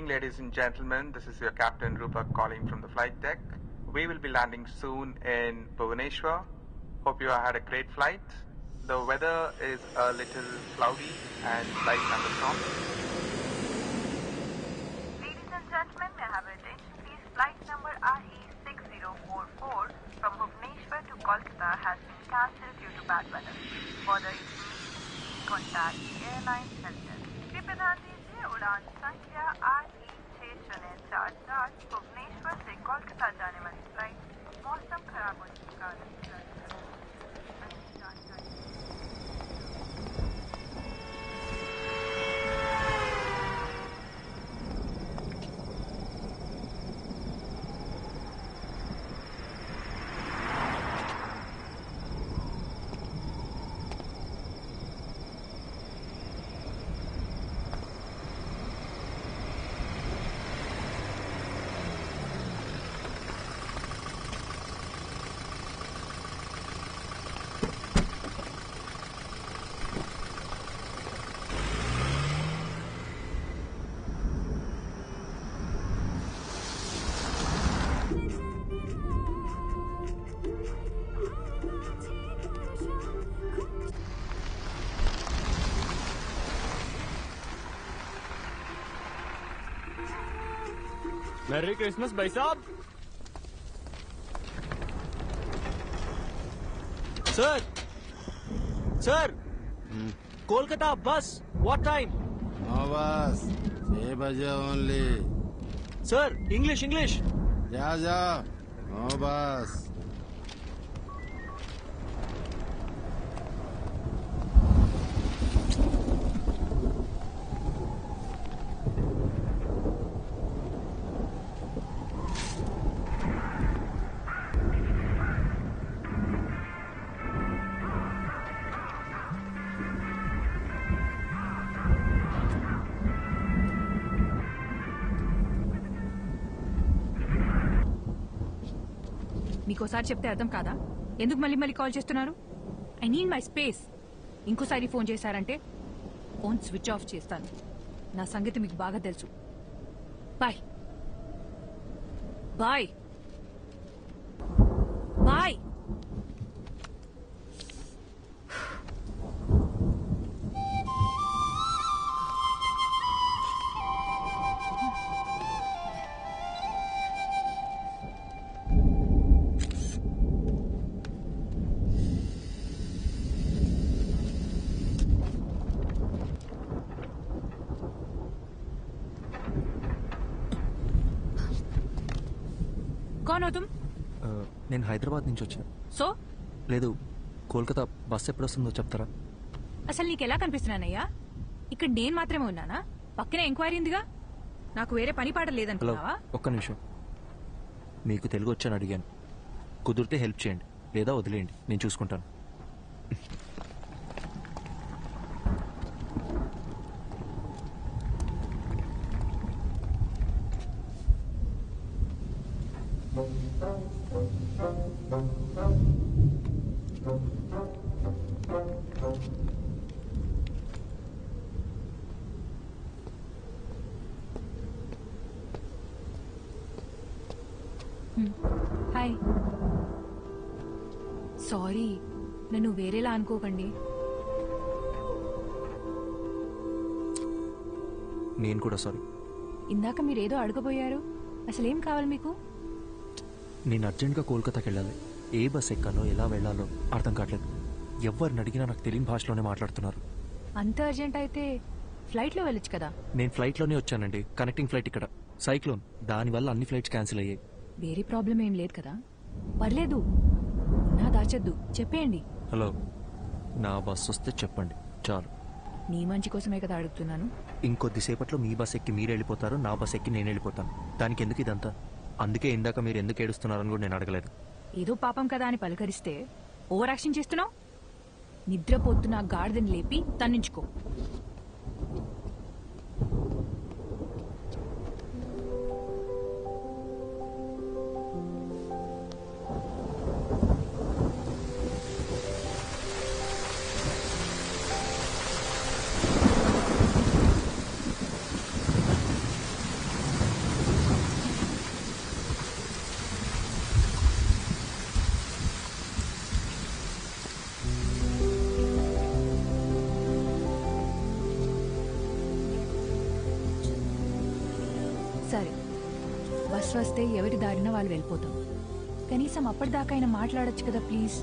evening, ladies and gentlemen. This is your Captain Rupak calling from the flight deck. We will be landing soon in Bhubaneswar. Hope you had a great flight. The weather is a little cloudy and slight thunderstorm. Ladies and gentlemen, may I have your attention please? Flight number RE6044 from Bhubaneswar to Kolkata has been cancelled due to bad weather. For the information, please contact the airline helpdesk. कृपया ध्यान दीजिए उड़ान संख्या RE6044 Bhubaneswar से कोलकाता जाने वाली flight मौसम खराब होने के कारण मैरी क्रिसमस भाई साहब। सर सर कोलकाता बस व्हाट टाइम? नो बस 6 बजे ओनली। Sir English English. जा जा नो बस। మీకోసారి చెప్తే అర్థం కాదా? ఎందుకు మళ్ళీ మళ్ళీ కాల్ చేస్తున్నారు? I need my space. ఇంకోసారి ఫోన్ చేశారంటే ఫోన్ స్విచ్ ఆఫ్ చేస్తాను. నా సంగతి మీకు బాగా తెలుసు. Bye bye bye. कौन हो तुम? నేను హైదరాబాద్ నుంచి వచ్చాను. సో లేదు, కోల్కతా బస్ ఎప్పుడు వస్తుందో చెప్తారా? అసలు నీకెలా కనిపిస్తున్నానయ్యా? ఇక్కడ నేను మాత్రమే ఉన్నానా? పక్కనే ఎంక్వైరీ ఉందిగా. నాకు వేరే పని పాట హలో, లేదనుకున్నావా? ఒక్క నిమిషం. మీకు తెలుగు వచ్చని అడిగాను. కుదిరితే హెల్ప్ చేయండి, లేదా వదిలేయండి, నేను చూసుకుంటాను. హాయ్. సారీ, నన్ను వేరేలా అనుకోకండి. నేను కూడా సారీ. ఇందాక మీరేదో అడగబోయారు. అసలేం కావాలి మీకు? నేను అర్జెంట్గా కోల్కతాకి వెళ్ళాలి. ఏ బస్ ఎక్కాలో ఎలా వెళ్ళాలో అర్థం కావట్లేదు. ఎవరిని అడిగినా నాకు తెలియని భాషలోనే మాట్లాడుతున్నారు. అంత అర్జెంట్ అయితే ఫ్లైట్లో వెళ్ళొచ్చు కదా. నేను ఫ్లైట్లోనే వచ్చానండి. కనెక్టింగ్ ఫ్లైట్ ఇక్కడ. సైక్లోన్, దానివల్ల అన్ని ఫ్లైట్స్ క్యాన్సిల్ అయ్యాయి. వేరే ప్రాబ్లం ఏం లేదు కదా? పర్లేదు, నా దాచద్దు, చెప్పేయండి. హలో, నా బస్ వస్తే చెప్పండి చాలు. నీ మంచి కోసమే కదా అడుగుతున్నాను. ఇంకొద్దిసేపట్లో మీ బస్ ఎక్కి మీరు వెళ్ళిపోతారు, నా బస్ ఎక్కి నేను వెళ్ళిపోతాను. దానికి ఎందుకు ఇదంతా? అందుకే ఇందాక మీరు ఎందుకు ఏడుస్తున్నారని కూడా నేను అడగలేదు. ఏదో పాపం కదా అని పలకరిస్తే ఓవర్ యాక్షన్ చేస్తున్నావు. నిద్రపోతున్న గాడిదని లేపి తన్నించుకో. సరే, బస్ వస్తే ఎవరి దారిన వాళ్ళు వెళ్ళిపోతాం. కనీసం అప్పటిదాకా అయినా మాట్లాడొచ్చు కదా ప్లీజ్.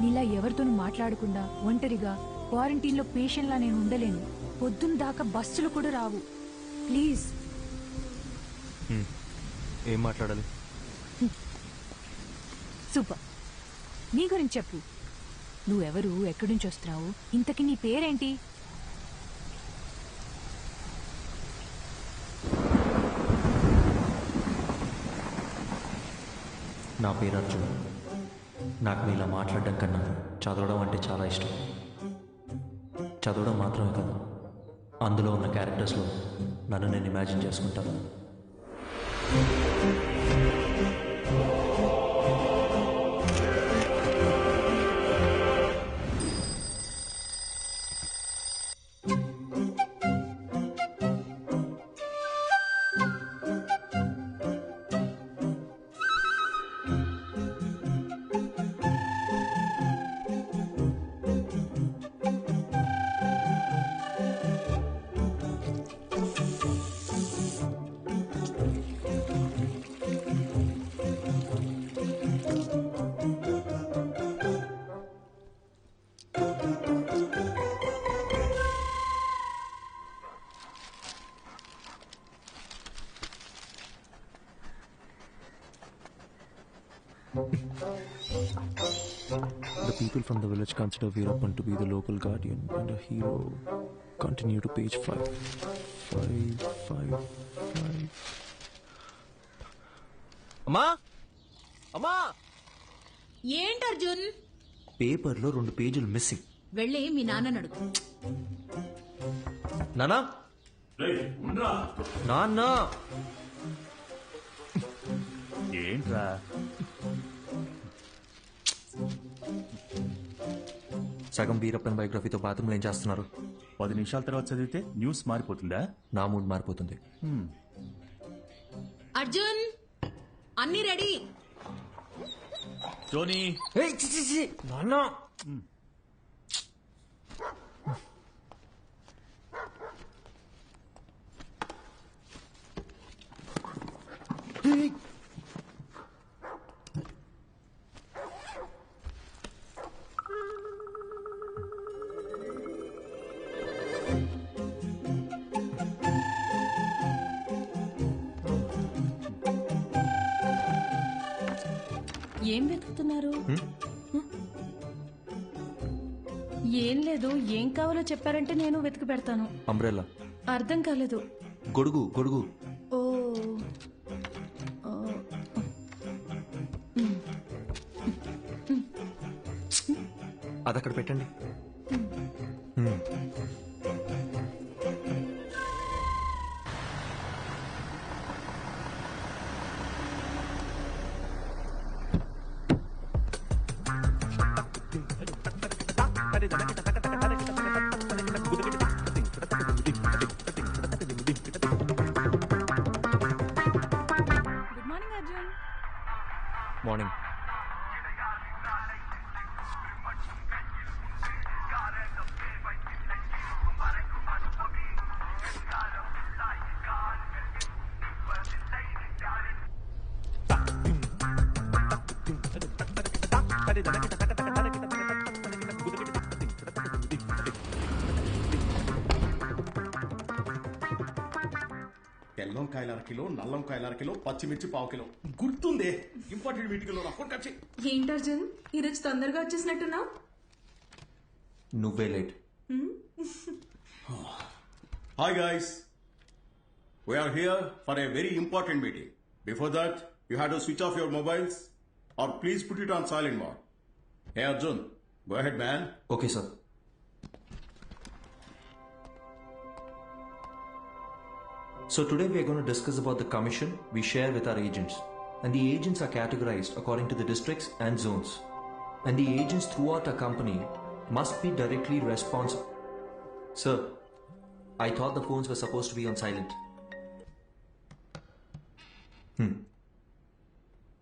నీలా ఎవరితోనూ మాట్లాడకుండా ఒంటరిగా క్వారంటైన్లో పేషెంట్లా నేను ఉండలేను. పొద్దున్న దాకా బస్సులు కూడా రావు. ప్లీజ్. ఏం మాట్లాడాలి? సూపర్. నీ గురించి చెప్పు. నువ్వెవరు, ఎక్కడి నుంచి వస్తున్నావు, ఇంతకీ నీ పేరేంటి? నా పేరు అర్జున్. నాకు నీలా మాట్లాడడం కన్నా చదవడం అంటే చాలా ఇష్టం. చదవడం మాత్రమే కాదు, అందులో ఉన్న క్యారెక్టర్స్లో నన్ను నేను ఇమాజిన్ చేసుకుంటాను. The people from the village consider Veerappan to be the local guardian and a hero. Continue to page 5. 5. అమ్మా, అమ్మా, ఏంటి అర్జున్? పేపర్లో 2 పేజీలు మిస్సింగ్. వెళ్ళి మీ నాన్న అడుగు. నానా, నాన్న, ఏంట్రా? సగం వీరప్పన్ బయోగ్రఫీతో బాత్రూంలో ఏం చేస్తున్నారు? 10 నిమిషాల తర్వాత చదివితే న్యూస్ మారిపోతుందా? నా మూడ్ మారిపోతుంది. అర్జున్, అన్ని రెడీ. టోనీ, నాన్న, ఏం వెతుకుతున్నారు? ఏం లేదు, ఏం కావాలో చెప్పారంటే నేను వెతికి పెడతాను. అంబ్రెల్లా. అర్థం కాలేదు. గొడుగు, గొడుగు. ఓ, అది అక్కడ పెట్టండి. Good morning Arjun. మార్నింగ్. తెల్లంకాయల 1 కిలో, నల్లంకాయల 1 కిలో, పచ్చిమిర్చి 1/2 కిలో. గుర్తుందే, ఇంపార్టెంట్ మీటింగ్ లో ఫోన్ కట్. ఏంటి అర్జున్, ఈరోజు తొందరగా వచ్చేసినట్టున్నావు? నువ్వే late. Hi guys, we're here for a very important meeting. Before that you have to switch off your mobiles or please put it on silent mode. Hey Arjun, go ahead man. Okay sir. So today we are going to discuss about the commission we share with our agents. And the agents are categorized according to the districts and zones. And the agents throughout our company must be directly responsible. Sir, I thought the phones were supposed to be on silent.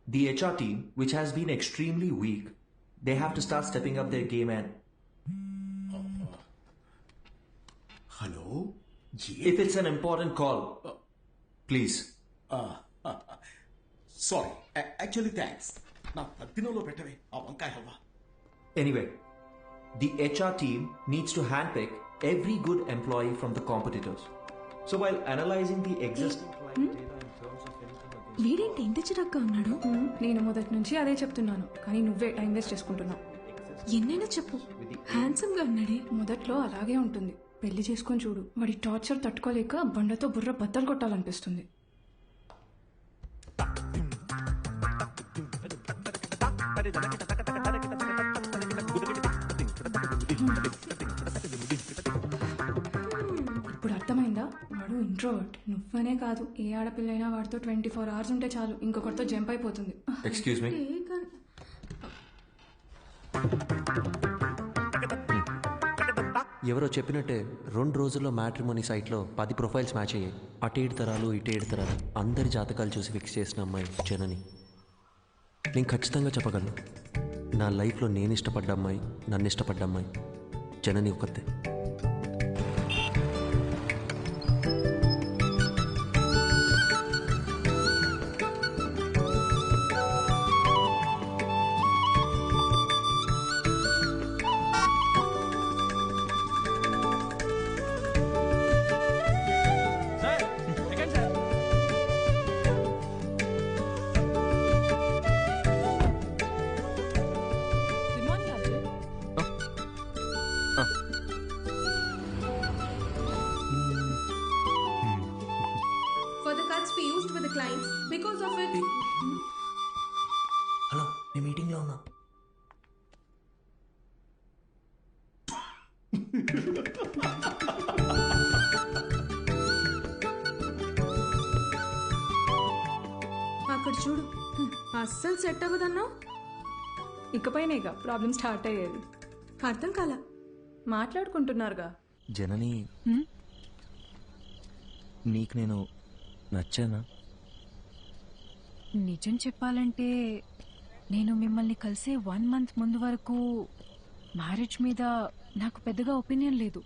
The HR team, which has been extremely weak, they have to start stepping up their game and... hello, If it's an important call, please. Sorry, actually thanks. నా పద్దినంలో పెట్టవే ఆ వంకాయ halwa. Anyway, the HR team needs to handpick every good employee from the competitors. So while analyzing the existing client data in terms of anything against... వీడేంటి ఇంత చిరాగ్గా ఉన్నాడు? నేను మొదటి నుంచి అదే చెప్తున్నాను, కానీ నువ్వే టైం వేస్ట్ చేసుకుంటున్నావు. ఎన్నైనా చెప్పు, హ్యాండ్సమ్ గా ఉన్నాడే. మొదట్లో అలాగే ఉంటుంది, పెళ్లి చేసుకొని చూడు. వాడి టార్చర్ తట్టుకోలేక బండతో బుర్ర బద్దలు కొట్టాలనిపిస్తుంది. ఇప్పుడు అర్థమైందా? వాడు ఇంట్రోవర్ట్. నువ్వనే కాదు, ఏ ఆడపిల్లైనా వాడితో 24 hours ఉంటే చాలు, ఇంకొకరితో జంప్ అయిపోతుంది. Excuse me. ఎవరో చెప్పినట్టే 2 రోజుల్లో మ్యాట్రిమోనీ సైట్లో 10 ప్రొఫైల్స్ మ్యాచ్ అయ్యాయి. అటు 7 తరాలు ఇటు 7 తరాలు అందరి జాతకాలు చూసి ఫిక్స్ చేసిన అమ్మాయి జనని. నేను ఖచ్చితంగా చెప్పగలను, నా లైఫ్లో నేను ఇష్టపడ్డ అమ్మాయి, నన్ను ఇష్టపడ్డ అమ్మాయి జనని ఒకతే. For the cuts we used with the clients, because of it. Hello, నేను మీటింగ్లో ఉన్నా. అక్కడ చూడు, అస్సలు సెట్ అవ్వదన్నా. ఇకపైన ఇక ప్రాబ్లమ్ స్టార్ట్ అయ్యేది. అర్థం కాల. మాట్లాడుకుంటున్నారుగా. జనని, నీకు నేను నచ్చానా? నిజం చెప్పాలంటే నేను మిమ్మల్ని కలిసే 1 month ముందు వరకు మ్యారేజ్ మీద నాకు పెద్దగా ఒపీనియన్ లేదు.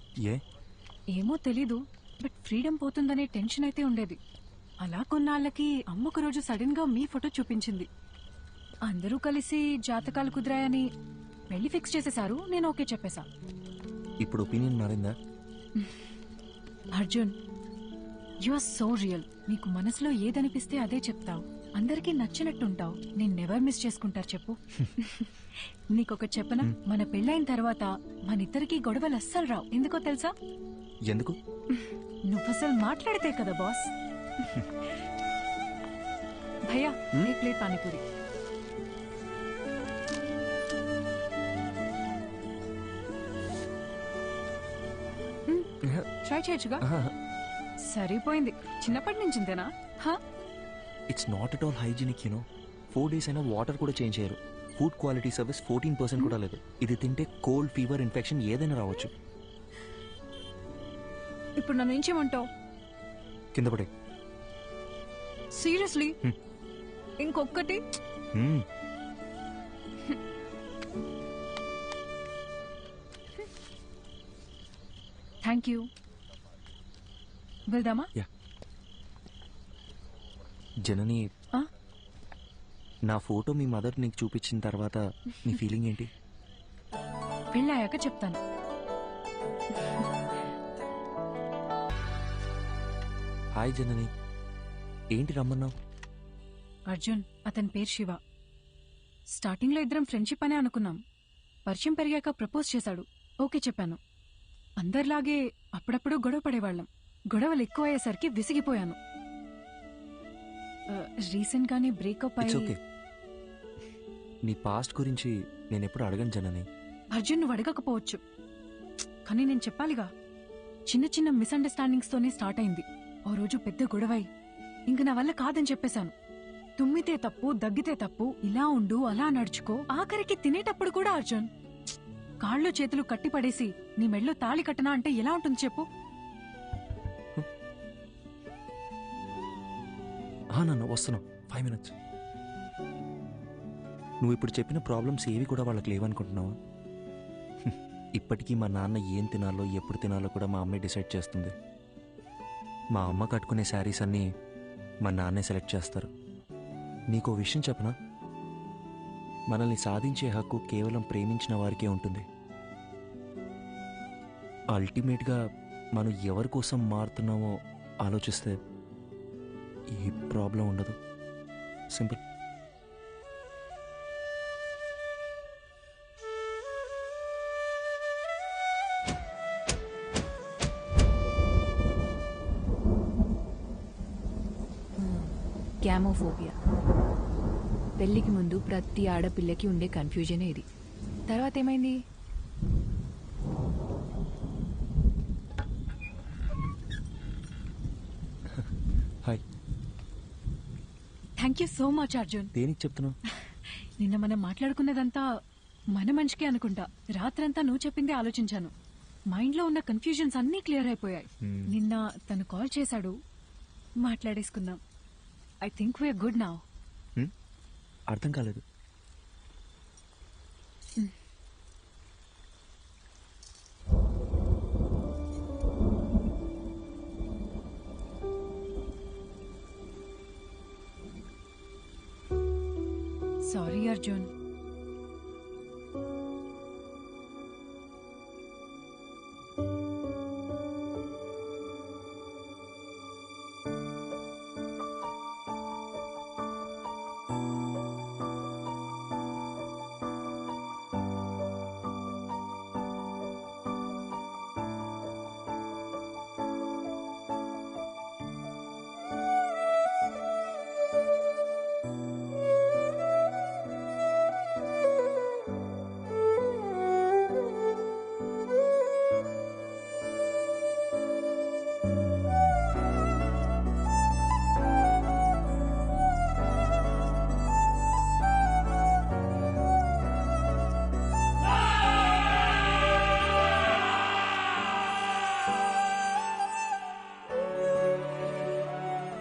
ఏమో తెలీదు, బట్ ఫ్రీడమ్ పోతుందనే టెన్షన్ అయితే ఉండేది. అలా కొన్నాళ్ళకి అమ్మ ఒక రోజు సడన్ గా మీ ఫోటో చూపించింది. అందరూ కలిసి జాతకాలు కుదిరాయని పెళ్లి ఫిక్స్ చేసేశారు. నేను ఓకే చెప్పేశా. ఇప్పుడు ఒపీనియన్ మారిందా? Arjun, you are so real. నీకు మనసులో ఏదనిపిస్తే అదే చెప్తావు, అందరికీ నచ్చినట్టుంటావు. నేను నెవర్ మిస్ చేసుకుంటారు చెప్పు. నీకొక చెప్పనా, మన పెళ్ళైన తర్వాత మన ఇద్దరికి గొడవలు అస్సలు రావు. ఎందుకో తెలుసా? ఎందుకు? నువ్వసలు మాట్లాడితే కదా బాస్. భయ్యా, ఏ ప్లేట్ పానీపూరి. ట్రై చేయొచ్చుగా. సరిపోయింది. చిన్నప్పటి నుంచి ఇంతేనా? It's not at all hygienic, you know. 4 days అయినా వాటర్ కూడా చేంజ్ చేయరు. ఫుడ్ క్వాలిటీ సర్వీస్ 14% కూడా లేదు. ఇది తింటే కోల్డ్, ఫీవర్, ఇన్ఫెక్షన్ ఏదైనా రావచ్చు. ఇప్పుడు నన్ను ఏం చేయమంటావు? కింద పడే. సీరియస్లీ? ఇంకొక్కటి. Thank you. వెళ్దామా? జనని, నా ఫోటో మీ మదర్ నీకు చూపించిన తర్వాత నీ ఫీలింగ్ ఏంటి? పెళ్ళాయాక చెప్తాను. హాయ్ జనని, ఏంటి రమ్మన్నావు? అర్జున్, అతని పేరు శివ. స్టార్టింగ్లో ఇద్దరం ఫ్రెండ్షిప్ అనే అనుకున్నాం. పరిచయం పెరిగాక ప్రపోజ్ చేశాడు. ఓకే చెప్పాను. అందరిలాగే అప్పుడప్పుడు గొడవ పడేవాళ్ళం. గొడవలు ఎక్కువ అయ్యేసరికి విసిగిపోయాను. రీసెంట్ గానే బ్రేకప్ ఇట్స్ అయ్యి. ఓకే. నీ పాస్ట్ గురించి నేను ఎప్పుడు అడగను జనని. అర్జున్, నువ్వు అడగకపోవచ్చు, కానీ నేను చెప్పాలిగా. చిన్న చిన్న మిస్అండర్స్టాండింగ్స్ తోనే స్టార్ట్ అయింది. ఓ రోజు పెద్ద గొడవై ఇంక నా వల్ల కాదని చెప్పేశాను. తుమ్మితే తప్పు, దగ్గితే తప్పు, ఇలా ఉండు, అలా నడుచుకో. ఆఖరికి తినేటప్పుడు కూడా అర్జున్, కాళ్ళు చేతులు కట్టి పడేసి నీ మెడలో తాళి కట్టనా అంటే ఎలా ఉంటుంది చెప్పు? నన్ను వస్తున్నావు 5 minutes. నువ్వు ఇప్పుడు చెప్పిన ప్రాబ్లమ్స్ ఏవి కూడా వాళ్ళకి లేవనుకుంటున్నావా? ఇప్పటికీ మా నాన్న ఏం తినాలో, ఎప్పుడు తినాలో కూడా మా అమ్మే డిసైడ్ చేస్తుంది. మా అమ్మ కట్టుకునే శారీస్ అన్నీ మా నాన్నే సెలెక్ట్ చేస్తారు. నీకో విషయం చెప్పనా, మనల్ని సాధించే హక్కు కేవలం ప్రేమించిన వారికే ఉంటుంది. అల్టిమేట్గా మనం ఎవరి కోసం మారుతున్నామో ఆలోచిస్తే ఈ ప్రాబ్లం ఉండదు. సింపుల్. గ్యామోఫోబియా. పెళ్ళికి ముందు ప్రతి ఆడపిల్లకి ఉండే కన్ఫ్యూజనే ఇది. తర్వాత ఏమైంది? Hi. Thank you so much Arjun. దేనికి చెప్తున్నావు? నిన్న మనం మాట్లాడుకున్నదంతా మన మనిషికే అనుకుంటా. రాత్రంతా నువ్వు చెప్పిందే ఆలోచించాను. మైండ్లో ఉన్న కన్ఫ్యూజన్స్ అన్నీ క్లియర్ అయిపోయాయి. నిన్న తను కాల్ చేశాడు, మాట్లాడేసుకుందాం. I think we're good now. అర్థం కాలేదు. సారీ అర్జున్.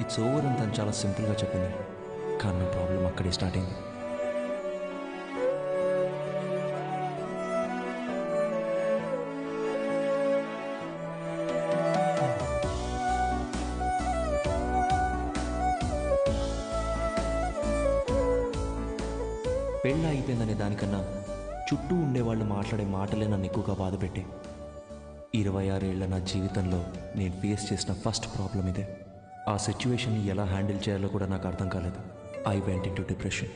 ఇట్స్ ఓవర్ అని తను చాలా సింపుల్గా చెప్పింది, కానీ నా ప్రాబ్లం అక్కడే స్టార్ట్ అయింది. పెళ్ళి అయిపోయిందనే దానికన్నా చుట్టూ ఉండేవాళ్ళు మాట్లాడే మాటలే నన్ను ఎక్కువగా బాధపెట్టే. 26 ఏళ్ల నా జీవితంలో నేను ఫేస్ చేసిన ఫస్ట్ ప్రాబ్లం ఇదే. ఆ సిచ్యువేషన్ని ఎలా హ్యాండిల్ చేయాలో కూడా నాకు అర్థం కాలేదు. I went in to depression.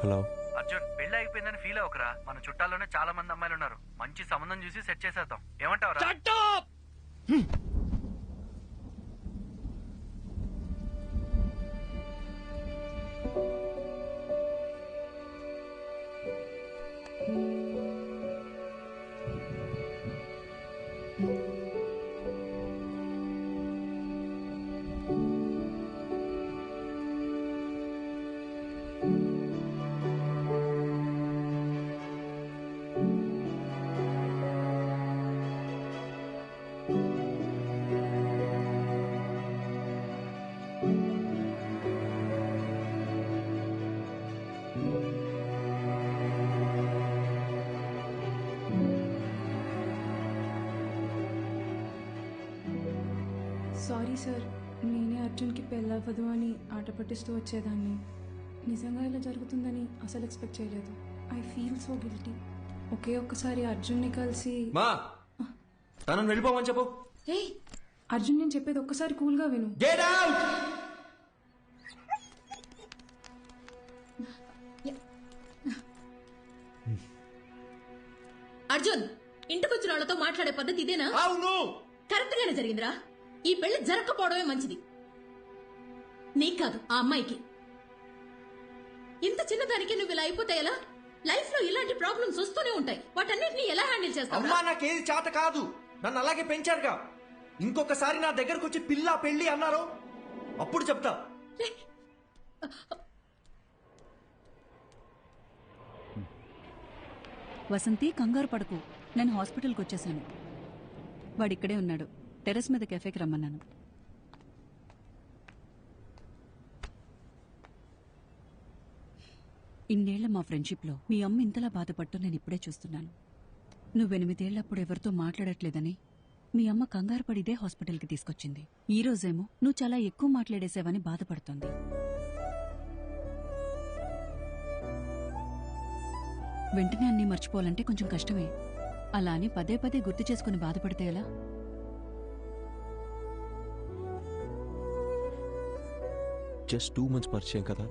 Hello Arjun, పెళ్లి అయిపోయిందని ఫీల్ అవ్వకరా. మన చుట్టాల్లోనే చాలా మంది అమ్మాయిలు ఉన్నారు. మంచి సంబంధం చూసి సెట్ చేసేద్దాం. ఏమంటావురా? సారీ సార్, నేనే అర్జున్కి పెళ్ళవ్వదు అని ఆట పట్టిస్తూ వచ్చేదాన్ని. నిజంగా ఇలా జరుగుతుందని అసలు ఎక్స్పెక్ట్ చేయలేదు. I feel so guilty. ఒకే ఒక్కసారి అర్జున్ని కలిసి మా తనను వెళ్ళిపోమని చెప్పు. అర్జున్, నేను చెప్పేది ఒక్కసారి కూల్గా విను. Get out. అర్జున్, ఇంటికొచ్చిన వాళ్ళతో మాట్లాడే పద్ధతి ఇదేనా? అవును, కరెక్ట్ గానే జరిగిందిరా. ఈ పెళ్లి జరగకపోవడమే మంచిది. నీకు కాదు, ఆ అమ్మాయికి. ఇంత చిన్నదానికి నువ్వు ఇలా అయిపోతే ఎలా? లైఫ్ లో ఇలాంటి ప్రాబ్లమ్స్ వస్తూనే ఉంటాయి. వాటన్నిటిని ఎలా హ్యాండిల్ చేస్తావు? అమ్మా, నాకేది చేత కాదు. నన్ను అలాగే పెంచారుగా. ఇంకొకసారి నా దగ్గరకు వచ్చి పిల్ల పెళ్లి అన్నారు, అప్పుడు చెప్తా. వసంతి, కంగారు పడకు. నేను హాస్పిటల్కి వచ్చేసాను. వాడిక్కడే ఉన్నాడు. టెర్రస్ మీద కెఫేకి రమ్మన్నాను. ఇన్నేళ్ల మా ఫ్రెండ్షిప్లో మీ అమ్మ ఇంతలా బాధపట్టు నేను ఇప్పుడే చూస్తున్నాను. నువ్వు 8 ఏళ్లప్పుడు ఎవరితో మాట్లాడట్లేదని మీ అమ్మ కంగారు పడిదే హాస్పిటల్కి తీసుకొచ్చింది. ఈ రోజేమో నువ్వు చాలా ఎక్కువ మాట్లాడేసావని బాధపడుతోంది. వెంటనే అన్నీ మర్చిపోవాలంటే కొంచెం కష్టమే. అలా అని పదే పదే గుర్తు చేసుకుని బాధపడితే ఎలా? జస్ట్ 2 months పరిచయం కదా,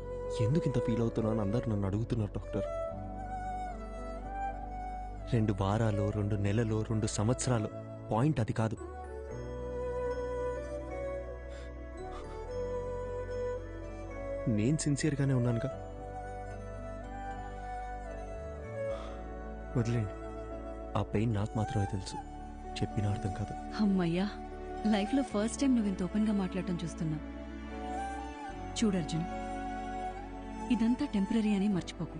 ఎందుకు ఇంత ఫీల్ అవుతున్నా అని అందరు నన్ను అడుగుతున్నారు డాక్టర్. 2 వారాలు, 2 నెలలు, 2 సంవత్సరాలు, పాయింట్ అది కాదు. నేను సిన్సియర్గానే ఉన్నానుగా. వదిలేండి, ఆ పెయిన్ నాకు మాత్రమే తెలుసు, చెప్పిన అర్థం కాదు. అమ్మయ్యా, లైఫ్లో ఫస్ట్ టైం నువ్వు ఇంత ఓపెన్గా మాట్లాడటం చూస్తున్నా. చూడర్జున్, ఇదంతా టెంపరీ అని మర్చిపోకు.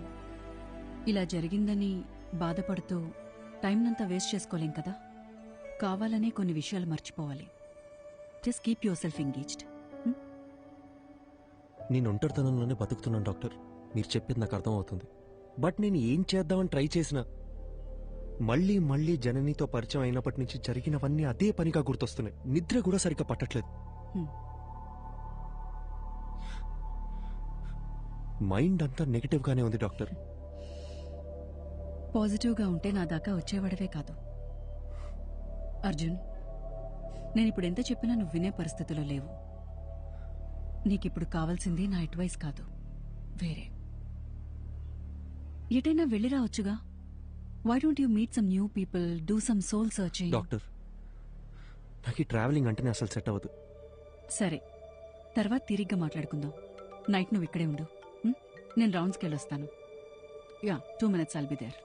ఇలా జరిగిందని బాధపడుతూ టైంనంతా వేస్ట్ చేసుకోలేం కదా. కావాలనే కొన్ని విషయాలు మర్చిపోవాలి. Just keep your self engaged. నేను ఒంటరితనంలోనే బతుకుతున్నాను డాక్టర్, మీరు చెప్పేది నాకు అర్థమవుతుంది. బట్ నేను ఏం చేద్దామని ట్రై చేసినా మళ్ళీ మళ్ళీ జననితో పరిచయం అయినప్పటి నుంచి జరిగినవన్నీ అదే పనిగా గుర్తొస్తున్నాయి. నిద్ర కూడా సరిగ్గా పట్టట్లేదు. మైండ్ అంతా నెగటివ్గానే ఉంది డాక్టర్. పాజిటివ్గా ఉంటే నా దాకా వచ్చేవాడవే కాదు. అర్జున్, నేనిప్పుడు ఎంత చెప్పినా నువ్వు వినే పరిస్థితిలో లేవు. నీకిప్పుడు కావాల్సింది నా అడ్వైస్ కాదు, వేరే. ఎటైనా వెళ్ళి రావచ్చుగా. Why don't you meet some new people, do some soul searching? Doctor, నాకు ఈ ట్రావెలింగ్ అంటేనే అసలు సెట్ అవ్వదు. సరే, తర్వాత తిరిగ్గా మాట్లాడుకుందాం. నైట్ నువ్వు ఇక్కడే ఉండు. నేను రౌండ్స్కి వెళ్ళొస్తాను. Yeah, 2 minutes I'll be there.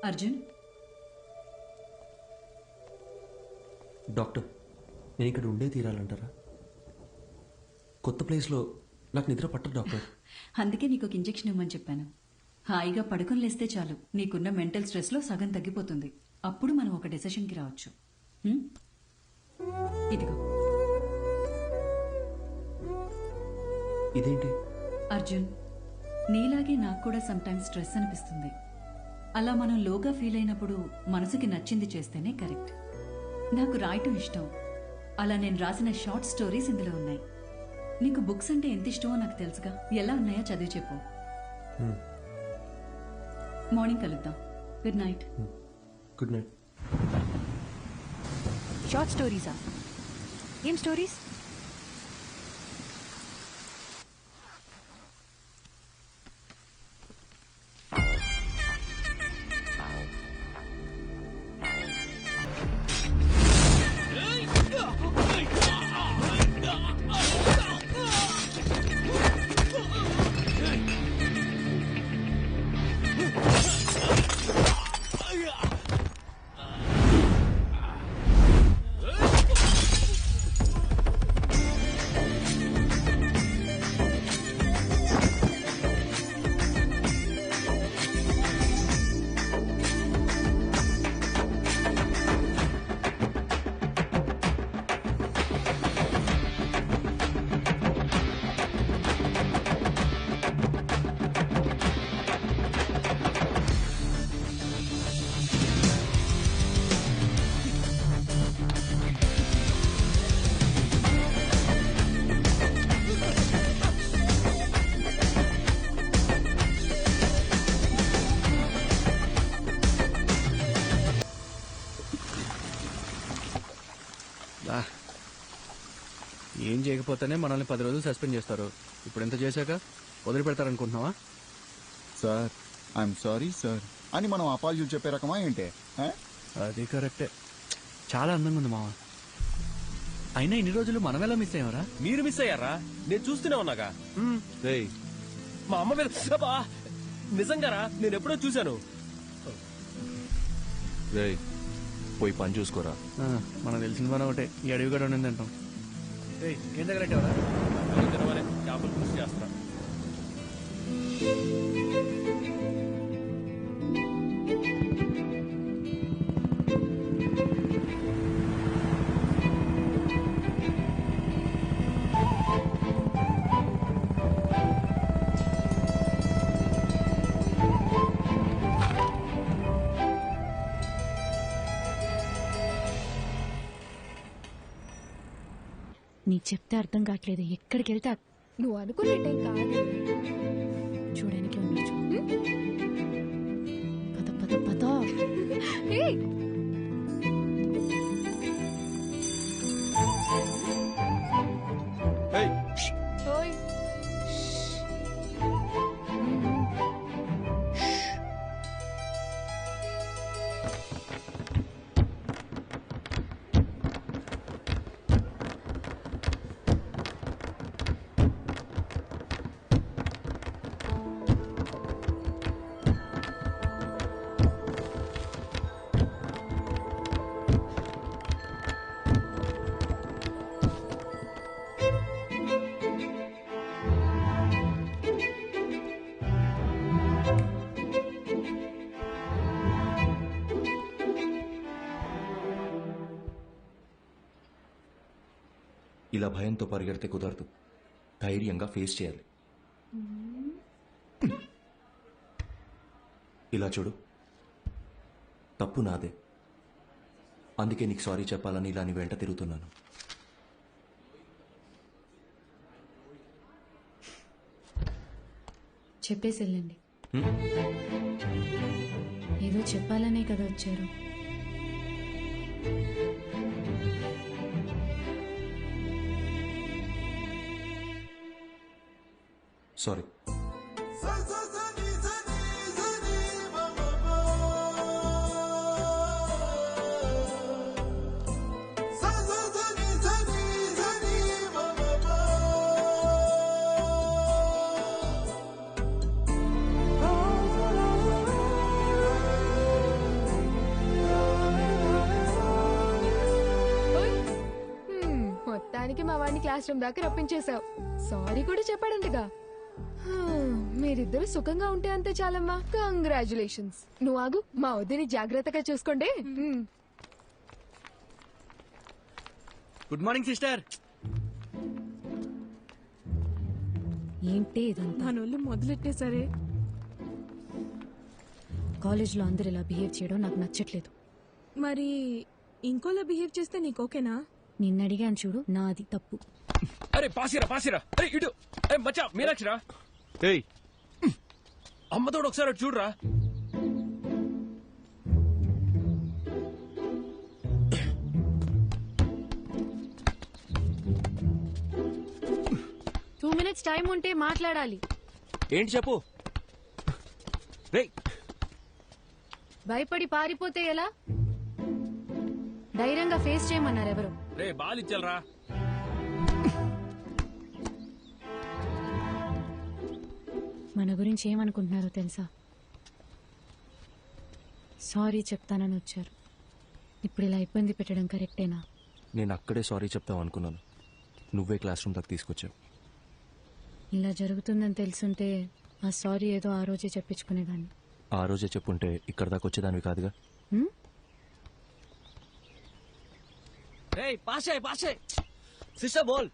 Arjun, doctor, నేను ఇక్కడ ఉండే తీరాలంటారా? కొత్త ప్లేస్లో నాకు నిద్ర పట్టదు డాక్టర్. అందుకే నీకు ఒక ఇంజెక్షన్ ఇవ్వమని చెప్పాను. హాయిగా పడుకుని లేస్తే చాలు, నీకున్న మెంటల్ స్ట్రెస్లో సగం తగ్గిపోతుంది. అప్పుడు మనం ఒక డెసిషన్కి రావచ్చు. ఇదిగో. ఇదేంటి? అర్జున్, నీలాగే నాకు కూడా సమ్టైమ్స్ స్ట్రెస్ అనిపిస్తుంది. అలా మనం లోగా ఫీల్ అయినప్పుడు మనసుకి నచ్చింది చేస్తేనే కరెక్ట్. నాకు రాయటం ఇష్టం. అలా నేను రాసిన షార్ట్ స్టోరీస్ ఇందులో ఉన్నాయి. నీకు బుక్స్ అంటే ఎంత ఇష్టమో నాకు తెలుసుగా. ఎలా ఉన్నాయో చదివి చెప్పు. మార్నింగ్ కలుద్దాం. Good night. Good night. Short స్టోరీసా? ఏం స్టోరీస్? ఏం చేయకపోతేనే మనల్ని 10 రోజులు సస్పెండ్ చేస్తారు. ఇప్పుడు ఎంత చేశాక వదిలిపెడతారనుకుంటున్నావా? సార్, ఐఎమ్ సారీ సార్ అని మనం అపాలజీలు చెప్పే రకమా ఏంటే? అది కరెక్టే. చాలా అందంగా ఉంది మావా. అయినా ఇన్ని రోజులు మనం ఎలా మిస్ అయ్యారా? మీరు మిస్ అయ్యారా? నేను చూస్తూనే ఉన్నాగా. మా అమ్మ మీద నిజంగారా? నేను ఎప్పుడో చూశాను. పోయి పని చూసుకోరా. మనకు తెలిసిన పని ఒకటే, ఈ అడవి కూడా ఉండింది అంటాం. ఏం తగలెట్టావరా? చేపలు కృషి చేస్తా. నీకు చెప్తే అర్థం కావట్లేదు. ఎక్కడికి వెళ్తే నువ్వు అనుకునే టైం కాదు. చూడడానికి ఉండొచ్చు. పద పద పద. ఇలా భయంతో పరిగెడితే కుదరదు. ధైర్యంగా ఫేస్ చేయాలి. ఇలా చూడు, తప్పు నాదే. అందుకే నీకు సారీ చెప్పాలని ఇలా నీ వెంట తిరుగుతున్నాను. చెప్పేసి వెళ్ళండి. ఏదో చెప్పాలనే కదా వచ్చారు. సారీ. మొత్తానికి మా వాడిని క్లాస్ రూమ్ దాకా రప్పించేశావు. సారీ కూడా చెప్పాడంటగా. మీరిద్దరు సుఖంగా ఉంటే అంతే చాలమ్మా. కంగ్రాచులేషన్స్. నువ్వు ఆగు, మా వద్దని జాగ్రత్తగా చూసుకోండి. Good morning sister. ఏంటి ఇదంతా? మనోళ్ళు మొదలెట్టేసరే. కాలేజ్లో అందరు ఇలా బిహేవ్ చేయడం నాకు నచ్చట్లేదు. మరి ఇంకోలా బిహేవ్ చేస్తే నీకు ఓకేనా? నిన్ను అడిగాను చూడు, నాది తప్పు. అరే పాసిరా పాసిరా. అరే ఇటు. అరే మచ్చా మీనాక్షిరా. ఏయ్ అమ్మతోడు ఒకసారి అటు చూడరా. టూ మినిట్స్ టైం ఉంటే మాట్లాడాలి. ఏంటి చెప్పు. రే భయపడి పారిపోతే ఎలా? ధైర్యంగా ఫేస్ చేయమన్నారు ఎవరు? రే బాలిచ్చలరా. మన గురించి ఏమనుకుంటున్నారో తెలుసా? సారీ చెప్తానని వచ్చారు. ఇప్పుడు ఇలా ఇబ్బంది పెట్టడం కరెక్టేనా? నేను అక్కడే సారీ చెప్తావు అనుకున్నాను. నువ్వే క్లాస్ రూమ్ దాకా తీసుకొచ్చావు. ఇలా జరుగుతుందని తెలుసుంటే ఆ సారీ ఏదో ఆ రోజే చెప్పించుకునేదాన్ని. ఆ రోజే చెప్పుంటే ఇక్కడ దాకా వచ్చేదానివి కాదుగా. రేయ్ పాసే పాసే. సిస్టర్ బోల్.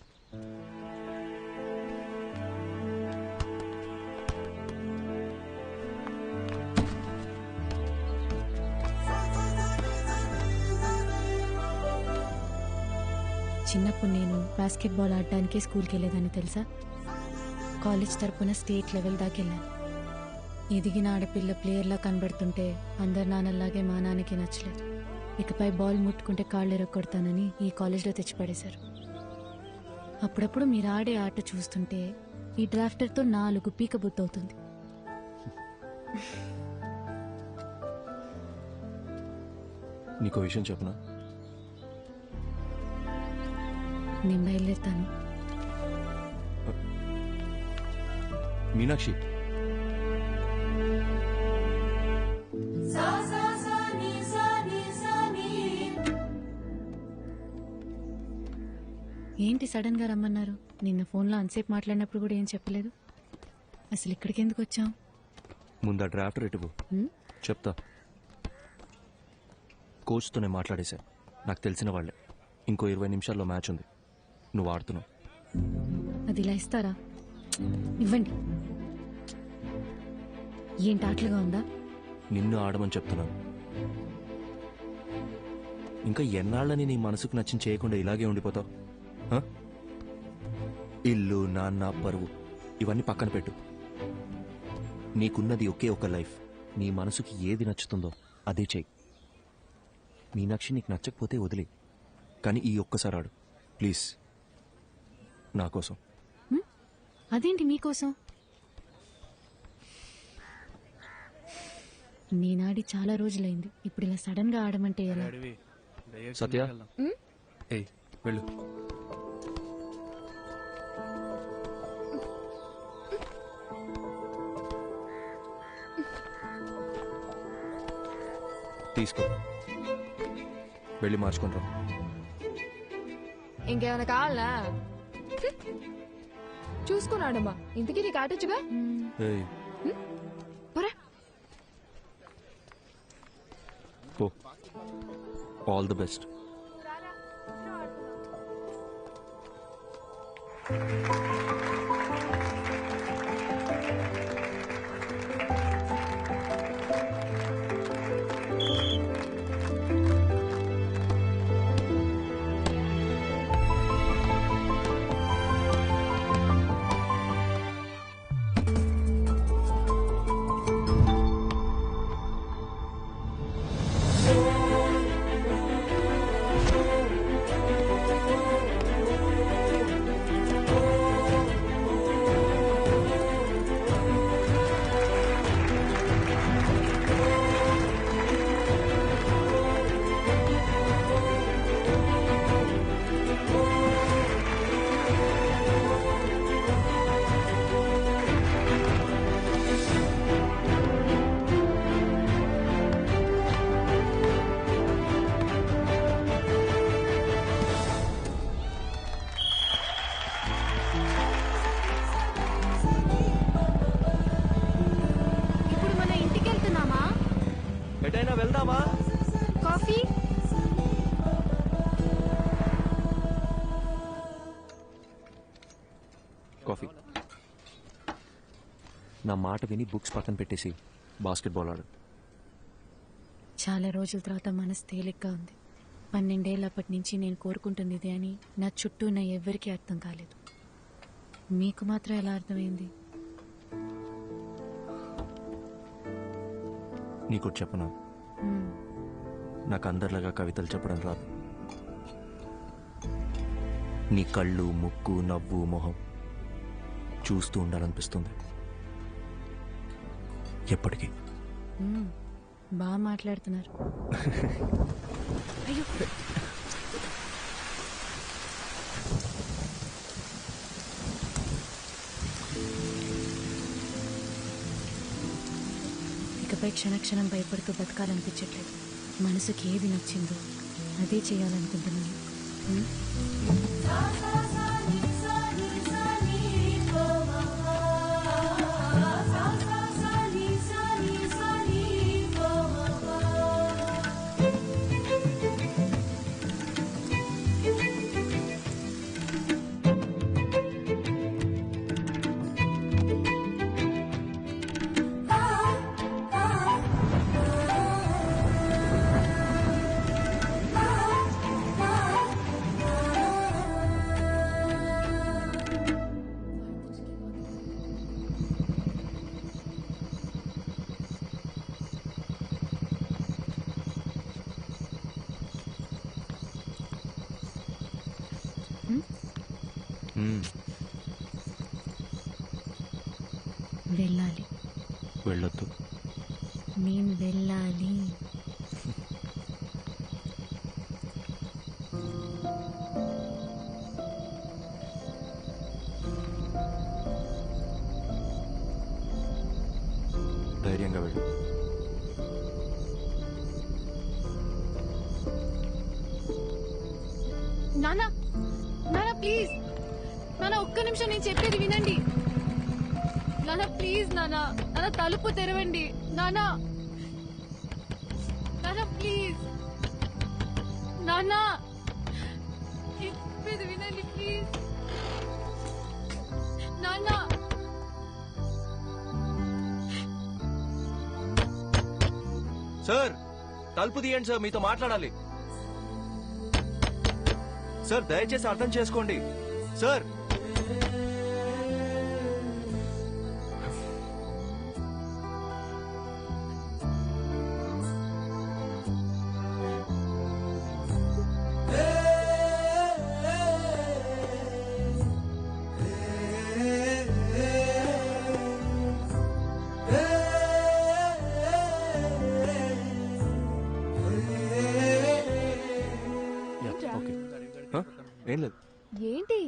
చిన్నప్పుడు నేను బాస్కెట్బాల్ ఆడడానికి స్కూల్కి వెళ్ళేదాన్ని తెలుసా? కాలేజ్ తరపున స్టేట్ లెవెల్ దాకా వెళ్ళాను. ఎదిగిన ఆడపిల్ల ప్లేయర్లా కనబడుతుంటే అందరు నాన్నలాగే మా నాన్నకి నచ్చలేదు. ఇకపై బాల్ ముట్టుకుంటే కాళ్ళు ఎరగొడతానని ఈ కాలేజ్లో తెచ్చిపడేశారు. అప్పుడప్పుడు మీరు ఆడే ఆట చూస్తుంటే ఈ డ్రాఫ్టర్తో 4 పీక బుద్ధవుతుంది. నీకో విషయం చెప్పనా? నేను బయలుదేరుతాను. మీనాక్షి, ఏంటి సడన్ గా రమ్మన్నారు? నిన్న ఫోన్లో అంతసేపు మాట్లాడినప్పుడు కూడా ఏం చెప్పలేదు. అసలు ఇక్కడికి ఎందుకు వచ్చాం? ముందు ఆ డ్రాఫ్టర్ ఇటువు, చెప్తా. కోచ్తో నేను మాట్లాడేశా. నాకు తెలిసిన వాళ్ళే. ఇంకో 20 నిమిషాల్లో మ్యాచ్ ఉంది. నువ్వు ఆడుతున్నావు. అది ఇలా ఇస్తారా? ఇవ్వండి. ఏంటి ఆటలుగా ఉందా? నిన్ను ఆడమని చెప్తున్నాను. ఇంకా ఎన్నాళ్ళని నీ మనసుకు నచ్చిన చేయకుండా ఇలాగే ఉండిపోతావు? ఇల్లు, నాన్న, పరువు ఇవన్నీ పక్కన పెట్టు. నీకున్నది ఒకే ఒక లైఫ్. నీ మనసుకి ఏది నచ్చుతుందో అదే చెయ్యి. మీనాక్షి నీకు నచ్చకపోతే వదిలే, కానీ ఈ ఒక్కసారి ఆడు ప్లీజ్, నా కోసం. అదేంటి మీకోసం? నేనాడి చాలా రోజులైంది. ఇప్పుడు ఇలా సడన్ గా ఆడమంటే ఎలా? సత్య, ఏయ్ వెళ్ళు. తీసుకో, వెళ్ళి మార్చుకుంటాం. ఇంకేమైనా కావాలా? చూసుకున్నాడమ్మా. ఇంతకీ నీకు ఆటొచ్చుగా? పోరా. పో. All the best. వెళ్దామా? కాఫీ? కాఫీ. నా మాట విని బుక్స్ పక్కన పెట్టేసి బాస్కెట్బాల్ ఆడు. చాలా రోజుల తర్వాత మనసు తేలిగ్గా ఉంది. 12 ఏళ్ళప్పటి నుంచి నేను కోరుకుంటుంది ఇదే అని నా చుట్టూ ఉన్న ఎవ్వరికీ అర్థం కాలేదు. మీకు మాత్రం ఎలా అర్థమైంది? నీకు చెప్పనా, నాకు అందరిలాగా కవితలు చెప్పడం రాదు. నీ కళ్ళు, ముక్కు, నవ్వు, మొహం చూస్తూ ఉండాలనిపిస్తుంది ఎప్పటికీ. బాగా మాట్లాడుతున్నారు. అయ్యో, ఇకపై క్షణక్షణం భయపడుతూ బతకాలనిపించట్లేదు. మనసుకి ఏది నచ్చిందో అదే చేయాలనుకుంటున్నాను. వెళ్ళాలి. వెళ్ళొద్దు. నేను వెళ్ళాలి. ధైర్యంగా వెళ్ళు. నానా, నానా ప్లీజ్, నానా ఒక్క నిమిషం నేను చెప్పేది వినండి. నానా ప్లీజ్, నానా నానా తలుపు తెరవండి. నానా, నానా ప్లీజ్, నానా చెప్పేది వినండి ప్లీజ్. నానా, సార్ తలుపు తీయండి సార్, మీతో మాట్లాడాలి. సార్ దయచేసి అర్థం చేసుకోండి సార్. ఏం లేదు. ఏంటి?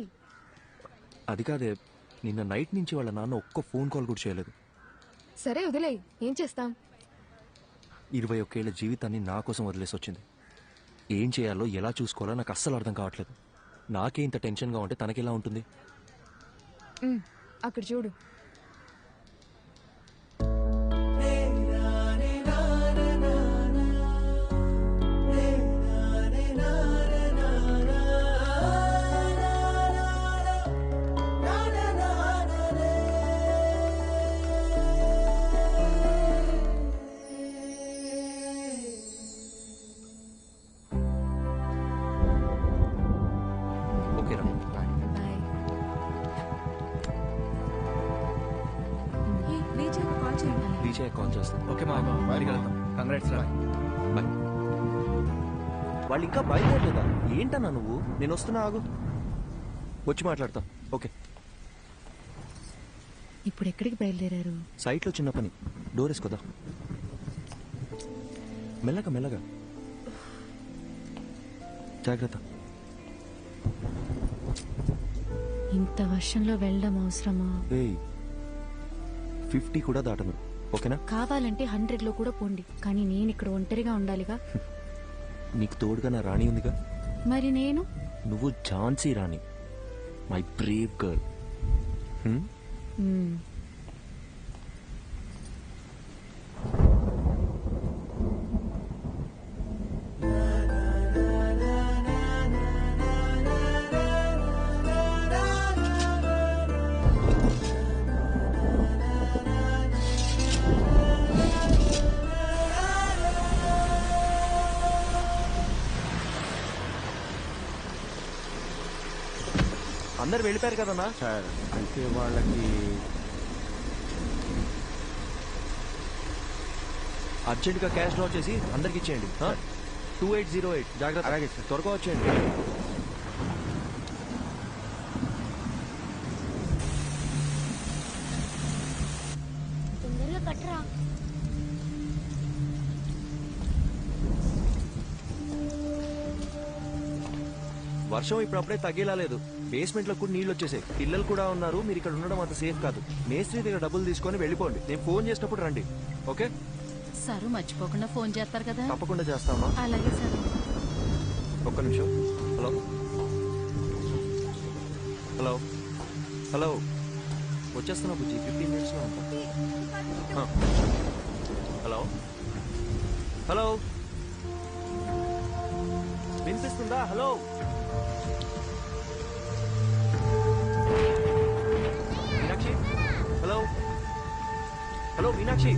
అది కాదే, నిన్న నైట్ నుంచి వాళ్ళ నాన్న ఒక్క ఫోన్ కాల్ కూడా చేయలేదు. సరే వదిలే, ఏం చేస్తాం. 21 ఏళ్ల జీవితాన్ని నా కోసం వదిలేసి వచ్చింది. ఏం చేయాలో ఎలా చూసుకోవాలో నాకు అస్సలు అర్థం కావట్లేదు. నాకే ఇంత టెన్షన్గా ఉంటే తనకెలా ఉంటుంది? అక్కడ చూడు. కాల్ చేస్తాను. ఓకే మా బయటికి వెళ్తాం. కంగ్రాట్స్ రా. బాయ్. వాళ్ళు ఇంకా బయలుదేరలేదా? ఏంటన్నా నువ్వు? నేను వస్తున్నా, ఆగు, వచ్చి మాట్లాడతా. ఓకే. ఇప్పుడు ఎక్కడికి బయలుదేరారు? సైట్లో చిన్న పని, డోర్ వేసుకోదా. మెల్లగా మెల్లగా, జాగ్రత్త. ఇంత వర్షంలో వెళ్ళడం అవసరమా? 50 కూడా దాటను. ఓకేనా? కావాలంటే 100లో కూడా పోండి, కానీ నేను ఇక్కడ ఒంటరిగా ఉండాలిగా. నీకు తోడుగా నా రాణి ఉందిగా. మరి నేను? నువ్వు ఝాన్సీ రాణి, మై బ్రేవ్ గర్ల్. అందరు వెళ్ళిపోయారు కదన్నా సార్. అంటే వాళ్ళకి అర్జెంటుగా క్యాష్ డ్రా చేసి అందరికి ఇచ్చేయండి. 2808. జాగ్రత్త. అలాగే సార్, త్వరగా వచ్చేయండి. తొందరగా కట్టరా. వర్షం ఇప్పుడప్పుడే తగ్గేలా లేదు. బేస్మెంట్ లో కూడా నీళ్ళు వచ్చేసాయి. పిల్లలు కూడా ఉన్నారు. మీరు ఇక్కడ ఉండడం అంత సేఫ్ కాదు. మేస్త్రి దగ్గర డబ్బులు తీసుకొని వెళ్ళిపోండి. నేను ఫోన్ చేసినప్పుడు రండి. ఓకే సారు, మర్చిపోకుండా ఫోన్ చేస్తారు కదా. తప్పకుండా చేస్తామా? అలాగే సార్. ఒక్క నిమిషం. హలో హలో హలో, వచ్చేస్తున్నా బుజ్జి, 15 minutesలో ఉంటా. హలో హలో, వినిపిస్తుందా? Hello Meenakshi. Hello hello Meenakshi.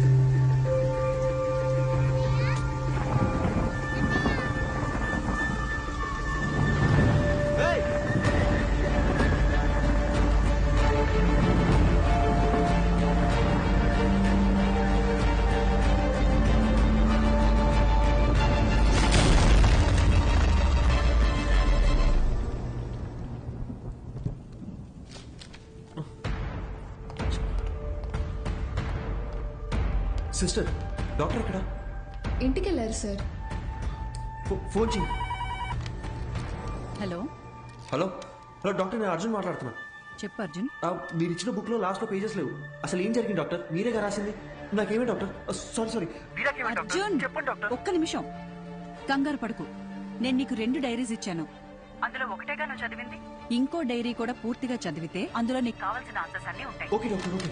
Sister, doctor ఎక్కడ? ఇంటికి వెళ్ళారు సార్. ఫోన్ చేయి. హలో హలో హలో డాక్టర్, నేను అర్జున్ మాట్లాడుతున్నా. చెప్పు అర్జున్. మీరు ఇచ్చిన బుక్ లో లాస్ట్ లో పేజెస్ లేవు. అసలు ఏం జరిగింది డాక్టర్? మీరేగా రాసింది. నాకేమే డాక్టర్? సారీ. అర్జున్, ఒక్క నిమిషం, కంగారు పడుకు. నేను నీకు 2 డైరీస్ ఇచ్చాను. అందులో ఒకటేగా నువ్వు చదివింది. ఇంకో డైరీ కూడా పూర్తిగా చదివితే అందులో నీకు కావాల్సిన ఆన్సర్స్ అన్నీ ఉంటాయి. Okay doctor, okay.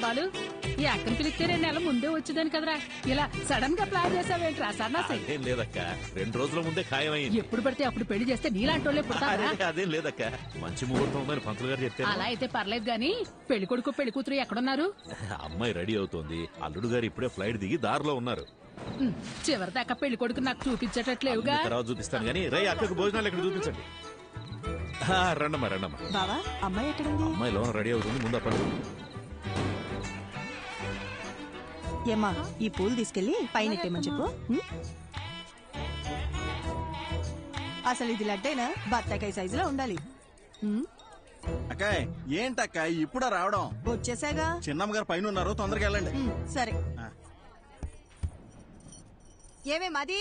బాలు, ఈ అక్కని పిలిస్తే 2 నెలల ముందే వచ్చేదాని కదరా. ఇలా సడన్ గా ప్లాన్ చేసావేంట్రా? సన్నాసి. అదేం లేదక్క, 2 రోజుల ముందే ఖాయమైంది. ఎప్పుడు పడితే అప్పుడు పెళ్లి చేస్తే నీలాంటి వాళ్ళే పుడతారా? అదేం లేదక్క, మంచి ముహూర్తం ఉందని పంతులు గారు చెప్తే. అలా అయితే పర్లేదు గాని పెళ్లి కొడుకు పెళ్లి కూతురు ఎక్కడున్నారు? అమ్మాయి రెడీ అవుతోంది. అల్లుడు గారు ఇప్పుడే ఫ్లైట్ దిగి దారిలో ఉన్నారు. చివరిదాకా పెళ్లి కొడుకు నాకు చూపించేటట్లేవుగా. తర్వాత చూపిస్తాను గానీ రై అక్కకు భోజనాలు ఇక్కడ చూపించండి. రండమ్మా రండమ్మా. బావా అమ్మాయి ఎక్కడుంది? అమ్మాయి లోన రెడీ అవుతుంది, ముందు అప్పటి ఏమ్మా ఈ పూలు తీసుకెళ్లి పైన ఎట్టేమని చెప్పు. అసలు ఇది లడ్డైనా బత్తాకాయ సైజులో ఉండాలి. అక్కాయ్ ఏంటక్క ఇప్పుడా రావడం? వచ్చేసాగా. చిన్నమ్మ గారు పైన ఉన్నారు, తొందరగా వెళ్ళండి. సరే. ఏమే మది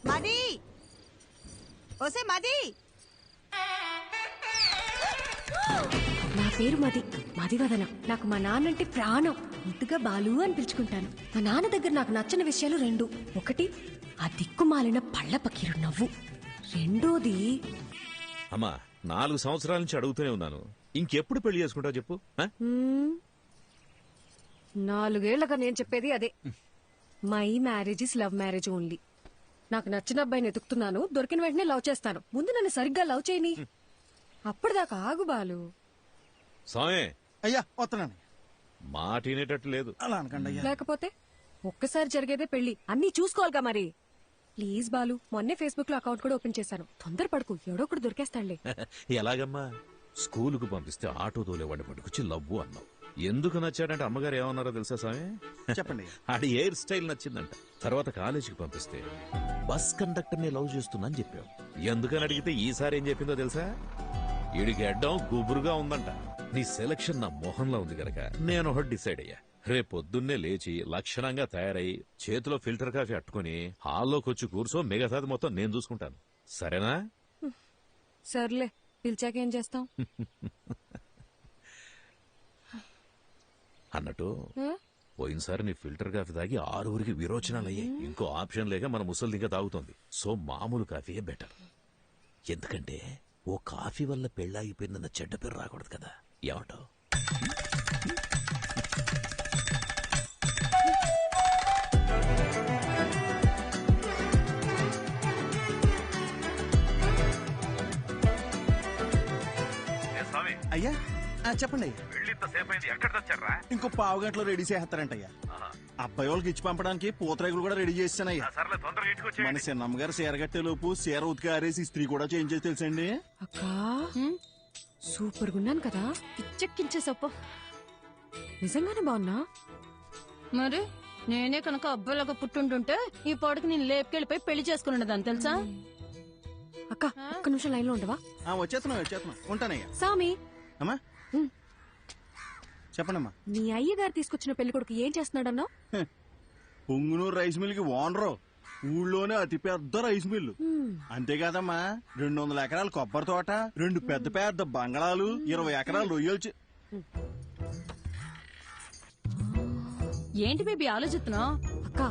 మది ఓసే మది. నా పేరు మదివదన. నాకు మా నాన్నంటే ప్రాణం. ముద్దుగా బాలు అని పిలుచుకుంటాను. మా నాన్న దగ్గర నాకు నచ్చిన విషయాలు 2. ఒకటి ఆ దిక్కుమాలిన పళ్ళ పకీరు నవ్వు. రెండోది అమ్మా 4 సంవత్సరాల నుంచి అడుగుతూనే ఉన్నాను, ఇంకెప్పుడు పెళ్లి చేసుకుంటావు చెప్పు. 4 ఏళ్లగా నేను చెప్పేది అదే. My marriage is love marriage only. నాకు నచ్చిన అబ్బాయిని ఎతుకుతున్నాను, దొరికిన వెంటనే లవ్ చేస్తాను. ముందు నన్ను సరిగ్గా లవ్ చేయని, అప్పటిదాకా ఆగు బాలు. సామే అయ్యా వస్తున్నాను. మాట వినేటట్టు లేదు. అలా అనకండి. లేకపోతే ఒక్కసారి జరిగేదే పెళ్లి, అన్నీ చూసుకోవాలిగా మరి. ప్లీజ్ బాలు, మొన్నే ఫేస్బుక్ లో అకౌంట్ కూడా ఓపెన్ చేశాను. తొందరపడకు, ఎవడో ఒకటి దొరికేస్తాడులే. ఎలాగమ్మా? స్కూలుకు పంపిస్తే ఆటో తోలేవాడిని పట్టుకొచ్చి లవ్వు అన్నావు. ఎందుకు నచ్చాడంటే అమ్మగారు ఏమన్నారో తెలుసా స్వామి? చెప్పండి. ఆడి హెయిర్ స్టైల్ నచ్చిందంట. తర్వాత కాలేజీకి పంపిస్తే బస్ కండక్టర్ ని లవ్ చేస్తున్నా అని చెప్పావు. ఎందుకని అడిగితే ఈసారి ఏం చెప్పిందో తెలుసా? ఈడికి అడ్డం గుబురుగా ఉందంట. నీ సెలక్షన్ నా మొహంలో ఉంది గనక నేను ఒకటి డిసైడ్ అయ్యా. రేపొద్దున్నే లేచి లక్షణంగా తయారై చేతిలో ఫిల్టర్ కాఫీ అట్టుకుని హాల్లోకి వచ్చి కూర్చో, మిగతాది మొత్తం నేను చూసుకుంటాను. సరేనా? సర్లే, పిలిచాకేం చేస్తాం? అన్నట్టు పోయినసారి నీ ఫిల్టర్ కాఫీ తాగి 6 విరోచనాలు అయ్యాయి. ఇంకో ఆప్షన్ లేక మన ముసలి ఇంకా తాగుతోంది. సో మామూలు కాఫీయే బెటర్. ఎందుకంటే ఓ కాఫీ వల్ల పెళ్ళాగిపోయిందన్న చెడ్డ పేరు రాకూడదు కదా. ఏమంటావు? అయ్యా చెప్పండి. ఎక్కడ తెచ్చారా? ఇంకో 15 గంటలో రెడీ చేస్తారంటయ్యా. అబ్బాయి వాళ్ళకి ఇచ్చి పంపడానికి పూతరేగులు కూడా రెడీ చేస్తానయ్యా. మన చిన్నమ్మ గారు చీర కట్టే లోపు చీర ఉతికి ఆరేసి స్త్రీ కూడా చేంజ్ చేసి తెలుసండి. అక్కా సూపర్ గున్నాను కదా, పిచ్చెక్కించేసప్ప. నిజంగానే బాగున్నా? మరి నేనే కనుక అబ్బాయిలాగా పుట్టుంటుంటే ఈ పాడుకు నేను లేపుకెళ్ళిపోయి పెళ్లి చేసుకుని ఉండదాన్ని తెలుసా? అక్క ఒక్క నిమిషం లైన్ లో ఉండవా? వచ్చేస్తున్నా ఉంటానయ్యా. సామి అమ్మా చెప్పండమ్మా. నీ అయ్యగారు తీసుకొచ్చిన పెళ్లి కొడుకు ఏం చేస్తున్నాడన్నా? పొంగునూరు రైస్ మిల్ కి ఓనరు. ఊళ్ళోనే అతి పెద్ద రైస్ మిల్లు. అంతేకాదమ్మా 200 ఎకరాల కొబ్బరి తోట, 2 పెద్ద పెద్ద బంగళాలు, 20 ఎకరాలు రొయ్యలు. ఏంటి బేబీ ఆలోచిస్తున్నావు? అక్క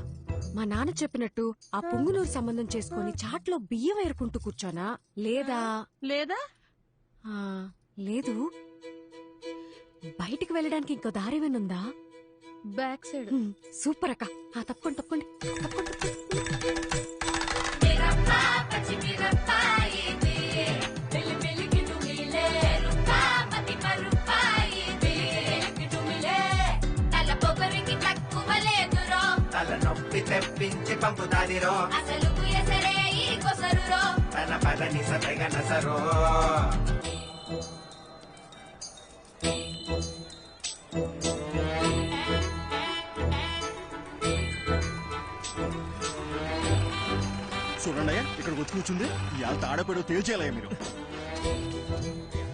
మా నాన్న చెప్పినట్టు ఆ పొంగునూరు సంబంధం చేసుకుని చాట్లో బియ్యం ఏరుకుంటూ కూర్చోనా లేదా? లేదా లేదు. బయటికి వెళ్ళడానికి ఇంకో దారి ఏమైనా బ్యాక్ సైడ్. సూపర్ అక్క. తప్పకుండా తలనొప్పి తెప్పించి పంపుతాదిరో, అసలు తన పదని సరో. చూడండి అయ్యా, ఇక్కడికి వచ్చి కూర్చుంది. ఇవాళ తాడపేడో తేల్చేయాలయ్యా మీరు.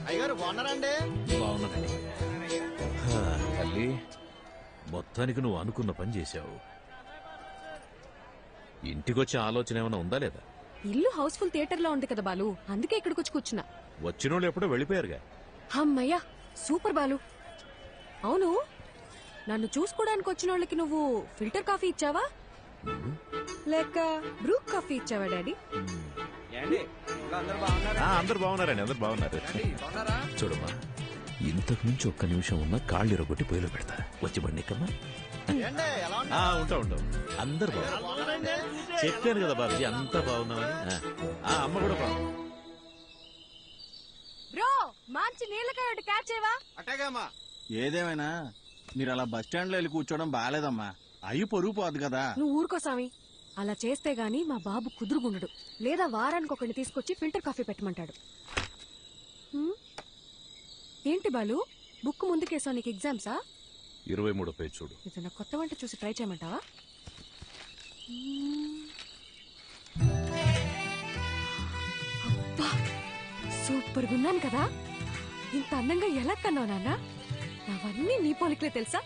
అయ్యగారు బాగున్నారండి? బాగున్నానండి. తల్లి, మొత్తానికి నువ్వు అనుకున్న పని చేశావు. ఇంటికొచ్చే ఆలోచన ఏమైనా ఉందా లేదా? ఇల్లు హౌస్ఫుల్ థియేటర్ లో ఉంది కదా బాలు, అందుకే ఇక్కడికి వచ్చి కూర్చున్నా. వచ్చినోళ్ళు ఎప్పుడో వెళ్ళిపోయారుగా. అమ్మయ్యా సూపర్ బాలు. అవును, నన్ను చూసుకోవడానికి వచ్చిన వాళ్ళకి నువ్వు ఫిల్టర్ కాఫీ ఇచ్చావా లేక బ్రూ కాఫీ ఇచ్చావా డాడీ? అందరు బాగున్నారండి, అందరు బాగున్నారు. చూడమ్మా, ఇంతకు మించి ఒక్క నిమిషం ఉన్న కాళ్ళు ఇరగొట్టి పొయ్యిలో పెడతా. వచ్చి బండికమ్మా. ఉంటా అందరు బాగున్నారు. చెప్పాను కదా బాబుజీ, అంతా బాగున్నామని. అమ్మ కూడా బాగుంది. బ్రో మంచి నీళ్ళకాయ క్యాచ్ చేయవా? అట్టగామా. ఏదేమైనా మీరు అలా బస్ స్టాండ్ లో వెళ్ళి కూర్చోవడం బాగాలేదమ్మా. అయ్యి పొరుగు పోదు కదా. నువ్వు ఊరుకో సామి. అలా చేస్తే గాని మా బాబు కుదురుగుండడు. లేదా వారానికి ఒకరిని తీసుకొచ్చి ఫిల్టర్ కాఫీ పెట్టమంటాడు. ఏంటి బాలు, బుక్ ముందుకేసావు, నీకు ఎగ్జామ్సా? 23 పేజ్ చూడు. ఏదైనా కొత్త వంట చూసి ట్రై చేయమంటావా? అబ్బా, సూపర్ గున్నాను కదా. ఇంత అందంగా ఎలా కన్నావు నాన్న? అవన్నీ నీ పోలికలే తెలుసా?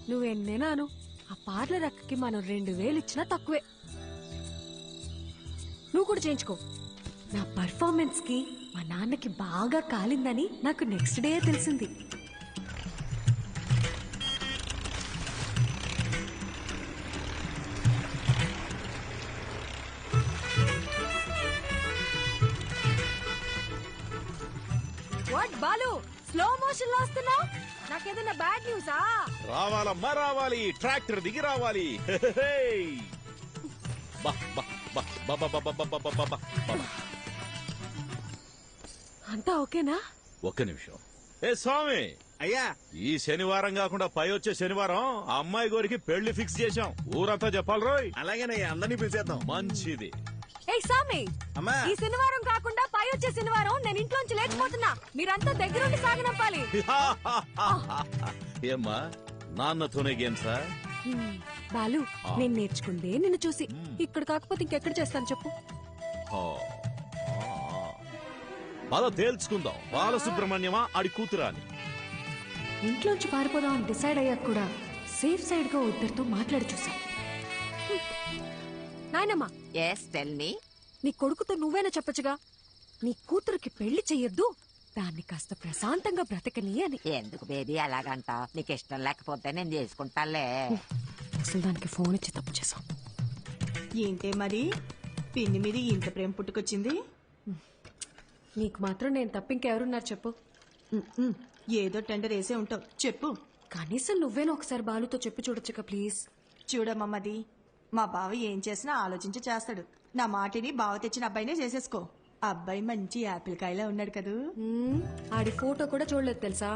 నువ్వెన్నేనాను ఆ పార్లర్ అక్కకి మనం 2000 ఇచ్చినా తక్కువే. నువ్వు కూడా చేయించుకో. నా పర్ఫార్మెన్స్ కి మా నాన్నకి బాగా కాలిందని నాకు నెక్స్ట్ డే తెలిసింది. వాట్ బాలు, స్లో మోషన్ లో వస్తున్నావు? నాకేదైనా బ్యాడ్ న్యూసా? రావాలమ్మా రావాలి, ట్రాక్టర్ దిగి రావాలి. అంతా ఓకేనా? ఒక్క నిమిషం. ఏ స్వామి, అయ్యా, ఈ శనివారం కాకుండా పై వచ్చే శనివారం ఆ అమ్మాయి గోరికి పెళ్లి ఫిక్స్ చేశాం. ఊరంతా చెప్పాలి రోయ్. అలాగేనయ్యా, అందరినీ పిలిచేద్దాం. మంచిది. ఏ సామి, అమ్మా, ఈ శనివారం కాకుండా పై వచ్చే శనివారం నేను ఇంట్లోంచి లేకపోతున్నా. మీరంతా దగ్గరుండి సాగనంపాలి. ఏమ్మా, నాన్నతోనే గేమ్సా? బాలు, నేను నేర్చుకుందే నిన్ను చూసి. ఇక్కడ కాకపోతే ఇంకెక్కడ చేస్తాను చెప్పు? అలా తేల్చుకుందాం. బాలసుబ్రహ్మణ్యమా ఆడి కూతురా అని. ఇంట్లోంచి పారిపోదాం అని డిసైడ్ అయ్యాక కూడా సేఫ్ సైడ్ గా ఇద్దరితో మాట్లాడి చూసా. నాయనమ్మా, నీ కొడుకుతో నువ్వేనా చెప్పచ్చుగా, నీ కూతురికి పెళ్లి చెయ్యొద్దు, దాన్ని కాస్త ప్రశాంతంగా బ్రతకని అని. ఎందుకు బేబీ అలాగంటా? నీకు ఇష్టం లేకపోతే నేను చేసుకుంటాలే. అసలు దానికి ఫోన్ ఇచ్చి తప్పు చేసాం. ఏంటే మరి పిన్ని మీద ఇంత ప్రేమ పుట్టుకొచ్చింది? నీకు మాత్రం నేను తప్ప ఇంకెవరున్నారు చెప్పు? ఏదో టెండర్ వేసే ఉంటావు, చెప్పు. కనీసం నువ్వేనా ఒకసారి బాలుతో చెప్పి చూడొచ్చుగా ప్లీజ్. చూడమ్మది, మా బావ ఏం చేసినా ఆలోచించి చేస్తాడు. నా మాటిని బావ తెచ్చిన అబ్బాయినే చేసేసుకో. అబ్బాయి మంచి యాపిల్ కాయలా ఉన్నాడు కదూ. ఆడి ఫోటో కూడా చూడలేదు తెలుసా.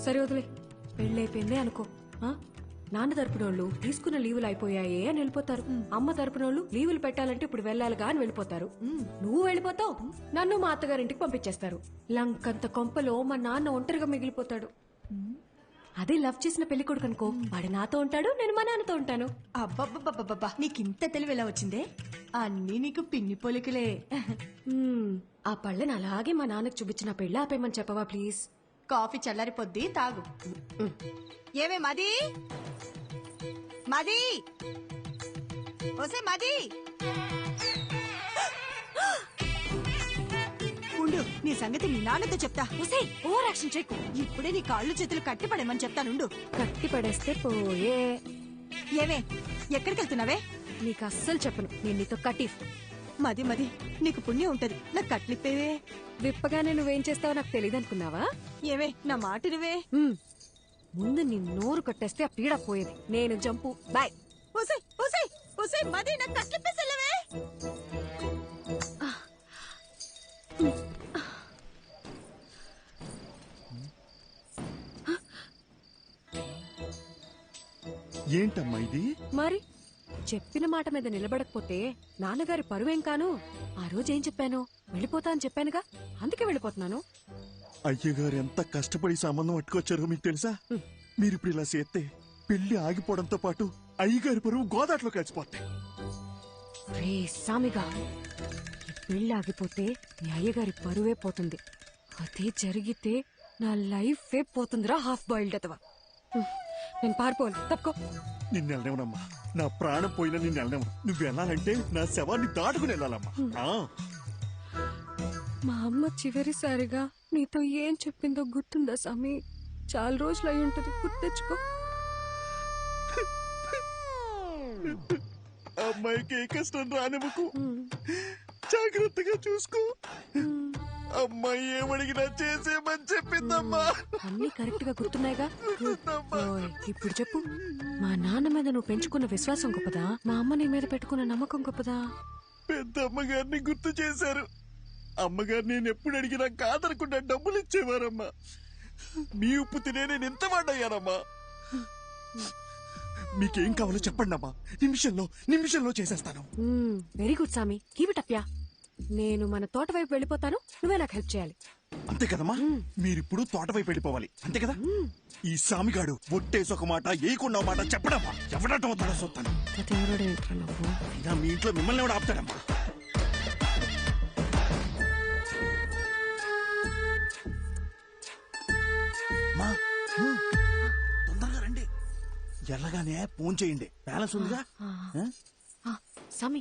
సరే వదిలే, పెళ్ళైపోయిందే అనుకో. నాన్న తరపునోళ్ళు తీసుకున్న లీవులు అయిపోయాయే అని వెళ్ళిపోతారు. అమ్మ తరపునోళ్ళు లీవులు పెట్టాలంటే ఇప్పుడు వెళ్ళాలిగా అని వెళ్ళిపోతారు. నువ్వు వెళ్ళిపోతావు, నన్ను మా అత్తగారింటికి పంపించేస్తారు. లంకంత కొంపలో మా నాన్న ఒంటరిగా మిగిలిపోతాడు. అదే లవ్ చేసిన పెళ్లి కొడుకు అనుకో, వాడు నాతో ఉంటాడు, నేను మా నాన్నతో ఉంటాను. అబ్బబ్బబ్బబ్బబ్బా, నీకింత తెలివి ఎలా వచ్చిందే? అన్నీ నీకు పిన్ని పోలికలే. ఆ పళ్ళని అలాగే మా నాన్నకు చూపించిన పెళ్ళి ఆపేయమని చెప్పవా ప్లీజ్? కాఫీ చల్లారిపోద్ది, తాగు. ఏమే మది, మది, ఓసే మది, ఉండు, నీ సంగతి నీ నాన్నతో చెప్తా. ఓసే, ఓవర్ యాక్షన్ చేయకు. ఇప్పుడే నీ కాళ్ళు చేతులు కట్టి పడేమని చెప్తానుండు. కట్టి పడేస్తే పోయే. ఏమే, ఎక్కడికి వెళ్తున్నావే? నీకు అస్సలు చెప్పను, నేను నీతో కటీఫ్. మది మది, నీకు పుణ్యం ఉంటది, నాకు కట్లిప్పేవే. విప్పగానే నువ్వేం చేస్తావో నాకు తెలియదు అనుకున్నావా? ఏవే, నా మాట నువ్వే. ముందు నీ నోరు కట్టేస్తే ఆ పీడ పోయేది. నేను జంపు, బాయ్. ఓసే ఓసే ఓసే మది, నాకు కట్లిప్పేసెళ్ళవే. ఏంటమ్మా ఇది? మరి చెప్పిన మాట మీద నిలబడకపోతే నాన్నగారి పరువేం కాను. ఆ రోజు ఏం చెప్పాను? వెళ్ళిపోతా అని చెప్పానుగా, అందుకే వెళ్ళిపోతున్నాను. అయ్యగారు ఎంత కష్టపడి సంబంధం పట్టుకొచ్చారో మీకు తెలుసా? మీరు ఇప్పుడు ఇలా చేస్తే పెళ్లి ఆగిపోవడంతో పాటు అయ్యగారి పరువు గోదాట్లో కలిసిపోతాయి. రే సామిగా, ఈ పెళ్లి ఆగిపోతే నీ అయ్యగారి పరువే పోతుంది. అదే జరిగితే నా లైఫే పోతుందిరా, హాఫ్ బాయిల్డ్ అతవా. నేను పారిపోవాలి, తప్పుకో. నిన్ను వెళ్ళనివ్వనమ్మా, నా ప్రాణం పోయినా నిన్ను వెళ్ళనివ్వను. నువ్వు వెళ్ళాలంటే నా శవాన్ని దాటుకుని వెళ్ళాలమ్మా. మా అమ్మ చివరిసారిగా నీతో ఏం చెప్పిందో గుర్తుందా సామి? చాలా రోజులు అయి ఉంటది, గుర్తు తెచ్చుకో. అమ్మాయికి ఏ కష్టం రానివ్వకు, జాగ్రత్తగా చూసుకో. అమ్మాయి ఏమడిగినా చేసేమని చెప్పిందమ్మా. అన్ని కరెక్ట్ గా గుర్తున్నాయిగా. ఇప్పుడు చెప్పు, మా నాన్న మీద నువ్వు పెంచుకున్న విశ్వాసం గొప్పదా, మా అమ్మ నీ మీద పెట్టుకున్న నమ్మకం గొప్పదా? పెద్ద అమ్మగారిని గుర్తు చేశారు. అమ్మగారు నేను ఎప్పుడు అడిగినా కాదనకుండా డబ్బులు ఇచ్చేవారమ్మా. మీ ఉప్పు తినే నేను ఎంత వాడయ్యానమ్మా. మీకేం కావాలో చెప్పండి అమ్మా, నిమిషంలో చేసేస్తాను. వెరీ గుడ్ సామి, కీప్ ఇట్ అప్ యా. నేను మన తోట వైపు వెళ్ళిపోతాను, నువ్వే నాకు హెల్ప్ చేయాలి. అంతే కదమ్మా, మీరిప్పుడు తోట వైపు వెళ్ళిపోవాలి, అంతే కదా? ఈ సామిగాడు ఒట్టేసి ఒక మాట ఏయకుండా మాట చెప్పడమ్మా, ఎవడటం అవుతాడో చూస్తాను. అయినా మీ ఇంట్లో మిమ్మల్ని ఎవడు ఆపుతాడమ్మా? తొందరగా రండి, ఎల్లగానే ఫోన్ చేయండి, బ్యాలెన్స్ ఉందిగా. సామి,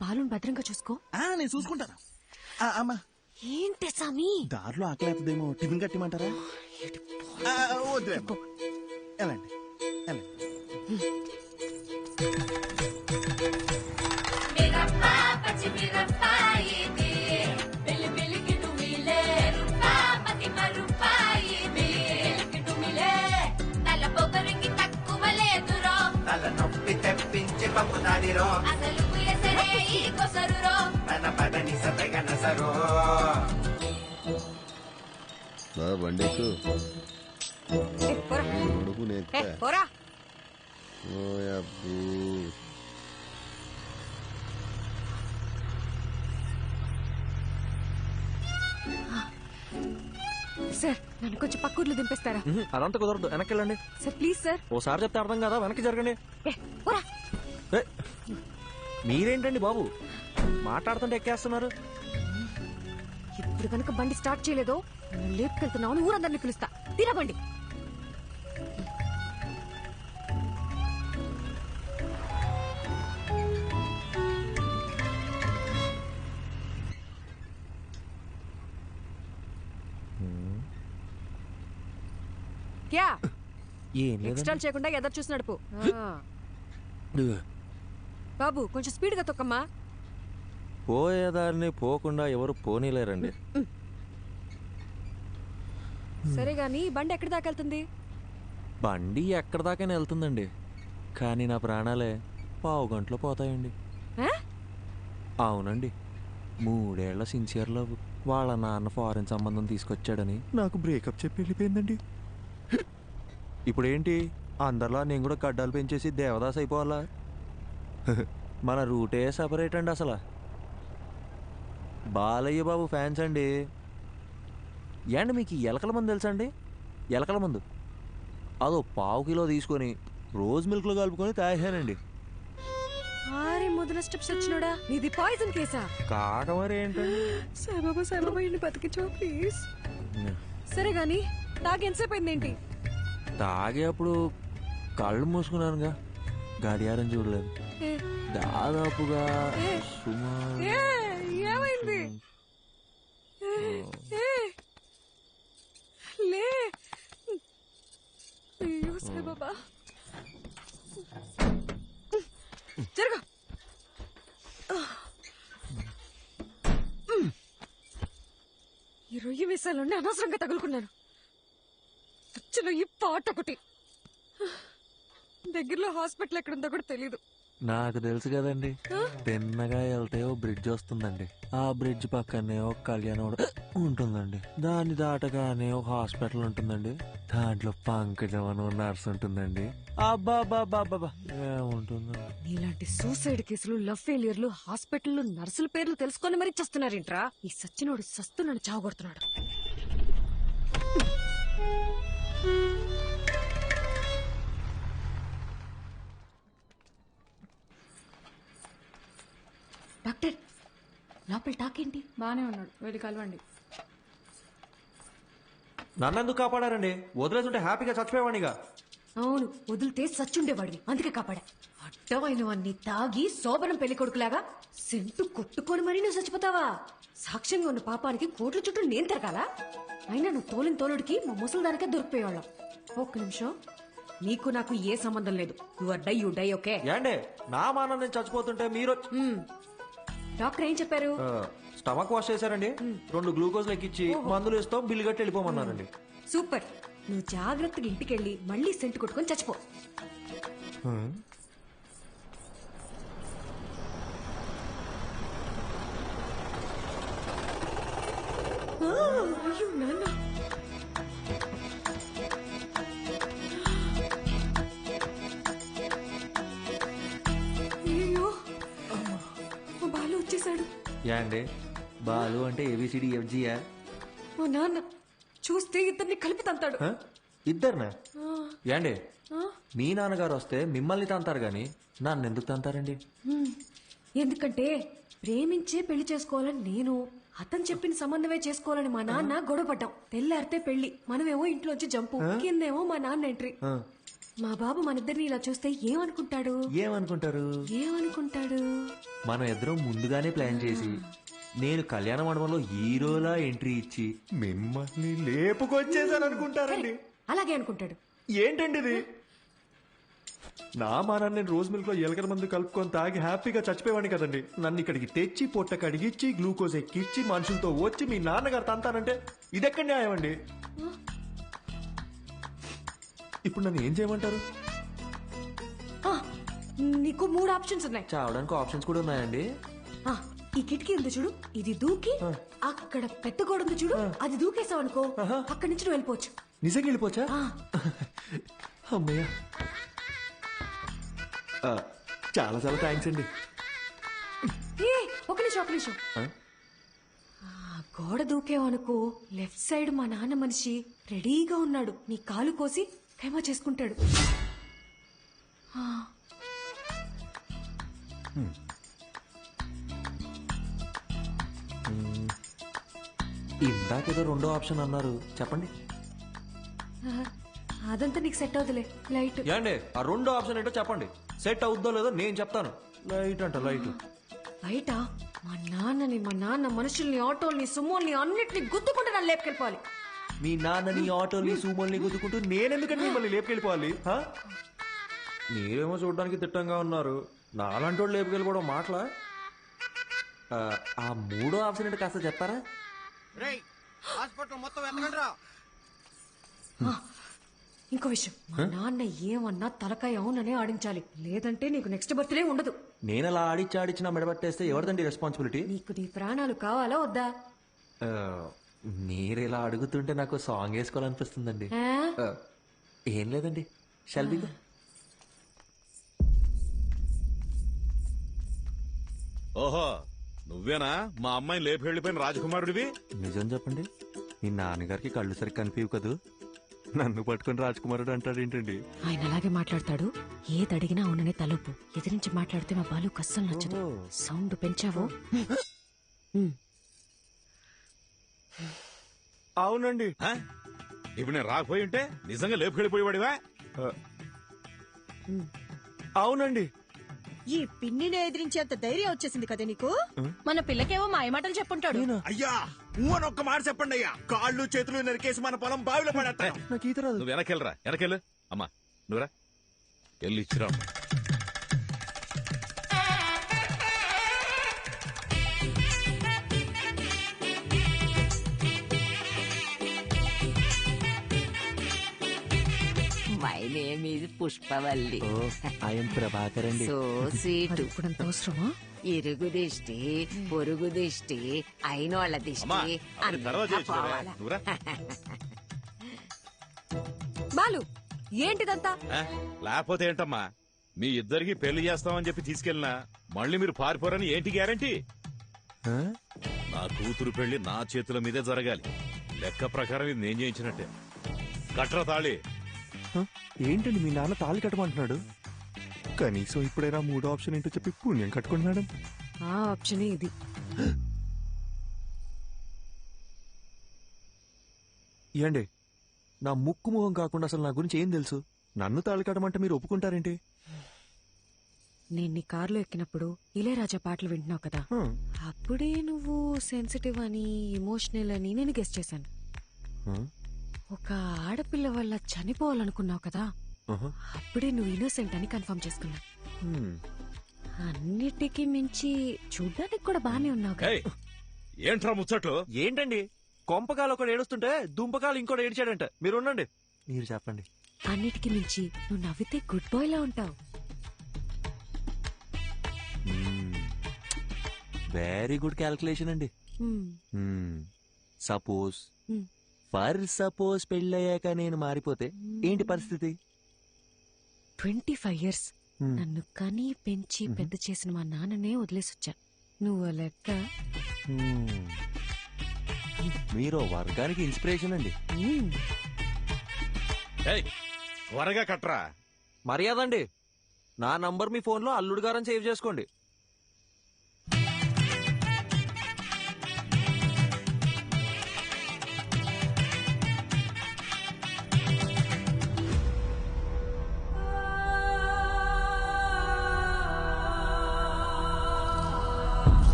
పాలను భద్రంగా చూసుకో. నేను చూసుకుంటాను. అమ్మా ఏంటి సామి, దారిలో ఆకలేతదేమో, టిఫిన్ కట్టిమంటారా? వద్దులే, వెళ్ళండి వెళ్ళండి. తలనొప్పి తెప్పించి పంపుతాదిరో తన పదని సతగనసరో. బండికు సార్, నన్ను కొంచెం పక్కూర్లు దింపేస్తారా? అదంతా కుదరదు, వెనక్కి వెళ్ళండి. Sir please sir. ఓసారి చెప్తే అర్థం కదా, వెనక్కి జరగండి. మీరేంటండి బాబు మాట్లాడుతుంటే ఎక్కేస్తున్నారు? ఇప్పుడు కనుక బండి స్టార్ట్ చేయలేదో లేపుకెళ్తున్నావు, ఊరందరినీ పిలుస్తా. తినబండి. క్యా ఎక్స్ట్రా చేయకుండా ఎదురు చూసి నడుపు. బాబు కొంచెం స్పీడ్ గా తొక్కమ్మా. పోయేదారిని పోకుండా ఎవరు పోనీలేరండి. సరే గాని బండి ఎక్కడి దాకా వెళ్తుంది? బండి ఎక్కడ దాకైనా వెళ్తుందండి, కానీ నా ప్రాణాలే 1/2 గంటలో పోతాయండి. అవునండి, 3 ఏళ్ల సిన్సియర్ లవ్ వాళ్ళ నాన్న ఫారెన్ సంబంధం తీసుకొచ్చాడని నాకు బ్రేకప్ చెప్పి వెళ్ళిపోయిందండి. ఇప్పుడేంటి అందరిలా నేను కూడా గడ్డాలు పెంచేసి దేవదాస్ అయిపోవాలా? మన రూటే సపరేట్ అండి. అసలు బాలయ్య బాబు ఫ్యాన్స్ అండి. ఏండి మీకు ఎలకల మందు తెలుసా అండి? ఎలకల మందు అదో 1/2 కిలో తీసుకొని రోజ్ మిల్క్లో కలుపుకొని తాగానండి. మొదల స్టెప్స్ వచ్చినోడా, ఇది పాయిజన్ కేసా? కాక మరి ఏంటండి? సాయిబాబా ఇన్ని బతికించో ప్లీజ్. సరే గాని తాగి ఎంతసేపు అయిందేంటి? తాగే అప్పుడు కళ్ళు మూసుకున్నానుగా, గడియారం చూడలేదు. దాదాపుగా ఏమైంది? లే అయ్యో సాయిబాబా, జరగ. ఈ రొయ్యి విషయాలన్నీ అనవసరంగా తగులుకున్నాను. అచ్చలో ఈ పాట ఒకటి. దగ్గరలో హాస్పిటల్ ఎక్కడుందో కూడా తెలీదు. నాకు తెలుసు కదండి, తిన్నగా వెళ్తే ఓ బ్రిడ్జ్ వస్తుందండి, ఆ బ్రిడ్జ్ పక్కనే ఒక కళ్యాణం ఉంటుందండి, దాన్ని దాటగానే ఒక హాస్పిటల్ ఉంటుందండి, దాంట్లో పంకజం అని నర్స్ ఉంటుందండి. అబ్బాబాబాబా ఏముంటుందండి. ఇలాంటి సూసైడ్ కేసులు, లవ్ ఫెయిలియర్లు, హాస్పిటల్లో నర్సుల పేర్లు తెలుసుకొని మరీ చస్తున్నారేంట్రా? ఈ సచ్చినోడు సస్తున్నాడు, చావగొడుతున్నాడు. డాక్టర్, లోపల టాకేంటి? బానే ఉన్నాడు, వెళ్ళి కలవండి. నన్నెందుకు కాపాడారండి? వదిలేస్తుంటే హ్యాపీగా చచ్చిపోయేవాడిగా. అవును, వదిలితే సచ్చుండేవాడివి, అందుకే కాపాడా. అడ్డమైనవన్నీ తాగి శోభనం పెళ్లి కొడుకులాగా సెంటు కొట్టుకొని మరీ నువ్వు చచ్చిపోతావా? సాక్ష్యంగా ఉన్న పాపానికి కోట్ల చుట్టూ నేను తిరగాల? అయినా నువ్వు తోలిన తోలుడికి మా ముసలిదానికే దొరికిపోయేవాళ్ళం. ఒక్క నిమిషం, నీకు నాకు ఏ సంబంధం లేదు. You die okay? ఏండే నా మానం నేను చచ్చిపోతుంటే మీరు? డాక్టర్ ఏం చెప్పారు? స్టమక్ వాష్ చేశారండి, 2 గ్లూకోజ్ లెక్కిచ్చి మందులు ఇస్తాం, బిల్లు కట్టి వెళ్ళిపోమన్నారండి. సూపర్. నువ్వు జాగ్రత్తగా ఇంటికెళ్ళి మళ్ళీ సెంటు కొట్టుకొని చచ్చిపో. అయ్యో నాన్న, వచ్చేసాడు. యా అండి బాలు అంటే ఏబిసిడి ఎఫ్జియా? మా నాన్న చూస్తే ఇద్దరిని కలిపి తంతాడు. ఇద్దరునా? ఆ, యాండి ఆ, మీ నాన్నగారు వస్తే మిమ్మల్ని తంతారు గాని నన్ను ఎందుకు తంతారండి? ఎందుకంటే ప్రేమించే పెళ్లి చేసుకోవాలని నేను, అతను చెప్పిన సంబంధమే చేసుకోవాలని మా నాన్న గొడవపడ్డాం. తెల్లారితే పెళ్లి, మనమేమో ఇంట్లోంచి జంపు, కిందేమో మా నాన్న ఎంట్రీ. మా బాబు మనిద్దరిని ఇలా చూస్తే ఏమనుకుంటాడు? ఏమనుకుంటాడు? మనం ఇద్దరం ముందుగానే ప్లాన్ చేసి నేను కళ్యాణ మండపంలో హీరోలా ఎంట్రీ ఇచ్చి మిమ్మల్ని లేపుకొచ్చేసాను అనుకుంటారండి. అలాగే అనుకుంటాడు. ఏంటండి ఇది? నా మానాన్ని నేను రోజు మిల్క్ లో ఎలకల మందు కలుపుకొని తాగి హ్యాపీగా చచ్చిపోయేవాడిని కదండి. నన్ను ఇక్కడికి తెచ్చి పొట్ట కడిగిచ్చి గ్లూకోజ్ ఎక్కిచ్చి మనుషులతో వచ్చి మీ నాన్నగారు తంతానంటే ఇదెక్కడ న్యాయం అండి? ఇప్పుడు నన్ను ఏం చేయమంటారు? నీకు 3 ఆప్షన్స్ ఉన్నాయి. చావడానికి ఆప్షన్స్ కూడా ఉన్నాయండి? ఈ కిటికీ ఉంది చూడు, ఇది దూకి అక్కడ పెద్ద గోడ ఉంది చూడు, అది దూకేసావు అనుకో, అక్కడి నుంచి నువ్వు వెళ్ళిపోవచ్చు. నిజంగా వెళ్ళిపోవచ్చా? అమ్మయ్య, చాలా చాలా థ్యాంక్స్ అండి. ఒక నిమిషం. గోడ దూకేవు అనుకో, లెఫ్ట్ సైడ్ మా నాన్న మనిషి రెడీగా ఉన్నాడు, నీ కాలు కోసి ఖైమా చేసుకుంటాడు. ఇందాకేదో రెండో ఆప్షన్ అన్నారు, చెప్పండి. అదంతా నీకు సెట్ అవుతులే. లైట్ ఏండి ఆ రెండో ఆప్షన్ ఏంటో చెప్పండి. సెట్ అవుద్దో లేదో నేను చెప్తాను. లైట్ అంట లైట్. బయట మా నాన్న మనుషుల్ని, ఆటోల్ని, సుమోల్ని అన్నిటిని గుద్దుకుంటే నన్ను లేపుకెళ్ళిపోవాలి. మీ నాన్నని, ఆటోల్ని, సూమోల్ని గుద్దుకుంటూ నేనెందుకని మిమ్మల్ని లేపుకెళ్ళిపోవాలి? మీరేమో చూడడానికి తిట్టంగా ఉన్నారు, నాలాంటి వాళ్ళు లేపుకెళ్ళిపోవడం మాటలా? ఆ మూడో ఆప్షన్ ఏంటో కాస్త చెప్తారా? హాస్పిటల్ మొత్తం ఎక్కడంరా? ఇంకో విషయం, మా నాన్న ఏమన్నా తలకాయ అవుననే ఆడించాలి, లేదంటే నీకు నెక్స్ట్ బర్త్డే ఉండదు. నేను అలా ఆడిచ్చి నా మెడబట్టేస్తే ఎవరిదండి రెస్పాన్సిబిలిటీ? నీకు నీ ప్రాణాలు కావాలా వద్దా? మీరు ఇలా అడుగుతుంటే నాకు సాంగ్ వేసుకోవాలనిపిస్తుందండి. ఏం లేదండి, షల్బీగా. ఓహో, నువ్వేనా మా అమ్మాయిని లేపి వెళ్ళిపోయిన రాజకుమారుడివి? నిజం చెప్పండి, మీ నాన్నగారికి కళ్ళు సరిగ్గా కనిపించవు కదూ, నన్ను పట్టుకుని రాజకుమారుడు అంటాడేంటండి? ఆయన అలాగే మాట్లాడతాడు. ఏది అడిగినా అవుననే తలుపు. ఎదిరించి మాట్లాడితే మా బాలు కస్సలు నచ్చదు. సౌండ్ పెంచావో? అవునండి. ఇప్పుడు నేను రాకపోయి ఉంటే నిజంగా లేపుకెళ్ళిపోయేవాడివా? అవునండి. ఈ పిన్నిని ఎదిరించేంత ధైర్యం వచ్చేసింది కదా నీకు? మన పిల్లకేమో మాయమాటలు చెప్పుంటాడు. అయ్యా అని ఒక్క మాట చెప్పండి అయ్యా, కాళ్ళు చేతులు నరికేసి మన పొలం బావిలో పడేస్తాను. నువ్వు వెనకెళ్ళరా, వెనకెళ్ళు. అమ్మా నువ్వురా, వెళ్ళి ఇచ్చిరా. My name is Pushpavalli. I'm Prabhakar అండి. So sweet. ఇప్పుడంత అవసరమా? ఇరుగు దిష్టి, పొరుగు దిష్టి, అయినోళ్ళ దిష్టి అంతా పోవాలా? బాలు ఏంటిదంతా? లేకపోతే ఏంటమ్మా, మీ ఇద్దరికి పెళ్లి చేస్తామని చెప్పి తీసుకెళ్ళినా మళ్ళీ మీరు పారిపోరని ఏంటి గ్యారంటీ? నా కూతురు పెళ్లి నా చేతుల మీదే జరగాలి. లెక్క ప్రకారం ఇది నేను చేయించినట్టే. కట్రా తాళి. ఏంటండి మీ నాన్న తాళి కట్టమంటున్నాడు? కనీసం ఇప్పుడైనా మూడో ఆప్షన్ ఏంటో చెప్పి పుణ్యం కట్టుకోండి మేడం. ఆ ఆప్షనే ఇది. ఏండి నా ముక్కు ముఖం కాకుండా అసలు నా గురించి ఏం తెలుసు? నన్ను తాళి కట్టమంటే మీరు ఒప్పుకుంటారేంటి? నేను నీ కారులో ఎక్కినప్పుడు ఇళయరాజా పాటలు వింటున్నావు కదా, అప్పుడే నువ్వు సెన్సిటివ్ అని, ఎమోషనల్ అని నేను గెస్ చేశాను. ఒక ఆడపిల్ల వల్ల చనిపోవాలనుకున్నావు కదా, అప్పుడే నువ్వు ఇన్నోసెంట్ అని కన్ఫర్మ్ చేసుకున్నా. అన్నిటికీ మించి చూడ్డానికి కూడా బానే ఉన్నావు కదా. ఏంట్రా ముచ్చట్లు? ఏంటండి కొంపకాలు ఒకడు ఏడుస్తుంటే దుంపకాలు ఇంకోటి ఏడిచాడంట. మీరు ఉండండి, మీరు చెప్పండి. అన్నిటికీ మించి నువ్వు నవ్వితే గుడ్ బాయ్ లా ఉంటావు. వెరీ గుడ్ క్యాల్కులేషన్ అండి. సపోజ్ ఫర్ సపోజ్ పెళ్ళయ్యాక నేను మారిపోతే ఏంటి పరిస్థితి? 25 years నన్ను కని పెంచి పెద్ద చేసిన మా నాన్ననే వదిలేసొచ్చా. నువ్వు లెక్క. మీరు వర్గానికి ఇన్స్పిరేషన్ అండి. త్వరగా కట్రా. మర్యాద అండి, నా నంబర్ మీ ఫోన్లో అల్లుడు గారని సేవ్ చేసుకోండి.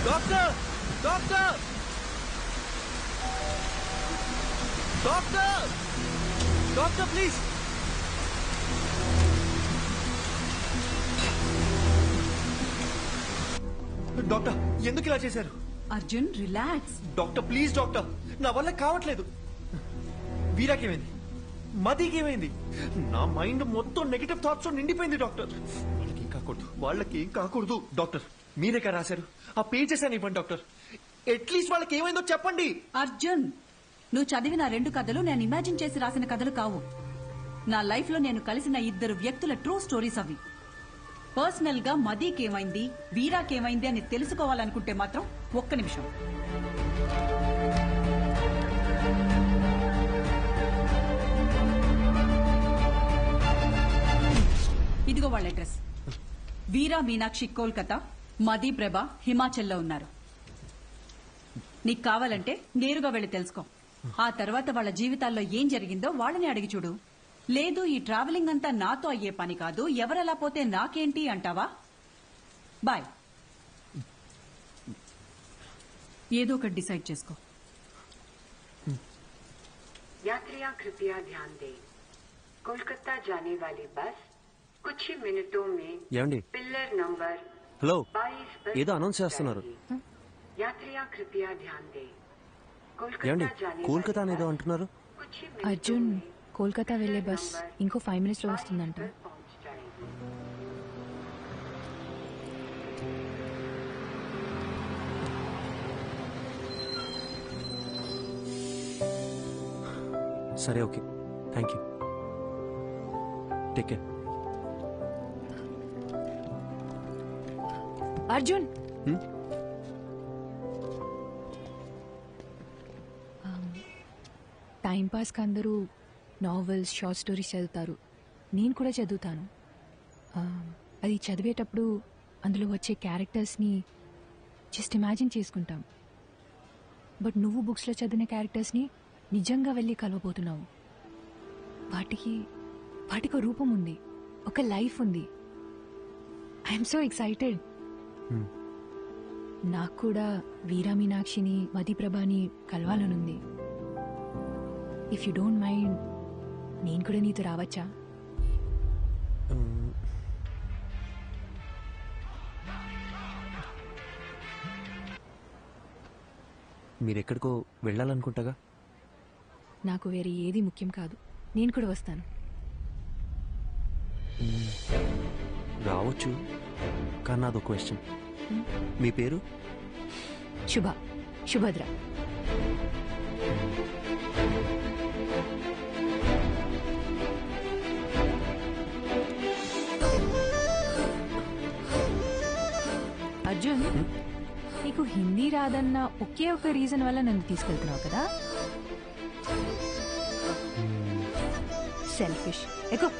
Doctor doctor doctor doctor please. Doctor ఎందుకు ఇలా చేశారు? Arjun relax. Doctor please doctor, నా వల్ల కావట్లేదు. వీరాకేమైంది? మదికేమైంది? నా మైండ్ మొత్తం నెగటివ్ థాట్స్ నిండిపోయింది డాక్టర్. వాళ్ళకి ఏం కాకూడదు డాక్టర్. మీరే కదా రాశారు, ఆ పేజెస్ అని ఇవ్వండి డాక్టర్. అట్లీస్ట్ వాళ్ళకి ఏమైందో చెప్పండి. అర్జున్, నువ్వు చదివిన 2 కథలు నేను ఇమాజిన్ చేసి రాసిన కథలు కావు. నా లైఫ్ లో నేను కలిసిన 2 వ్యక్తుల ట్రూ స్టోరీస్ అవి. పర్సనల్ గా మదీకేమైంది, వీరాకేమైంది అని తెలుసుకోవాలనుకుంటే మాత్రం ఒక్క నిమిషం. ఇదిగో వాళ్ళ అడ్రస్. వీరా మీనాక్షి కోల్కతా, మదీ ప్రభ హిమాచల్లో ఉన్నారు. నీకు కావాలంటే నేరుగా వెళ్ళి తెలుసుకో. ఆ తర్వాత వాళ్ళ జీవితాల్లో ఏం జరిగిందో వాళ్ళని అడిగి చూడు. లేదు ఈ ట్రావెలింగ్ అంతా నాతో అయ్యే పని కాదు, ఎవరెలా పోతే నాకేంటి అంటావా? బాయ్. ఏదో ఒకటి డిసైడ్ చేసుకో. यात्रियां कृपया ध्यान दें, कोलकाता जाने वाली बस कुछ ही मिनटों में ఏమండి? पिलर नंबर హలో, 22 पर ఏదో అనౌన్స్ చేస్తున్నారు. यात्रियां कृपया ध्यान दें, ఏమండి? कोलकाता जाने కోల్కతా అనేదో అంటున్నారు. అర్జున్, కోల్కతా వెళ్లే బస్ ఇంకో 5 minutes లో వస్తుందంట. సరే okay, thank you. Take care. Arjun, time పాస్కి అందరూ నావెల్స్, షార్ట్ స్టోరీస్ చదువుతారు. నేను కూడా చదువుతాను. అది చదివేటప్పుడు అందులో వచ్చే క్యారెక్టర్స్ని జస్ట్ ఇమాజిన్ చేసుకుంటాం. బట్ నువ్వు బుక్స్లో చదివిన క్యారెక్టర్స్ని నిజంగా వెళ్ళి కలవబోతున్నావు. వాటికి ఒక రూపం ఉంది, ఒక లైఫ్ ఉంది. I'm so excited. నాకు కూడా వీరా మీనాక్షిని, మదీ ప్రభాని కలవాలనుంది. ఇఫ్ యూ డోంట్ మైండ్, నేను కూడా నీతో రావచ్చా? మీరెక్కడికో వెళ్ళాలనుకుంటాగా. నాకు వేరే ఏది ముఖ్యం కాదు, నేను కూడా వస్తాను. రావచ్చు, కానీ నాదో క్వశ్చన్. మీ పేరు? శుభద్ర. అర్జున్, నీకు హిందీ రాదన్న ఒకే ఒక రీజన్ వల్ల నన్ను తీసుకెళ్తున్నావు కదా? సెల్ఫిష్. ఎక్కువ.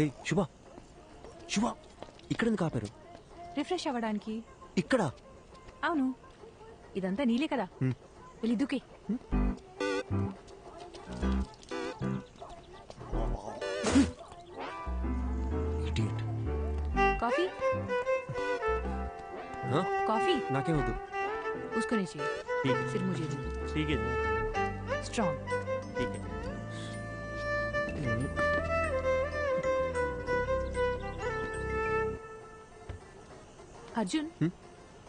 హే శుభ, శుభ, ఇక్కడ ఎందుకు ఆపారు? రిఫ్రెష్ అవ్వడానికి. ఇక్కడ? అవును, ఇదంతా నీలే కదా. వెళ్ళి దూకే. కాఫీ? कॉफी? नाके वद्दु. उसको नहीं चाहिए. ठीक है. सिर्फ मुझे दो. ठीक है. स्ट्रॉन्ग. ठीक है. అర్జున్,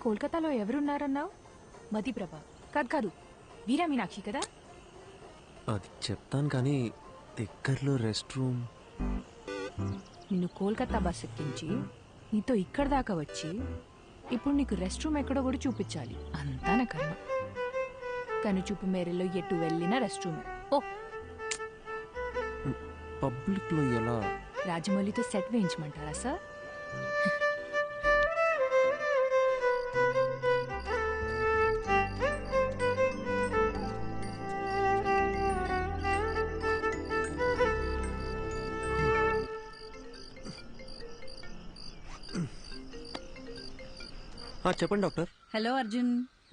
కోల్కతాలో ఎవరున్నారన్నావు? మతిప్రభ కాదు కాదు, వీరా మీనాక్షి కదా? అది చెప్తాను కానీ దగ్గరలో రెస్ట్ రూమ్. నిన్ను కోల్కతా బస్ ఎక్కించి నీతో ఇక్కడ దాకా వచ్చి ఇప్పుడు నీకు రెస్ట్ రూమ్ ఎక్కడో కూడా చూపించాలి. అంతా నా కర్మ. కనుచూపు మేరలో ఎటు వెళ్ళినా రెస్ట్ రూమ్. ఓ పబ్లిక్ లో ఎలా? రాజమౌళితో సెట్ వేయించమంటారా సార్? చెప్పండి డాక్టర్. హలో అర్జున్,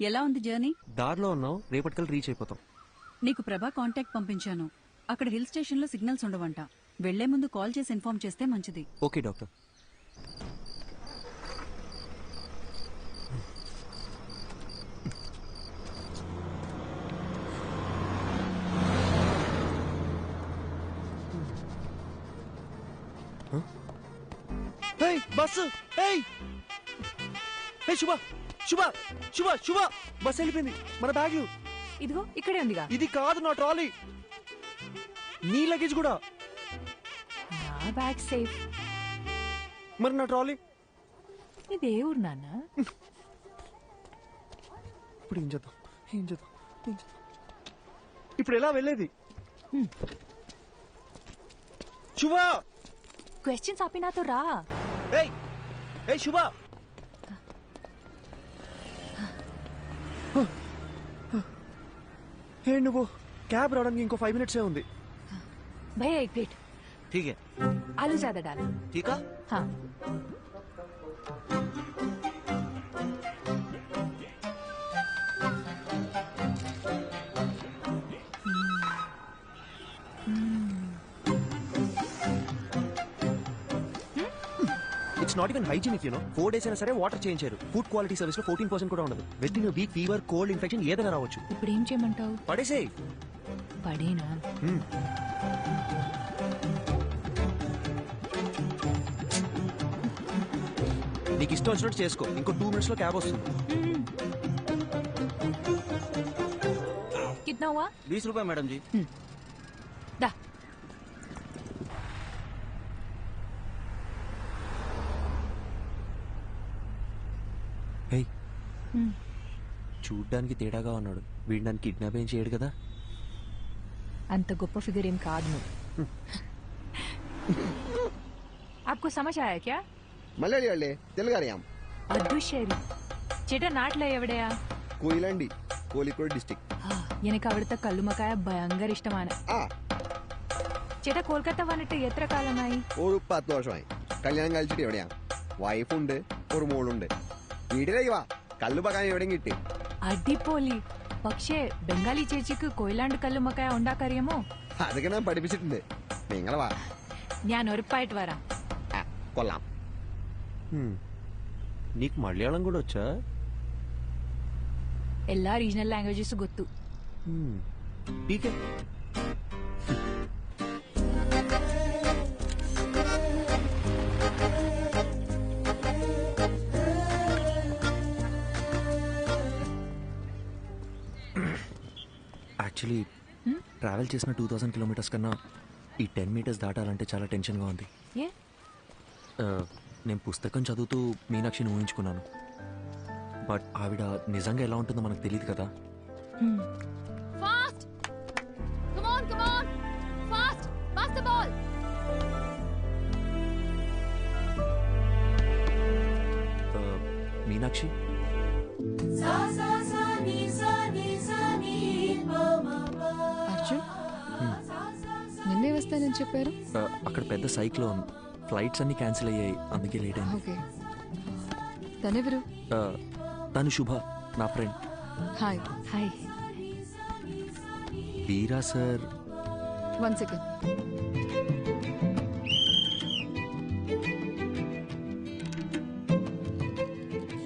ఎలా ఉంది జర్నీ? దారిలో ఉన్నాం, రేపటికల్ రీచ్ అయిపోతాం. నీకు ప్రభా కాంటాక్ట్ పంపించాను. అక్కడ హిల్ స్టేషన్ లో సిగ్నల్స్ ఉండవంట. వెళ్లే ముందు కాల్ చేసి ఇన్ఫార్మ్ చేస్తే మంచిది. Okay doctor. బస్సు. శుభ శుభ శుభ శుభ, బస్ వెళ్ళిపోయింది. మన బ్యాగ్లు ఇదిగో ఇక్కడే ఉందిగా. ఇది కాదు నా ట్రాలీ, నీ లగేజ్ కూడా. నా బ్యాగ్ సేఫ్. మరి నా ట్రాలీ? ఇది ఏ ఊరు నాన్న? ఇప్పుడు ఏం చేద్దాం? ఇప్పుడు ఎలా వెళ్ళేది? శుభ, క్వశ్చన్స్ ఆపి నాతో రా. శుభ, నువ్వు క్యాబ్ రావడానికి ఇంకో 5 minutes ఉంది. भैया एक प्लेट. ठीक है. आलू ज्यादा डालो. ठीक है. हाँ. It's not even hygienic, 4 days అయినా సరే వాటర్ చేంజ్ చేయరు. ఫుడ్ క్వాలిటీ సర్వీస్ లో 14% కూడా ఉండదు. With in week fever, cold, infection ఏదైనా రావచ్చు. ఇప్పుడు ఏం చేయమంటావు? పడేసేయ్. పడేనా? నీకు ఇష్టం వచ్చినట్టు చేసుకో. ఇంకో 2 minutes లో క్యాబ్ వస్తుంది. कितना हुआ? 20 रुपए मैडम जी. दा. చూడ్డానికి తేడాగా ఉన్నాడు. వీడిని కిడ్నాప్ ఏం చేయడు కదా? అంత గొప్ప ఫిగర్ ఏం కాదు నువ్వు. आपको समझ आया क्या? മലയാളിയല്ലേ? തെലുങ്കറിയാം. അദുശേരി ചേട്ടാ നാട്ടിലെ എവിടെയാ? കൊയിലാണ്ടി, കോഴിക്കോട് ഡിസ്ട്രിക്ട്. എനിക്ക് അവിടുത്തെ കല്ലുമക്കായ ഭയങ്കര ഇഷ്ടമാണ്. ചേട്ടാ കൊൽക്കത്ത വന്നിട്ട് എത്ര കാലമായി? ഒരു 10 വർഷമായി. കല്യാണം കഴിച്ചിട്ട് എവിടെയാ? വൈഫുണ്ട്, ഒരു മോളുണ്ട്. വീട്ടിലേക്ക് വാ, കല്ലുമക്കായ എവിടെയും കിട്ടി. അടിപൊളി. പക്ഷേ ബംഗാളി ചേച്ചിക്ക് കൊയിലാണ്ട് കല്ലുമക്കായ ഉണ്ടാക്കറിയാമോ? അതൊക്കെ ഞാൻ പഠിപ്പിച്ചിട്ടുണ്ട്. നിങ്ങൾ വാ, ഞാൻ ഉറപ്പായിട്ട് വരാം. കൊള്ളാം. నీకు మలయాళం కూడా వచ్చా? എല്ലാ రీజనల్ లాంగ్వేజెస్ ಗೊತ್ತು. ठीक है. యాక్చువల్లీ ట్రావెల్ చేసిన 2000 kilometers కన్నా ఈ 10 meters దాటాలంటే చాలా టెన్షన్గా ఉంది. నేను పుస్తకం చదువుతూ మీనాక్షిని ఊహించుకున్నాను. బట్ ఆవిడ నిజంగా ఎలా ఉంటుందో మనకు తెలియదు కదా. Fast come on fast pass the ball. Meenakshi, Arjun నిన్నే వస్తానని చెప్పారు. అక్కడ పెద్ద సైక్లోన్, ఫ్లైట్స్ అన్ని క్యాన్సిల్ అయ్యాయి, అందుకే లేట్ అయింది. ఓకే. తనెవరు? తను శుభ, నా ఫ్రెండ్. హాయ్. హాయ్. వీరా సార్. 1 సెకండ్.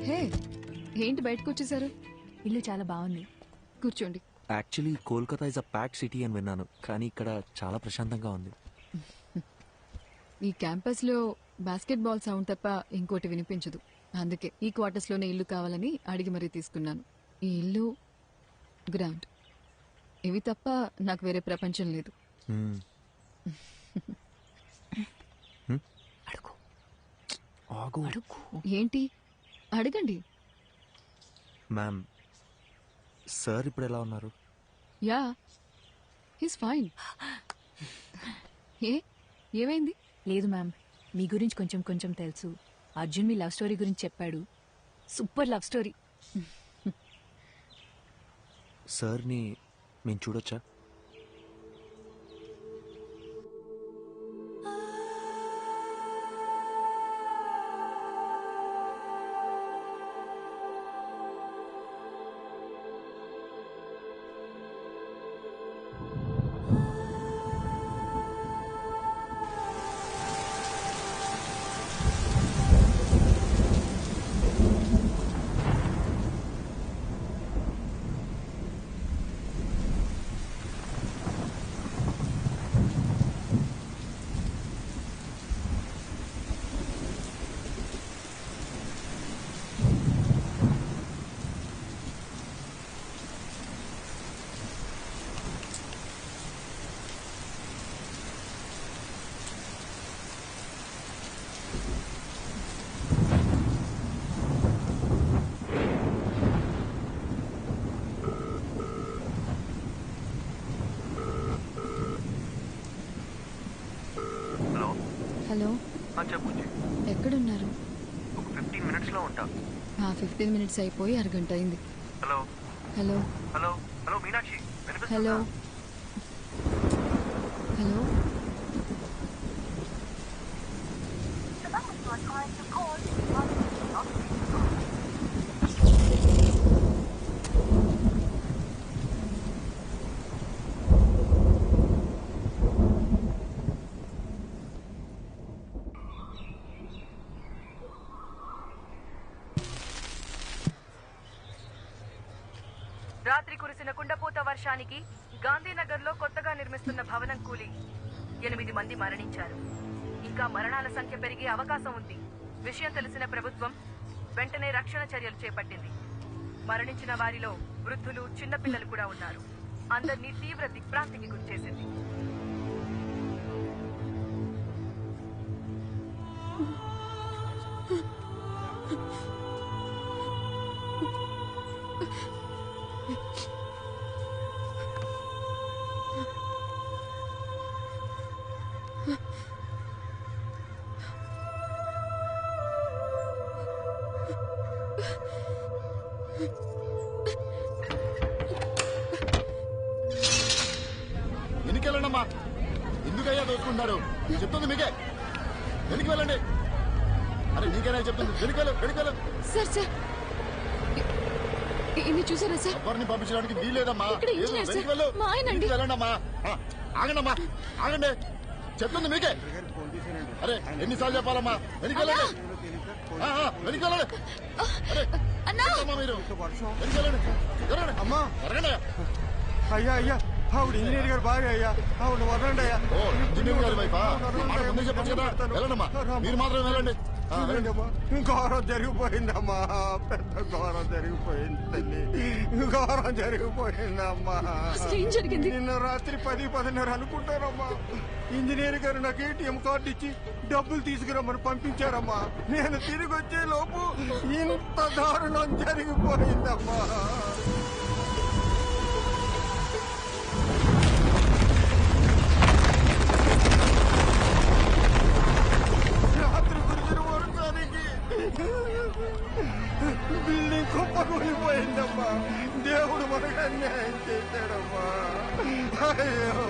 హే, ఏంటి బయటకు వచ్చేసారు? ఇల్లు చాలా బాగుంది, కూర్చోండి. Actually Kolkata is a pack city అని విన్నాను, కానీ ఇక్కడ చాలా ప్రశాంతంగా ఉంది. ఈ క్యాంపస్ లో బాస్కెట్ బాల్ సౌండ్ తప్ప ఇంకోటి వినిపించదు. అందుకే ఈ క్వార్టర్స్ లోనే ఇల్లు కావాలని అడిగి మరీ తీసుకున్నాను. ఈ ఇల్లు, గ్రౌండ్, ఇవి తప్ప నాకు వేరే ప్రపంచం లేదు. ఏంటి? అడగండి. మ్యామ్, సార్ ఇప్పుడు ఎలా ఉన్నారు? Yeah, he's fine. ఏమైంది? లేదు మ్యామ్, మీ గురించి కొంచెం కొంచెం తెలుసు. అర్జున్ మీ లవ్ స్టోరీ గురించి చెప్పాడు. Super love story. సార్ని మేము చూడొచ్చా? హలో. చెప్పు. ఎక్కడున్నారు? ఒక 15 మినిట్స్లో ఉంటా. 15 మినిట్స్ అయిపోయి అరగంట అయింది. Hello. Hello. Hello. Hello Meenakshi. Hello. Hello. రాత్రి కురిసిన కుండపోత వర్షానికి గాంధీనగర్లో కొత్తగా నిర్మిస్తున్న భవనం కూలి 8 మంది మరణించారు. ఇంకా మరణాల సంఖ్య పెరిగే అవకాశం ఉంది. విషయం తెలిసిన ప్రభుత్వం వెంటనే రక్షణ చర్యలు చేపట్టింది. మరణించిన వారిలో వృద్ధులు, చిన్నపిల్లలు కూడా ఉన్నారు. అందరినీ తీవ్ర దిగ్భ్రాంతికి గురిచేసింది. వెనుకెళ్ళండమ్మా. ఎందుకయ్యా దోచుకుంటున్నారు? చెప్తుంది మీకే. వెనక్కి వెళ్ళండి. అరే నీకేనా చెప్తుంది? వెనుకెళ్ళు, వెనుకెళ్ళు. సార్ సార్, ఇన్ని చూసారా సార్? ఎవరిని పంపించడానికి వీల్లేదమ్మా. వెనక్కి వెళ్ళు. ఆయనండి. వెళ్ళండమ్మా. ఆగండమ్మా, ఆగండి. చెప్తుంది మీకే. అరే ఎన్నిసార్లు చెప్పాలమ్మా? వెనక్కి వెళ్ళండి, వెనక్కి వెళ్ళండి. అరే అమ్మా, మీరు వెనక్కి వెళ్ళండి. జరగండి అమ్మా, జరగండి. అయ్యా అయ్యా, ఆవిడ ఇంజనీర్ గారు బాగా అయ్యా, ఆవిడ వదలండి అయ్యా. ఓ ఇంజనీర్ గారి వైఫా? ముందే చెప్పచ్చు కదా. వెళ్ళండమ్మా, మీరు మాత్రం వెళ్ళండి. ఘోరం జరిగిపోయిందమ్మా, పెద్ద ఘోరం జరిగిపోయింది తల్లి, ఘోరం జరిగిపోయిందమ్మా. నిన్న రాత్రి 10-10:30 అనుకుంటారమ్మా. ఇంజనీర్ గారు నాకు ఏటీఎం కార్డు ఇచ్చి డబ్బులు తీసుకురమ్మని పంపించారమ్మా. నేను తిరిగి వచ్చే లోపు ఇంత దారుణం జరిగిపోయిందమ్మా. రాత్రి కురిసిన వర్షానికి బిల్డింగ్ కుప్పకూలిపోయిందమ్మా. దేవుడు మనకు అన్యాయం చేశాడమ్మా. అయ్యో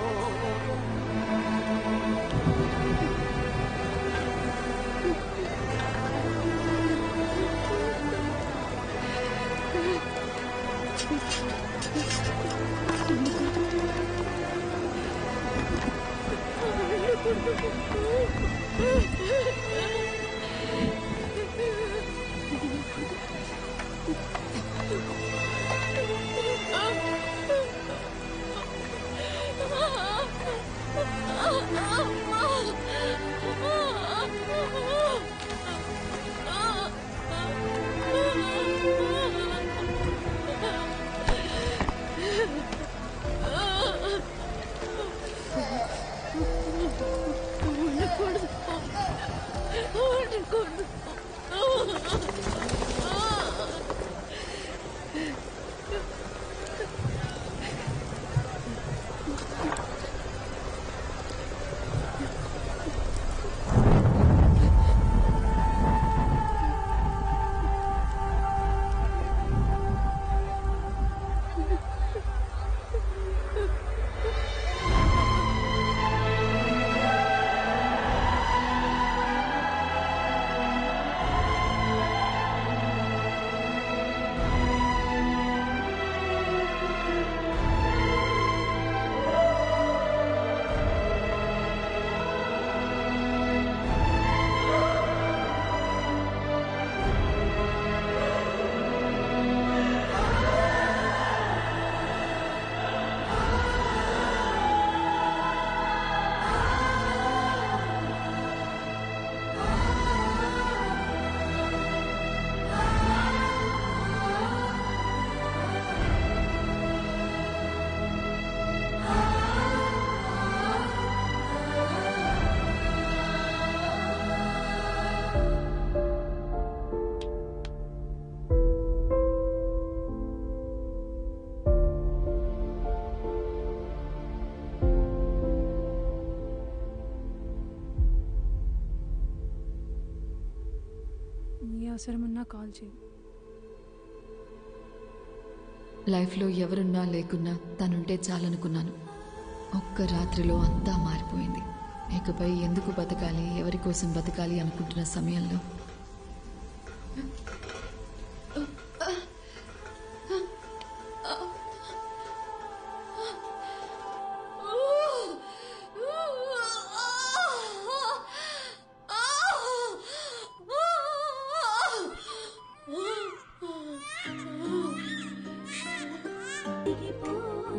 అవసరమున్నా కాల్ చేయి. లైఫ్లో ఎవరున్నా లేకున్నా తనుంటే చాలనుకున్నాను. ఒక్క రాత్రిలో అంతా మారిపోయింది. ఇకపై ఎందుకు బతకాలి, ఎవరి కోసం బతకాలి అనుకుంటున్న సమయంలో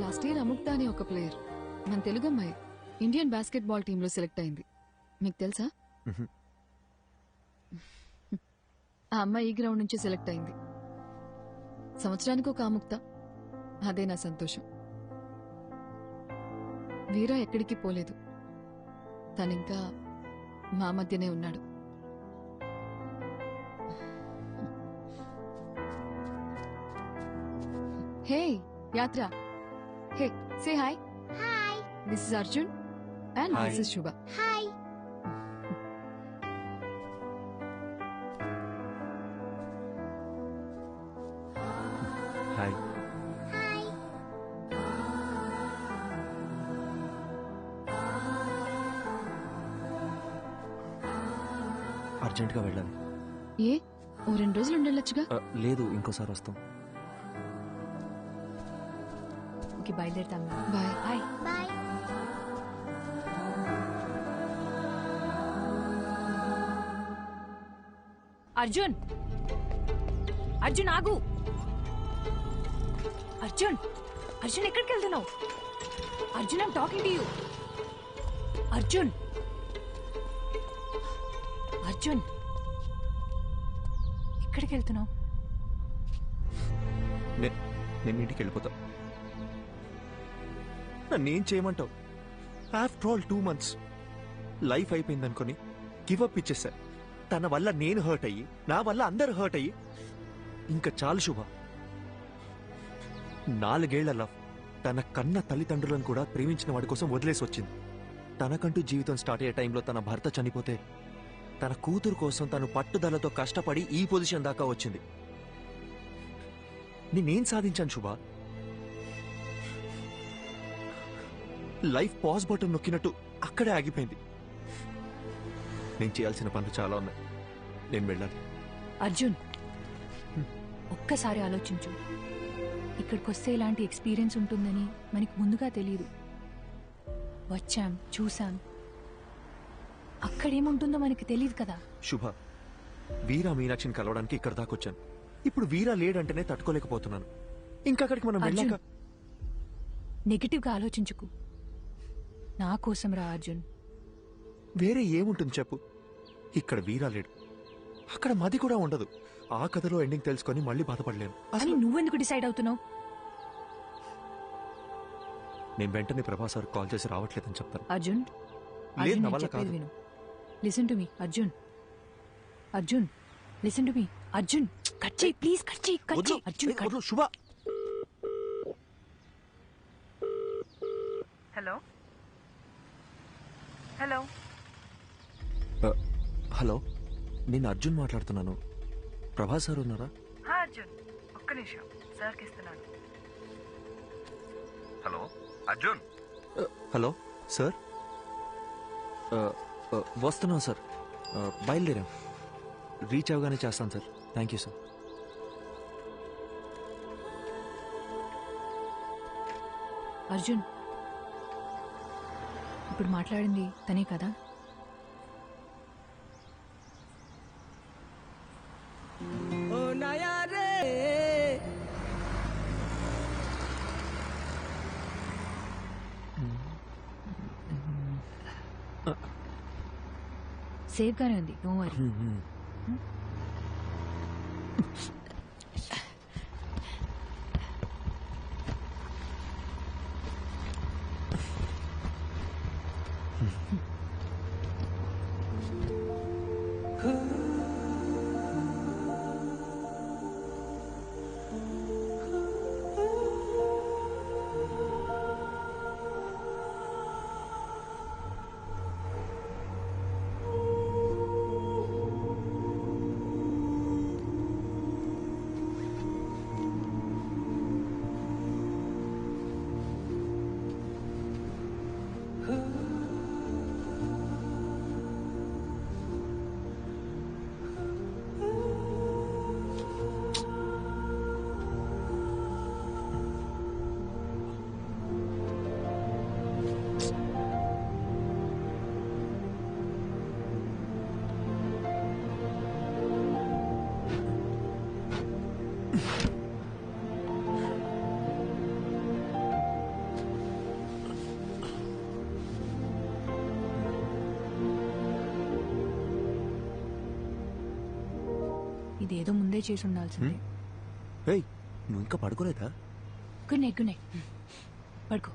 లాస్ట్ ఇయర్ అముక్త అనే ఒక ప్లేయర్ మన తెలుగు అమ్మాయి ఇండియన్ బాస్కెట్బాల్ టీంలో సెలెక్ట్ అయింది. మీకు తెలుసా? ఆ అమ్మాయి ఈ గ్రౌండ్ నుంచి సెలెక్ట్ అయింది. సంవత్సరానికి ఒక అముక్త. అదే నా సంతోషం. వీరా ఎక్కడికి పోలేదు. తనింకా మా మధ్యనే ఉన్నాడు. Hey Yatra, hey say hi. Hi, this is Arjun and this is Shubha. Hi. Hi. అర్జెంట్గా వెళ్ళాలి. ఏ ఓ 2 రోజులు ఉండొచ్చుగా? లేదు, ఇంకోసారి వస్తాం. ఓకే, బయలుదేరుతాం. Bye. Hi. Bye. Arjun, Arjun ఆగు. అర్జున్, అర్జున్ ఎక్కడికి వెళ్తున్నావు? Arjun, I'm talking to you. Arjun, Arjun ఎక్కడికి వెళ్తున్నావు? నేను ఇంటికి వెళ్ళిపోతా. నన్నేం చేయమంటావు? ఆఫ్టర్ ఆల్ 2 months లైఫ్ అయిపోయిందనుకొని గివప్ ఇచ్చేసా. తన వల్ల నేను హర్ట్ అయ్యి, నా వల్ల అందరు హర్ట్ అయ్యి ఇంకా చాలు శుభ. 4 ఏళ్ల లవ్ తన కన్న తల్లిదండ్రులను కూడా ప్రేమించిన వాడి కోసం వదిలేసి వచ్చింది. తనకంటూ జీవితం స్టార్ట్ అయ్యే టైంలో తన భర్త చనిపోతే తన కూతురు కోసం తను పట్టుదలతో కష్టపడి ఈ పొజిషన్ దాకా వచ్చింది. నేనేం సాధించాను శుభ? లైఫ్ పాజ్ బటన్ నొక్కినట్టు అక్కడే ఆగిపోయింది. నేను చేయాల్సిన పనులు చాలా ఉన్నాయి. నేను వెళ్ళాలి. అర్జున్, ఒక్కసారి ఆలోచించు. ఇక్కడికి వస్తే ఇలాంటి ఎక్స్పీరియన్స్ ఉంటుందని మనకి ముందుగా తెలియదు. వచ్చాం, చూసాం, అక్కడేముంటుందో మనకి తెలియదు కదా. శుభ, వీరా మీనాక్షిని కలవడానికి ఇక్కడ దాకా వచ్చాను. ఇప్పుడు వీరా లేడంటేనే తట్టుకోలేకపోతున్నాను. ఇంకా అక్కడికి మనం వెళ్ళాక నెగిటివ్ గా ఆలోచించుకు. నా కోసం రా అర్జున్. వేరే ఏముంటుంది చెప్పు? ఇక్కడ వీరా లేడు, అక్కడ మది కూడా ఉండదు. ఆ కథలో ఎండింగ్ తెలుసుకొని మళ్ళీ బాధపడలేను. అని నువ్వెందుకు డిసైడ్ అవుతున్నావు? నేను వెంటనే ప్రభాస్ సార్ కాల్ చేసి రావట్లేదని చెప్తాను. అర్జున్, లేదు నా వల్ల కాదు. విను. Listen to me Arjun. Arjun listen to me Arjun. Cut చేయి ప్లీజ్, కట్ చేయి, కట్ చేయి అర్జున్. శుభ. హలో హలో హలో, నేను అర్జున్ మాట్లాడుతున్నాను. ప్రభాస్ సార్ ఉన్నారా? అర్జున్ ఒక్క నిమిషం, సార్కి ఇస్తున్నాను. హలో అర్జున్. హలో సార్, వస్తున్నాం సార్, బయలుదేరాం. రీచ్ అవగానే చేస్తాను sir. Thank you sir. Arjun, ఇప్పుడు మాట్లాడింది తనే కదా? సేఫ్ గానే ఉంది, డోంట్ వరీ. ఇదేదో ముందే చేసి ఉండాల్సిందే. నువ్వు ఇంకా పడుకోలేదా? Good night, good night. పడుకో.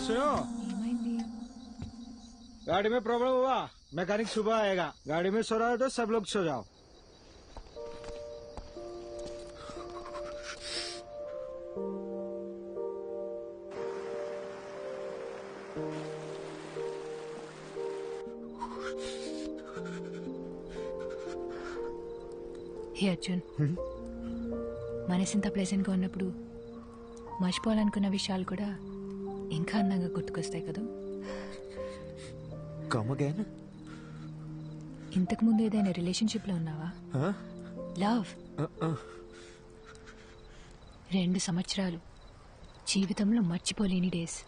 सुनो, गाड़ी में प्रॉब्लम हुआ, मैकेनिक सुबह आएगा. गाड़ी में सो रहा है तो सब लोग सो जाओ. హే అర్జున్, మనసింత ప్లెజెంట్ గా ఉన్నప్పుడు మర్చిపోవాలనుకున్న విషయాలు కూడా ఇంకా అందంగా గుర్తుకొస్తాయి కదా. ఇంతకు ముందు ఏదైనా రిలేషన్షిప్ లో ఉన్నావా? లవ్ 2 సంవత్సరాలు జీవితంలో మర్చిపోలేని డేస్.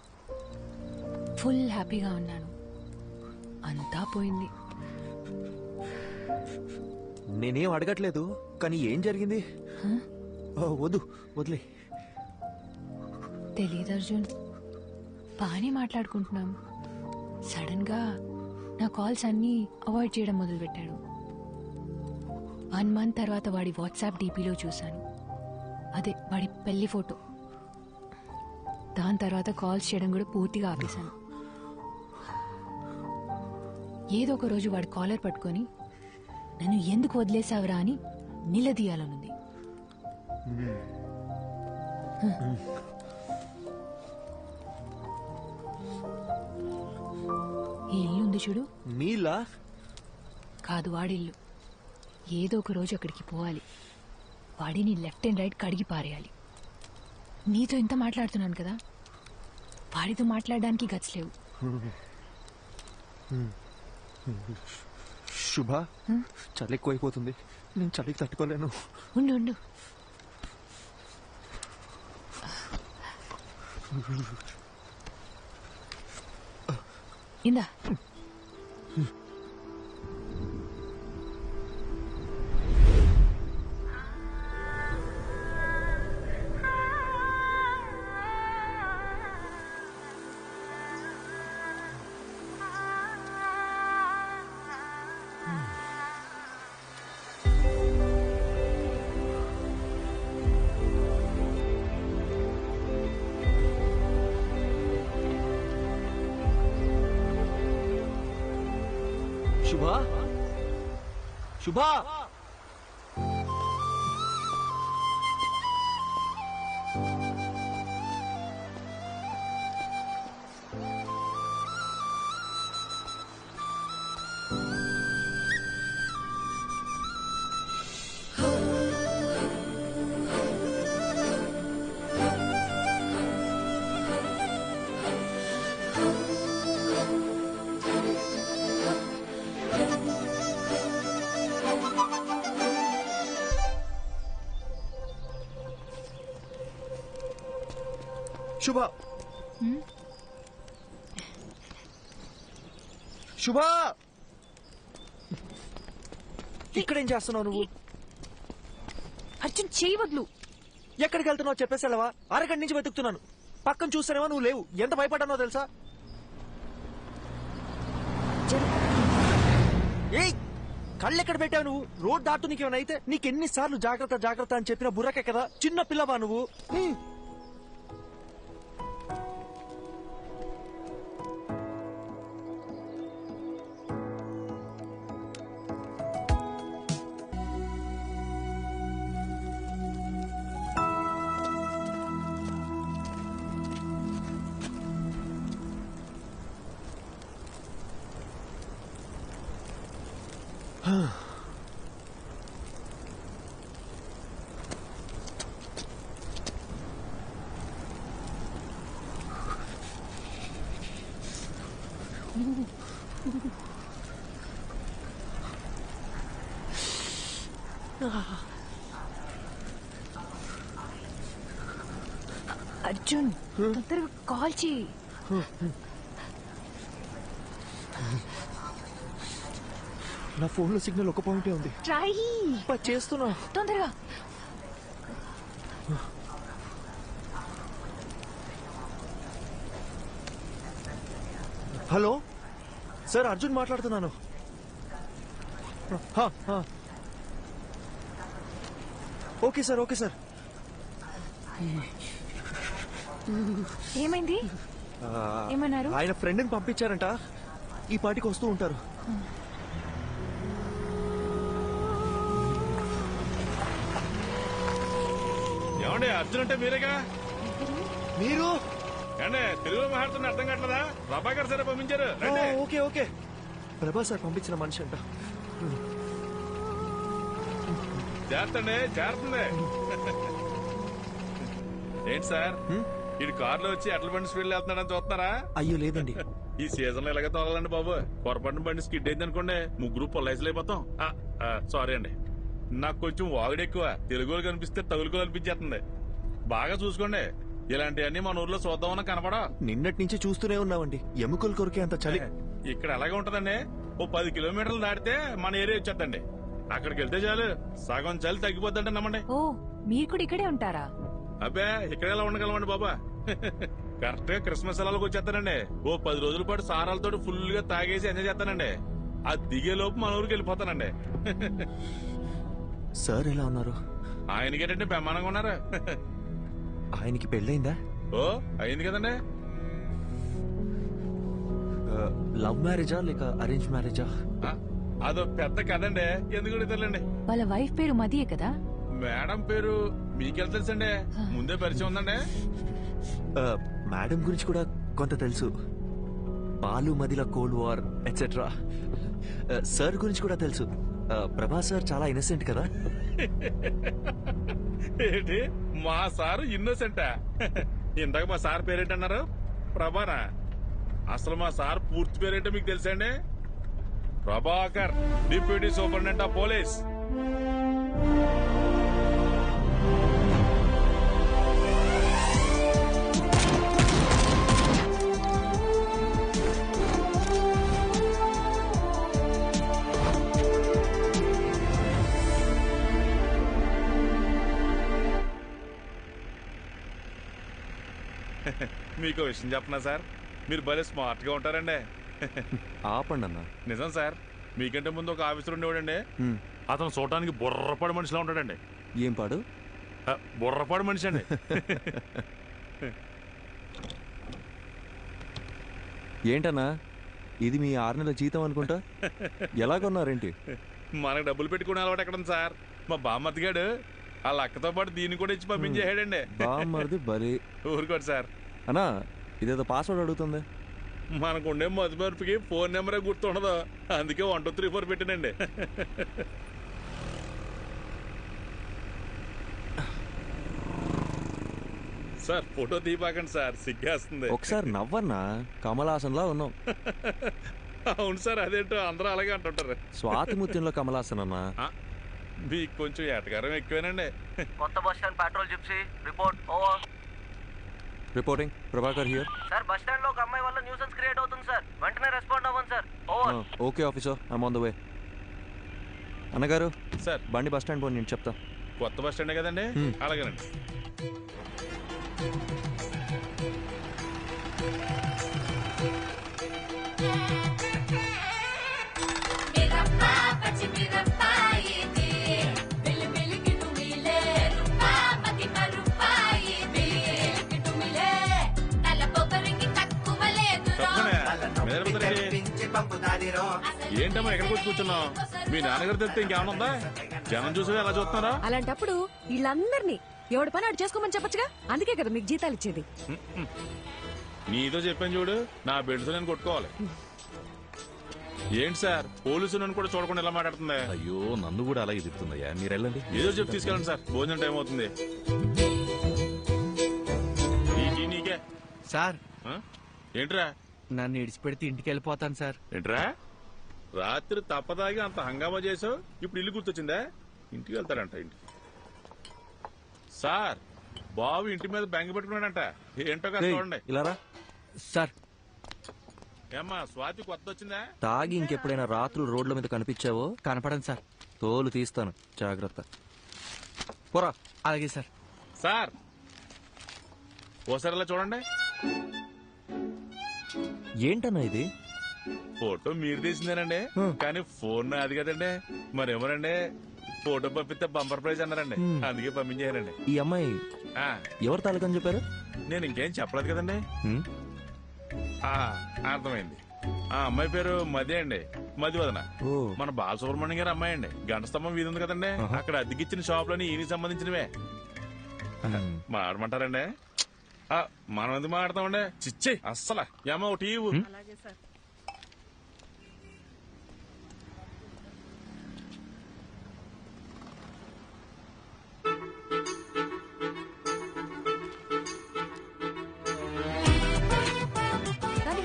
ఫుల్ హ్యాపీగా ఉన్నాను, అంతా పోయింది. నేనేం అడగట్లేదు, కానీ ఏం జరిగింది? వద్దు, వదిలే. తెలీదు అర్జున్, బాగానే మాట్లాడుకుంటున్నాం. సడన్ గా నా కాల్స్ అన్నీ అవాయిడ్ చేయడం మొదలుపెట్టాడు. 1 మంత్ తర్వాత వాడి వాట్సాప్ డీపీలో చూశాను, అదే వాడి పెళ్లి ఫోటో. దాని తర్వాత కాల్స్ చేయడం కూడా పూర్తిగా ఆపేశాను. ఏదో ఒక రోజు వాడి కాలర్ పట్టుకొని నన్ను ఎందుకు వదిలేసావురా అని నిలదీయాలనుంది. ఈ ఇల్లు ఉంది చూడు, మీలా కాదు వాడిల్లు. ఏదో ఒక రోజు అక్కడికి పోవాలి, వాడిని లెఫ్ట్ అండ్ రైట్ కడిగి పారేయాలి. నీతో ఇంత మాట్లాడుతున్నాను కదా, వాడితో మాట్లాడడానికి గచ్చలేవు. శుభ, చలి ఎక్కువైపోతుంది, నేను చలికి తట్టుకోలేను. ఉండు ఉండు. ఇందా. శుభా, శుభా, శుభా, శుభా, ఇక్కడేం చేస్తున్నావు నువ్వు? అర్జున్ చేయి వదులు. ఎక్కడికి వెళ్తున్నావు చెప్పేసి వెళ్ళవా? అరగంట నుంచి వెతుకుతున్నాను, పక్కన చూస్తానేమో నువ్వు లేవు. ఎంత భయపడ్డానో తెలుసా? ఏయ్, కళ్ళు ఎక్కడ పెట్టావు నువ్వు? రోడ్ దాటు నీకేమైనా అయితే నీకెన్నిసార్లు జాగ్రత్త జాగ్రత్త అని చెప్పిన బుర్రకే కదా, చిన్న పిల్లవా నువ్వు? అర్జున్, తొందరగా కాల్ చేయి. నా ఫోన్లో సిగ్నల్ ఒక పాయింటే ఉంది. ట్రై చేస్తున్నా, తొందరగా. హలో సార్, అర్జున్ మాట్లాడుతున్నాను. Okay sir, okay sir. ఏమైంది? ఏమన్నారు? ఆయన ఫ్రెండ్ని పంపించారంట, ఈ పాటికి వస్తూ ఉంటారు. ఏమండి, అర్జున్ అంటే మీరేగా? మీరు అంటే తెలుగులో మాట్లాడుతున్న అర్థం కావట్లేదా? ప్రభాకర్ సార్ పంపించారు. రండి. ఓకే ఓకే, ప్రభా సార్ పంపించిన మనిషి అంట. చేస్తండి, చేరుతుంది. ఏంటి సార్, ఇటు కారులో వచ్చి అట్ల బండి స్పీడ్ వెళ్తున్నాడని చూస్తున్నారా? అయ్యో లేదండి, ఈ సీజన్ లో ఇలాగే తోలాలండి బాబు. పొరపాటున బండి స్కిడ్ అయింది అనుకోండి, ముగ్గురు పొల్లైసులు అయిపోతాం. సారీ అండి, నాకు కొంచెం వాగుడు ఎక్కువ. తెలుగులో కనిపిస్తే తగులుకో అనిపించేస్తుంది. బాగా చూసుకోండి, ఇలాంటివన్నీ మన ఊర్లో చూద్దామన్నా కనపడా. నిన్నటి నుంచి చూస్తూనే ఉన్నామండి, ఎముకలు కొరికే అంత చలి. ఇక్కడ ఎలాగే ఉంటదండి, ఓ 10 కిలోమీటర్లు దాటితే మన ఏరియా వచ్చేద్దండి. అక్కడికి వెళ్తే చాలు, సగం చలి తగ్గిపోద్దంటే నమ్మండి. ఓ, మీరు కూడా ఇక్కడే ఉంటారా? అబ్బే, ఇక్కడ ఎలా ఉండగలమండి బాబా. కరెక్ట్ గా క్రిస్మస్ సెలవులకు వచ్చేస్తానండి. ఓ 10 రోజుల పాటు సారాలతో ఫుల్ గా తాగేసి ఎంజాయ్ చేస్తానండి. ఆ దిగే లోపు మన ఊరికి వెళ్ళిపోతానండి. సార్ ఎలా ఉన్నారు? ఆయనకేటంటే బ్రహ్మాండంగా ఉన్నారు. ఆయనకి పెళ్ళైందా? ఓ, అయింది కదండి. లవ్ మ్యారేజా లేక అరేంజ్ మ్యారేజా? అదో పెద్ద కదండి, ఎందుకు తెలియండి. వాళ్ళ వైఫ్ పేరు మదియే కదా? మేడం పేరు మీకెళ్ళ తెలుసండి, ముందే పరిచయం ఉందండి. మేడం గురించి కూడా కొంత తెలుసు, బాలు మదిల కోల్డ్ వార్ ఎట్సెట్రా. సార్ గురించి కూడా తెలుసు, ప్రభా సార్ చాలా ఇన్నసెంట్ కదా. ఏంటి, మా సారు ఇన్నోసెంటా? ఇందాక మా సార్ పేరేంటన్నారు? ప్రభానా? అసలు మా సార్ పూర్తి పేరేంటో మీకు తెలుసండి? Prabhakar, deputy superintendent of police. మీకు విషయం చెప్పనా సార్, మీరు భలే స్మార్ట్ గా ఉంటారండి. ఆపండి అన్న. నిజం సార్, మీకంటే ముందు ఒక ఆఫీసర్ ఉండేవాడండి. అతను చూడటానికి బుర్రపాడు మనిషిలా ఉంటాడండి. ఏం పాడు? బుర్రపాడు మనిషి అండి. ఏంటన్నా ఇది మీ 6 నెలల జీతం అనుకుంటా? ఎలా కొన్నారేంటి? మనకు డబ్బులు పెట్టుకునే అలవాటు ఎక్కడ ఉంది సార్? మా బామ్మతిగాడు వాళ్ళ అక్కతో పాటు దీన్ని కూడా ఇచ్చి పంపించేసాడండి. బామ్మది బలి. ఊరుకోండి సార్. అన్నా ఇదేదో పాస్వర్డ్ అడుగుతుంది. మనకుండే మధుమర్పుకి ఫోన్ నెంబరే గుర్తుండదు, అందుకే 1 2 3 4 పెట్టానండి. సార్ ఫోటో తీపాకండి సార్, సిగ్గేస్తుంది. ఒకసారి నవ్వన్నా, కమలాసన్లా ఉన్నాం. అవును సార్, అదేంటో అందరూ అలాగే అంటుంటారు. స్వాతిముత్యంలో కమలాసన్ అన్నా. మీకు కొంచెం ఎటకారం ఎక్కువేనండి. కొత్త bus stand petrol gypsy report over. Reporting Prabhakar here. Sir bus stand లో ఒక అమ్మాయి వల్ల న్యూసెన్స్ క్రియేట్ అవుతుంది సార్, వెంటనే రెస్పాండ్ అవ్వండి sir. Over. Okay officer, I'm on the way. అన్నగారు సార్ బండి బస్ స్టాండ్ పోయి నేను చెప్తా. కొత్త బస్ స్టాండే కదండి, అలాగేనండి. ఏంటమ్మా ఎక్కడికి వచ్చి కూర్చున్నావు? మీ నాన్నగారు తెలిస్తే ఇంకేమన్నా ఉందా? జనం చూసి ఎలా చూస్తున్నారా? అలాంటప్పుడు వీళ్ళందరినీ ఎవడి పని అటు చేసుకోమని చెప్పొచ్చుగా, అందుకే కదా మీకు జీతాలు ఇచ్చేది. నీతో చెప్పాను చూడు, నా బెడ్స్ నేను కొట్టుకోవాలి. ఏంటి సార్ పోలీసు నన్ను కూడా చూడకుండా ఎలా మాట్లాడుతుంది? అయ్యో నన్ను కూడా అలాగే చెప్తుందయ్యా, మీరు వెళ్ళండి. ఏదో చెప్పి తీసుకెళ్ళండి సార్, భోజనం టైం అవుతుంది. నీకే సార్. ఏంట్రా? నన్ను ఇడిచిపెడితే ఇంటికి వెళ్ళిపోతాను సార్. ఏంట్రా రాత్రి తప్పదాగి అంత హంగామా చేసావు, ఇప్పుడు ఇల్లు గుర్తొచ్చిందా? ఇంటికి వెళ్తాడంట. ఇంటికి సార్ బాబు ఇంటి మీద బెంగ పెట్టుకున్నాడంట. ఏంటో కదా చూడండి. ఇలా సార్. ఏమ్మా స్వాతి కొత్త వచ్చిందా? తాగి ఇంకెప్పుడైనా రాత్రులు రోడ్ల మీద కనిపించావో? కనపడండి సార్. తోలు తీస్తాను, జాగ్రత్త. పోరా. అలాగే సార్. సార్ ఓసారి ఇలా చూడండి. ఏంటన్నా ఇది? ఫోటో మీరు తీసిందేనండి, కానీ ఫోన్ అది కదండి. మరేమోనండి ఫోటో పంపిస్తే బంపర్ ప్రైజ్ అన్నారండి, అందుకే పంపించారండి. ఈ అమ్మాయి ఎవరు తాలూకని చెప్పారు? నేను ఇంకేం చెప్పలేదు కదండి. అర్థమైంది. ఆ అమ్మాయి పేరు మది అండి, మదివదన. మన బాలసుబ్రహ్మణ్యం గారి అమ్మాయి అండి. గంట స్తంభం వీధి ఉంది కదండి, అక్కడ అద్దెకిచ్చిన షాప్ లోని ఈయనకి సంబంధించినవే. మాడమంటారండి? మనం ఎందుకు మాడతామండి? చిచ్చే అస్సలు ఏమో ఒకటి ఇవ్వు.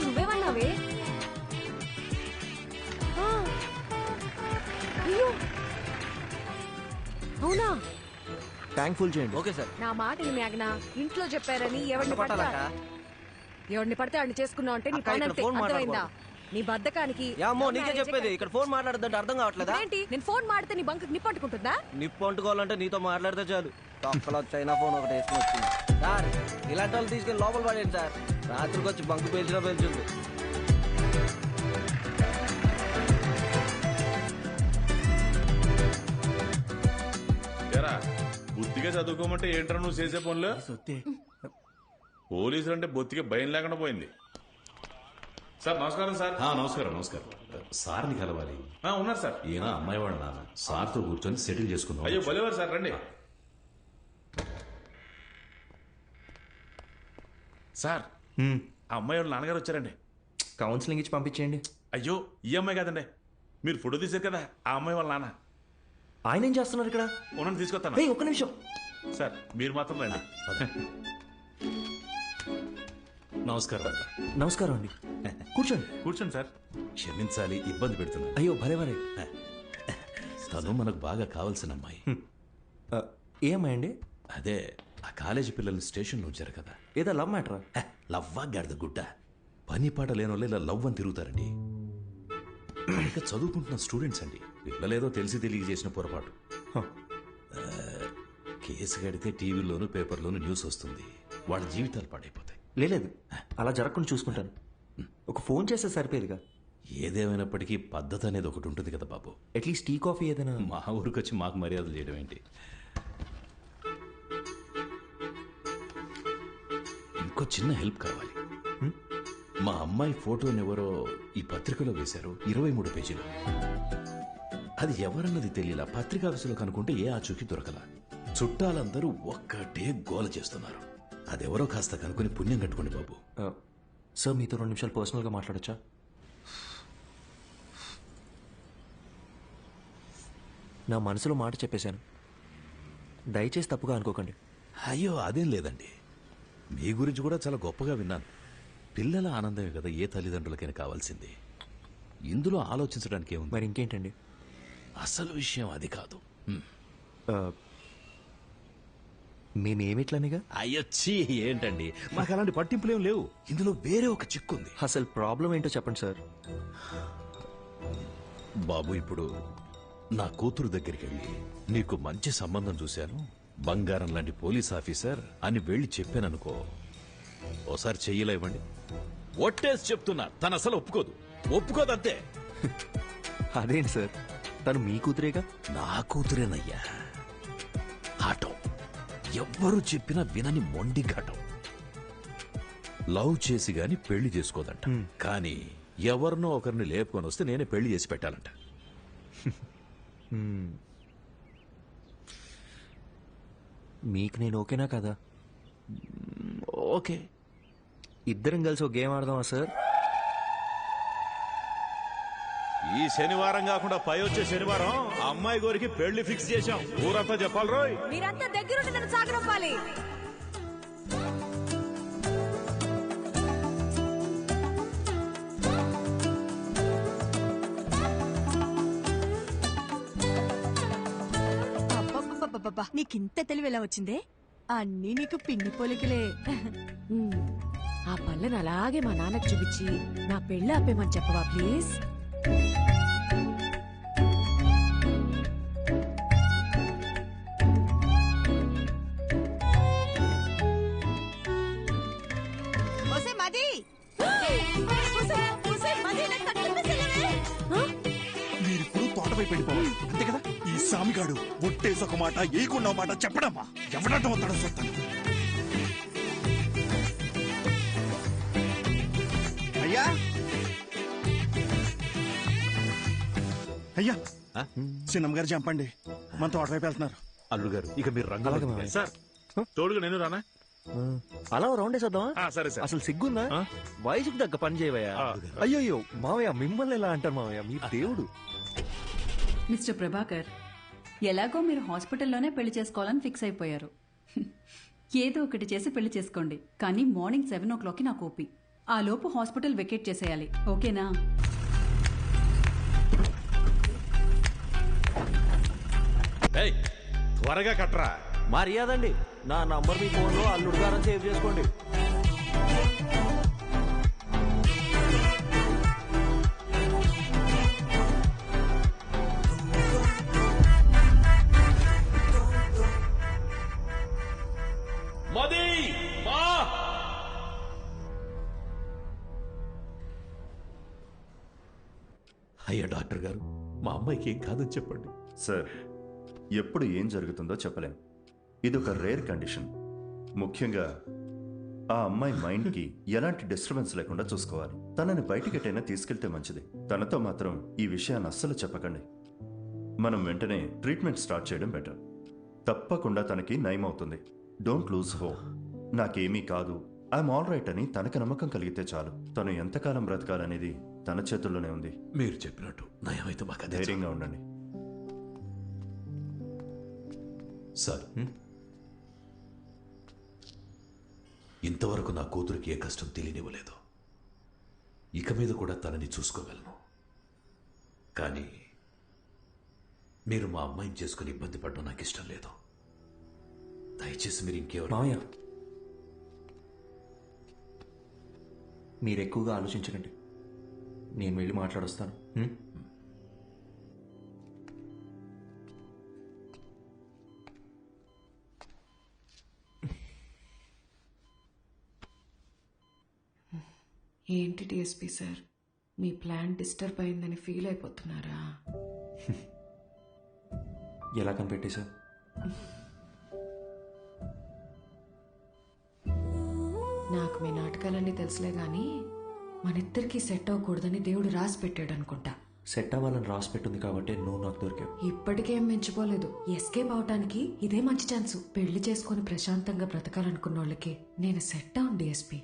నువ్వేమన్నావే? అయ్యో అవునా? ట్యాంక్ ఫుల్ చేయండి. Okay sir. నా మాట మేఘనా, ఇంట్లో చెప్పారని ఎవరిని పడితే వాడిని చేసుకున్నావు అంటే నీ పని అంతే, అర్థమైందా? నీ బద్దకానికి నీకే చెప్పేది, ఇక్కడ ఫోన్ మాట్లాడదంటే అర్థం కావట్లేదా? ఏంటి నేను ఫోన్ మాడితే నీ బంకు నిప్పు అంటుకుంటుందా? నిప్పు అంటుకోవాలంటే నీతో మాట్లాడితే చాలు. తొక్కలో చైనా ఫోన్ ఒకటి వేసుకుని వచ్చింది సార్. ఇలాంటి వాళ్ళు తీసుకెళ్ళి లోపల పడేయండి సార్, రాత్రికి వచ్చి బంకు పేల్చినా పేల్చుంది. బుద్ధిగా చదువుకోమంటే ఏంట్రా నువ్వు చేసే పనులు? పోలీసులు అంటే బొత్తిగా భయం లేకుండా పోయింది. సార్ నమస్కారం. సార్ నమస్కారం. నమస్కారం. సార్ని కలవాలి. ఉన్నారు సార్. ఈయన అమ్మాయి వాడు నాన్న, సార్తో కూర్చొని సెటిల్ చేసుకుందాం. అయ్యో భలేవారు సార్, రండి. సార్ ఆ అమ్మాయి వాళ్ళ నాన్నగారు వచ్చారండి. కౌన్సిలింగ్ ఇచ్చి పంపించేయండి. అయ్యో ఈ అమ్మాయి కాదండి, మీరు ఫోటో తీశారు కదా ఆ అమ్మాయి వాళ్ళ నాన్న. ఆయన ఏం చేస్తున్నారు ఇక్కడ? ఉన్నది తీసుకొస్తాను. ఒక్క నిమిషం సార్, మీరు మాత్రం రండి. నమస్కారం. నమస్కారం అండి. కూర్చోండి. కూర్చోండి సార్. క్షమించాలి, ఇబ్బంది పెడుతున్నా. అయ్యో భలే భలే. తను మనకు బాగా కావాల్సిన అమ్మాయి. ఏ అమ్మాయి అండి? అదే ఆ కాలేజీ పిల్లల్ని స్టేషన్లో ఉంచారు కదా. ఏదో లవ్ మ్యాటరా? లవ్వా గాడిద గుడ్డ. పని పాట లేని వాళ్ళు ఇలా లవ్ అని తిరుగుతారండి. ఇక చదువుకుంటున్న స్టూడెంట్స్ అండి. పిల్లలేదో తెలిసి తెలియ చేసిన పొరపాటు. కేసు కడితే టీవీలోను పేపర్లోను న్యూస్ వస్తుంది. వాళ్ళ జీవితాలు పాడైపోతాయి. లేదు, అలా జరగకుండా చూసుకుంటాను. ఒక ఫోన్ చేస్తే సరిపోయేదిగా. ఏదేమైనప్పటికీ పద్ధతి అనేది ఒకటి ఉంటుంది కదా బాబు. అట్లీస్ట్ టీ కాఫీ ఏదైనా. మా ఊరికి వచ్చి మాకు మర్యాదలు చేయడం ఏంటి? ఇంకో చిన్న హెల్ప్ కావాలి. మా అమ్మాయి ఫోటోని ఎవరో ఈ పత్రికలో వేశారు, 23 పేజీలు. అది ఎవరన్నది తెలియలా. పత్రికా ఆఫీసులో కనుక్కుంటే ఏ ఆచూకీ దొరకలా. చుట్టాలందరూ ఒక్కటే గోల చేస్తున్నారు. అదెవరో కాస్త కనుక్కొని పుణ్యం కట్టుకోండి బాబు. సార్ మీతో 2 నిమిషాలు పర్సనల్గా మాట్లాడొచ్చా? నా మనసులో మాట చెప్పేశాను, దయచేసి తప్పుగా అనుకోకండి. అయ్యో అదేం లేదండి. మీ గురించి కూడా చాలా గొప్పగా విన్నాను. పిల్లల ఆనందమే కదా ఏ తల్లిదండ్రులకైనా కావాల్సింది. ఇందులో ఆలోచించడానికి ఏముంది? మరి ఇంకేంటండి? అసలు విషయం అది కాదు. మేమేమిట్లనిగా? అయ్యొచ్చి ఏంటండి, మాకు అలాంటి పట్టింపులేం లేవు. ఇందులో వేరే ఒక చిక్కుంది. అసలు ప్రాబ్లం ఏంటో చెప్పండి సార్. బాబు, ఇప్పుడు నా కూతురు దగ్గరికి వెళ్ళి నీకు మంచి సంబంధం చూశాను, బంగారం లాంటి పోలీస్ ఆఫీసర్ అని వెళ్ళి చెప్పాననుకో, ఓసారి చెయ్యిలా ఇవ్వండి. ఒట్టేసి చెప్తున్నా, తను అసలు ఒప్పుకోదంతే. అదేంటి సార్, తను మీ కూతురేగా? నా కూతురేనయ్యా. ఆటో ఎవ్వరు చెప్పినా వినని మొండి ఘటం. లవ్ చేసి గాని పెళ్లి చేసుకోదంట. కానీ ఎవరినో ఒకరిని లేపుకొని వస్తే నేనే పెళ్లి చేసి పెట్టాలంట. మీకు నేను ఓకేనా కదా? ఓకే. ఇద్దరం కలిసి ఒక గేమ్ ఆడదామా సార్? ఈ శనివారం కాకుండా పై వచ్చే శనివారం అమ్మాయి గోరికి పెళ్లి ఫిక్స్ చేశాం. ఊరంతా చెప్పాలి రోయ్. మీరంతా దగ్గరుండి నన్ను సాగనంపాలి. నీకింత తెలివి ఎలా వచ్చిందే? అన్నీ నీకు పిండి పోలికలే. ఆ పళ్ళను అలాగే మా నాన్నకు చూపించి నా పెళ్ళి ఆపేమని చెప్పవా ప్లీజ్? మీరిప్పుడు తోటపై వెళ్ళిపోవాలి అంతే కదా. ఈ సామిగాడు ఒట్టేసి ఒక మాట ఏకున్న మాట చెప్పడమ్మా. ఎవడటం అవుతాడో చెప్తాను. అయ్యా అయ్యా, చిన్నమ్మ గారు చంపండి, మన తోటవైపు వెళ్తున్నారు. అల్లుడు గారు, ఇక మీరు రంగాల సార్ తోడుగా నేను రానా? అలా రౌండ్ వేసేద్దామా? సరే సార్. అసలు సిగ్గుందా? వయసుకు తగ్గ పని చేయవయ్యా. అయ్యో మావయ్య, మిమ్మల్ని ఎలా అంటారు మావయ్య, మీ దేవుడు. మిస్టర్ ప్రభాకర్, ఎలాగో మీరు హాస్పిటల్లోనే పెళ్లి చేసుకోవాలని ఫిక్స్ అయిపోయారు. ఏదో ఒకటి చేసి పెళ్లి చేసుకోండి. కానీ మార్నింగ్ 7 o'clockకి నాకు ఓపి. ఆ లోపు హాస్పిటల్ వెకేట్ చేసేయాలి. ఓకేనా? త్వరగా కట్రా. మర్యాదండి, నా నంబర్ మీ ఫోన్లో అల్లుడు గారని సేవ్ చేసుకోండి. అయ్యా డాక్టర్ గారు, మా అమ్మాయికి ఏం కాదని చెప్పండి. సార్, ఎప్పుడు ఏం జరుగుతుందో చెప్పలేం. ఇది ఒక రేర్ కండిషన్. ముఖ్యంగా ఆ అమ్మాయి మైండ్కి ఎలాంటి డిస్టర్బెన్స్ లేకుండా చూసుకోవాలి. తనని బయటికెటైనా తీసుకెళ్తే మంచిది. తనతో మాత్రం ఈ విషయాన్ని అస్సలు చెప్పకండి. మనం వెంటనే ట్రీట్మెంట్ స్టార్ట్ చేయడం బెటర్. తప్పకుండా తనకి నయం అవుతుంది. Don't lose hope. నాకేమీ కాదు, ఐఎమ్ ఆల్ రైట్ అని తనకు నమ్మకం కలిగితే చాలు. తను ఎంతకాలం బ్రతకాలనేది తన చేతుల్లోనే ఉంది. మీరు చెప్పినట్టు నయమైతే మాకు ధైర్యంగా ఉండండి. సార్, ఇంతవరకు నా కూతురికి ఏ కష్టం తెలియనివ్వలేదు. ఇక మీద కూడా తనని చూసుకోగలను. కానీ మీరు మా అమ్మాయిని చేసుకుని ఇబ్బంది పడడం నాకు ఇష్టం లేదు. దయచేసి మీరు ఇంకెవరు మావయ్య, మీరు ఎక్కువగా ఆలోచించకండి. నేను వెళ్ళి మాట్లాడొస్తాను. ఏంటి డిఎస్పీ సార్, మీ ప్లాన్ డిస్టర్బ్ అయిందని ఫీల్ అయిపోతున్నారా? ఎలా కనిపెట్టేశా? నాకు మీ నాటకాలన్నీ తెలుసులే గాని మనిద్దరికి సెట్ అవ్వకూడదని దేవుడు రాసి పెట్టాడు అనుకుంటా. సెట్ అవ్వాలని రాసి పెట్టింది కాబట్టి నువ్వు నాకు దొరికావు. ఇప్పటికేం మించిపోలేదు. ఎస్కేప్ అవటానికి ఇదే మంచి ఛాన్స్. పెళ్లి చేసుకుని ప్రశాంతంగా బ్రతకాలనుకున్న వాళ్ళకి నేను సెట్ అవును డిఎస్పీ.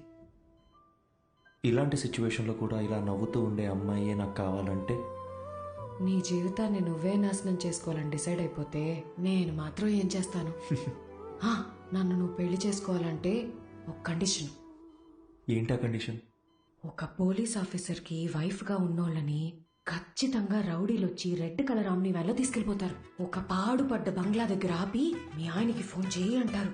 ఇలాంటి సిచ్యువేషన్లో కూడా ఇలా నవ్వుతూ ఉండే అమ్మాయే నాకు కావాలంటే నీ జీవితాన్ని నువ్వే నాశనం చేసుకోవాలని డిసైడ్ అయిపోతే నేను మాత్రం ఏం చేస్తాను? నన్ను నువ్వు పెళ్లి చేసుకోవాలంటే ఒక కండిషన్. ఏంటా కండిషన్? ఒక పోలీస్ ఆఫీసర్కి వైఫ్గా ఉన్నోళ్ళని ఖచ్చితంగా రౌడీలు వచ్చి రెడ్ కలర్ ఆమ్ని వ్యాన్లో తీసుకెళ్లిపోతారు. ఒక పాడుపడ్డ బంగ్లా దగ్గర ఆపి మీ ఆయనకి ఫోన్ చేయి అంటారు.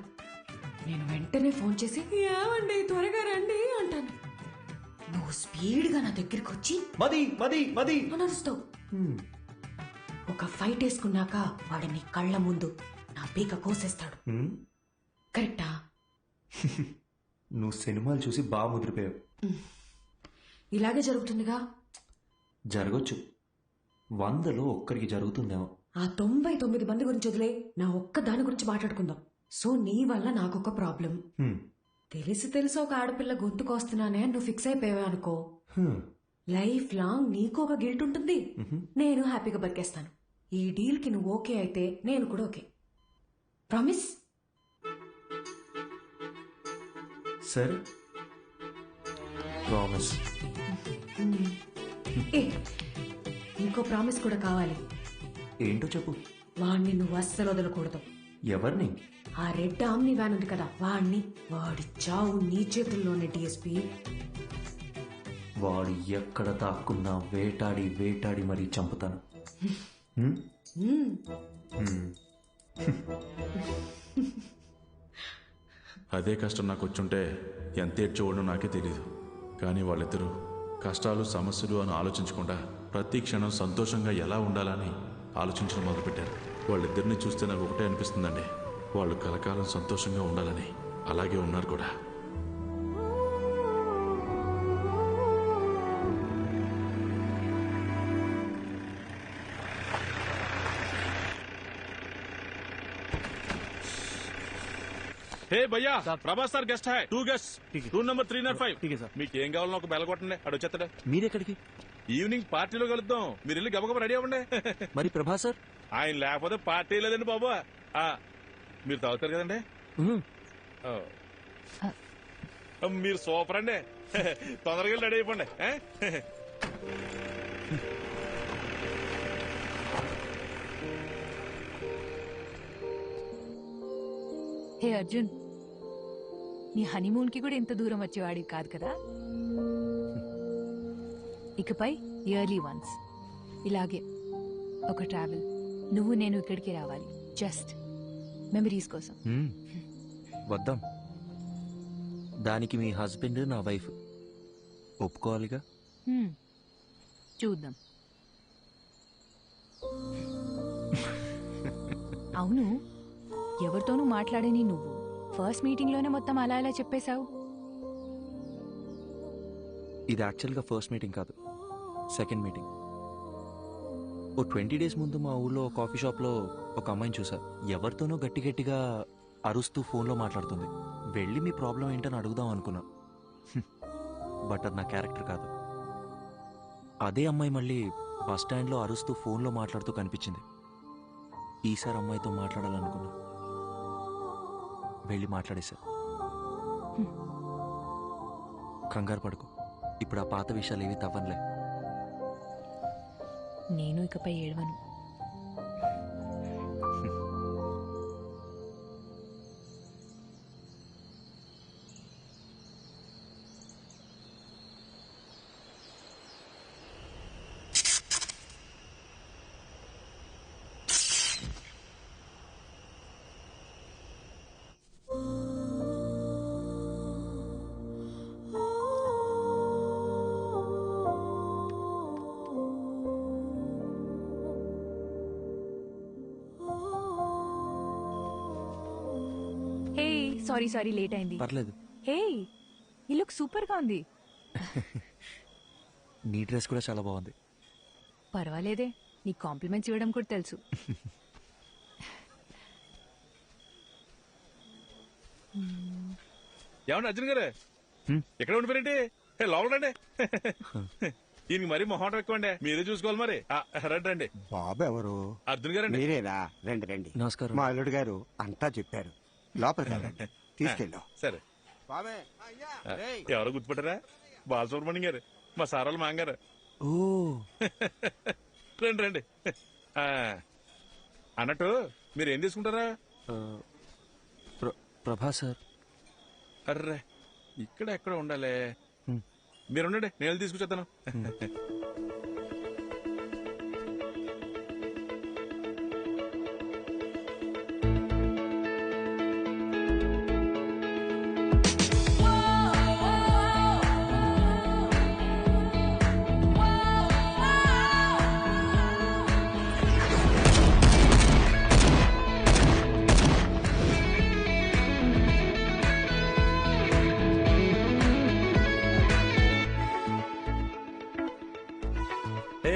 నేను వెంటనే ఫోన్ చేసి ఏమండి త్వరగా రండి అంటాను. నువ్వు స్పీడ్గా నా దగ్గరికి వచ్చి మది మది మది అనరుస్తావు. ఒక ఫైట్ వేసుకున్నాక వాడు నీ కళ్ళ ముందు నా పీక కోసేస్తాడు. కరెక్టా? నువ్వు సినిమాలు చూసి బాగా ముదిరిపోయావు. ఇలాగే జరుగుతుందిగా. జరగచ్చు, 100లో ఒక్కరికి జరుగుతుందేమో. ఆ 99 మంది గురించి వదిలే, నా ఒక్క దాని గురించి మాట్లాడుకుందాం. సో నీ వల్ల నాకొక ప్రాబ్లం. తెలిసి ఒక ఆడపిల్ల గొంతుకొస్తున్నానే నువ్వు ఫిక్స్ అయిపోయావే అనుకో, లైఫ్ లాంగ్ నీకు ఒక గిల్ట్ ఉంటుంది. నేను హ్యాపీగా బతికేస్తాను. ఈ డీల్ కి నువ్వు ఓకే అయితే నేను కూడా ఓకే. ప్రామిస్? సరే, ప్రామిస్. ఇంకో ప్రామిస్ కూడా కావాలి. ఏంటో చెప్పు. వాణ్ణి నువ్వు అస్సలు వదలకూడదు. ఎవరిని? ఆ రెడ్ ఆమ్ని వ్యాన్ ఉంది కదా, వాడి చావు నీ చేతుల్లోనే డిఎస్పీ. వాడు ఎక్కడ దాక్కున్నా వేటాడి వేటాడి మరీ చంపుతాను. అదే కష్టం నాకు వచ్చుంటే ఎంత ఏడ్చేవాడో నాకే తెలీదు. కానీ వాళ్ళిద్దరూ కష్టాలు సమస్యలు అని ఆలోచించకుండా ప్రతి క్షణం సంతోషంగా ఎలా ఉండాలని ఆలోచించడం మొదలుపెట్టారు. వాళ్ళిద్దరిని చూస్తే నాకు ఒకటే అనిపిస్తుందండి, వాళ్ళు కలకాలం సంతోషంగా ఉండాలని. అలాగే ఉన్నారు కూడా. హే భయ్యా, Prabhas sir guest high. 2 guest, room number 305. మీకు ఏం కావాలో ఒక బెల్ కొట్టండి, అడు వచ్చేస్తాడు. మీరెక్కడికి? ఈవినింగ్ పార్టీలో కలుద్దాం. మీరు వెళ్ళి గబగబా రెడీ అవ్వండి. మరి ప్రభాస్ సార్? ఆయన లేకపోతే పార్టీ లేదండి బాబు. మీరు తాగుతారు కదండి? మీరు సూపర్ అండి. తొందరగా రెడీ అయిపోండి. హే అర్జున్, నీ హనీమూన్ కి కూడా ఇంత దూరం వచ్చేవాడివి కాదు కదా. ఇకపై ఇయర్లీ వన్స్ ఇలాగే ఒక ట్రావెల్, నువ్వు నేను ఇక్కడికి రావాలి, జస్ట్ మెమరీస్ కోసం. వద్దాం. దానికి మీ హస్బెండ్ నా వైఫ్ ఒప్పుకోవాలిగా. చూద్దాం. అవును, ఎవరితోనూ మాట్లాడని నువ్వు ఫస్ట్ మీటింగ్ లోనే మొత్తం అలా ఇలా చెప్పేశావు. ఇది యాక్చువల్గా ఫస్ట్ మీటింగ్ కాదు, సెకండ్ మీటింగ్. ఓ 20 days ముందు మా ఊళ్ళో కాఫీ షాప్లో ఒక అమ్మాయిని చూసా. ఎవరితోనో గట్టి గట్టిగా అరుస్తూ ఫోన్లో మాట్లాడుతుంది. వెళ్ళి మీ ప్రాబ్లం ఏంటని అడుగుదాం అనుకున్నా, బట్ అది నా క్యారెక్టర్ కాదు. అదే అమ్మాయి మళ్ళీ బస్ స్టాండ్లో అరుస్తూ ఫోన్లో మాట్లాడుతూ కనిపించింది. ఈసారి అమ్మాయితో మాట్లాడాలనుకున్నా, వెళ్ళి మాట్లాడేశా. కంగారు పడుకో, ఇప్పుడు ఆ పాత విషయాలు ఏవి తవ్వనులే. నేను ఇకపై ఏడవను. సారీ సారీ లేట్ అయింది. పర్లేదు. హే ఈ లుక్ సూపర్ గా ఉంది. నీ డ్రెస్ కూడా చాలా బాగుంది. పర్వాలేదే, నీ కాంప్లిమెంట్స్ ఇవ్వడం కూడా తెలుసు. ఏమన్నా అర్జున్ గారు ఎక్కడ ఉండిపోయినండి? లోపల రండి. ఈయనకి మరీ మొహం ఎక్కువండి, మీరే చూసుకోవాలి మరి. రండి రండి. బాబు ఎవరు? అర్జున్ గారు మీరేనా? రండి రండి. నమస్కారం. మా అల్లుడు గారు అంతా చెప్పారు. లోపలికి వెళ్ళండి. తీసుకెళ్ళాం. సరే. ఎవరో గుర్తుపట్టారా? బాలసుబ్రహ్మణ్యం గారు, మా సారాల మాంగారు. ఓ రండి రండి. అన్నట్టు మీరు ఏం తీసుకుంటారా? ప్రభా సార్. అర్రే ఇక్కడ ఎక్కడ ఉండాలి. మీరుండండి, నేను తీసుకొచ్చేస్తాను.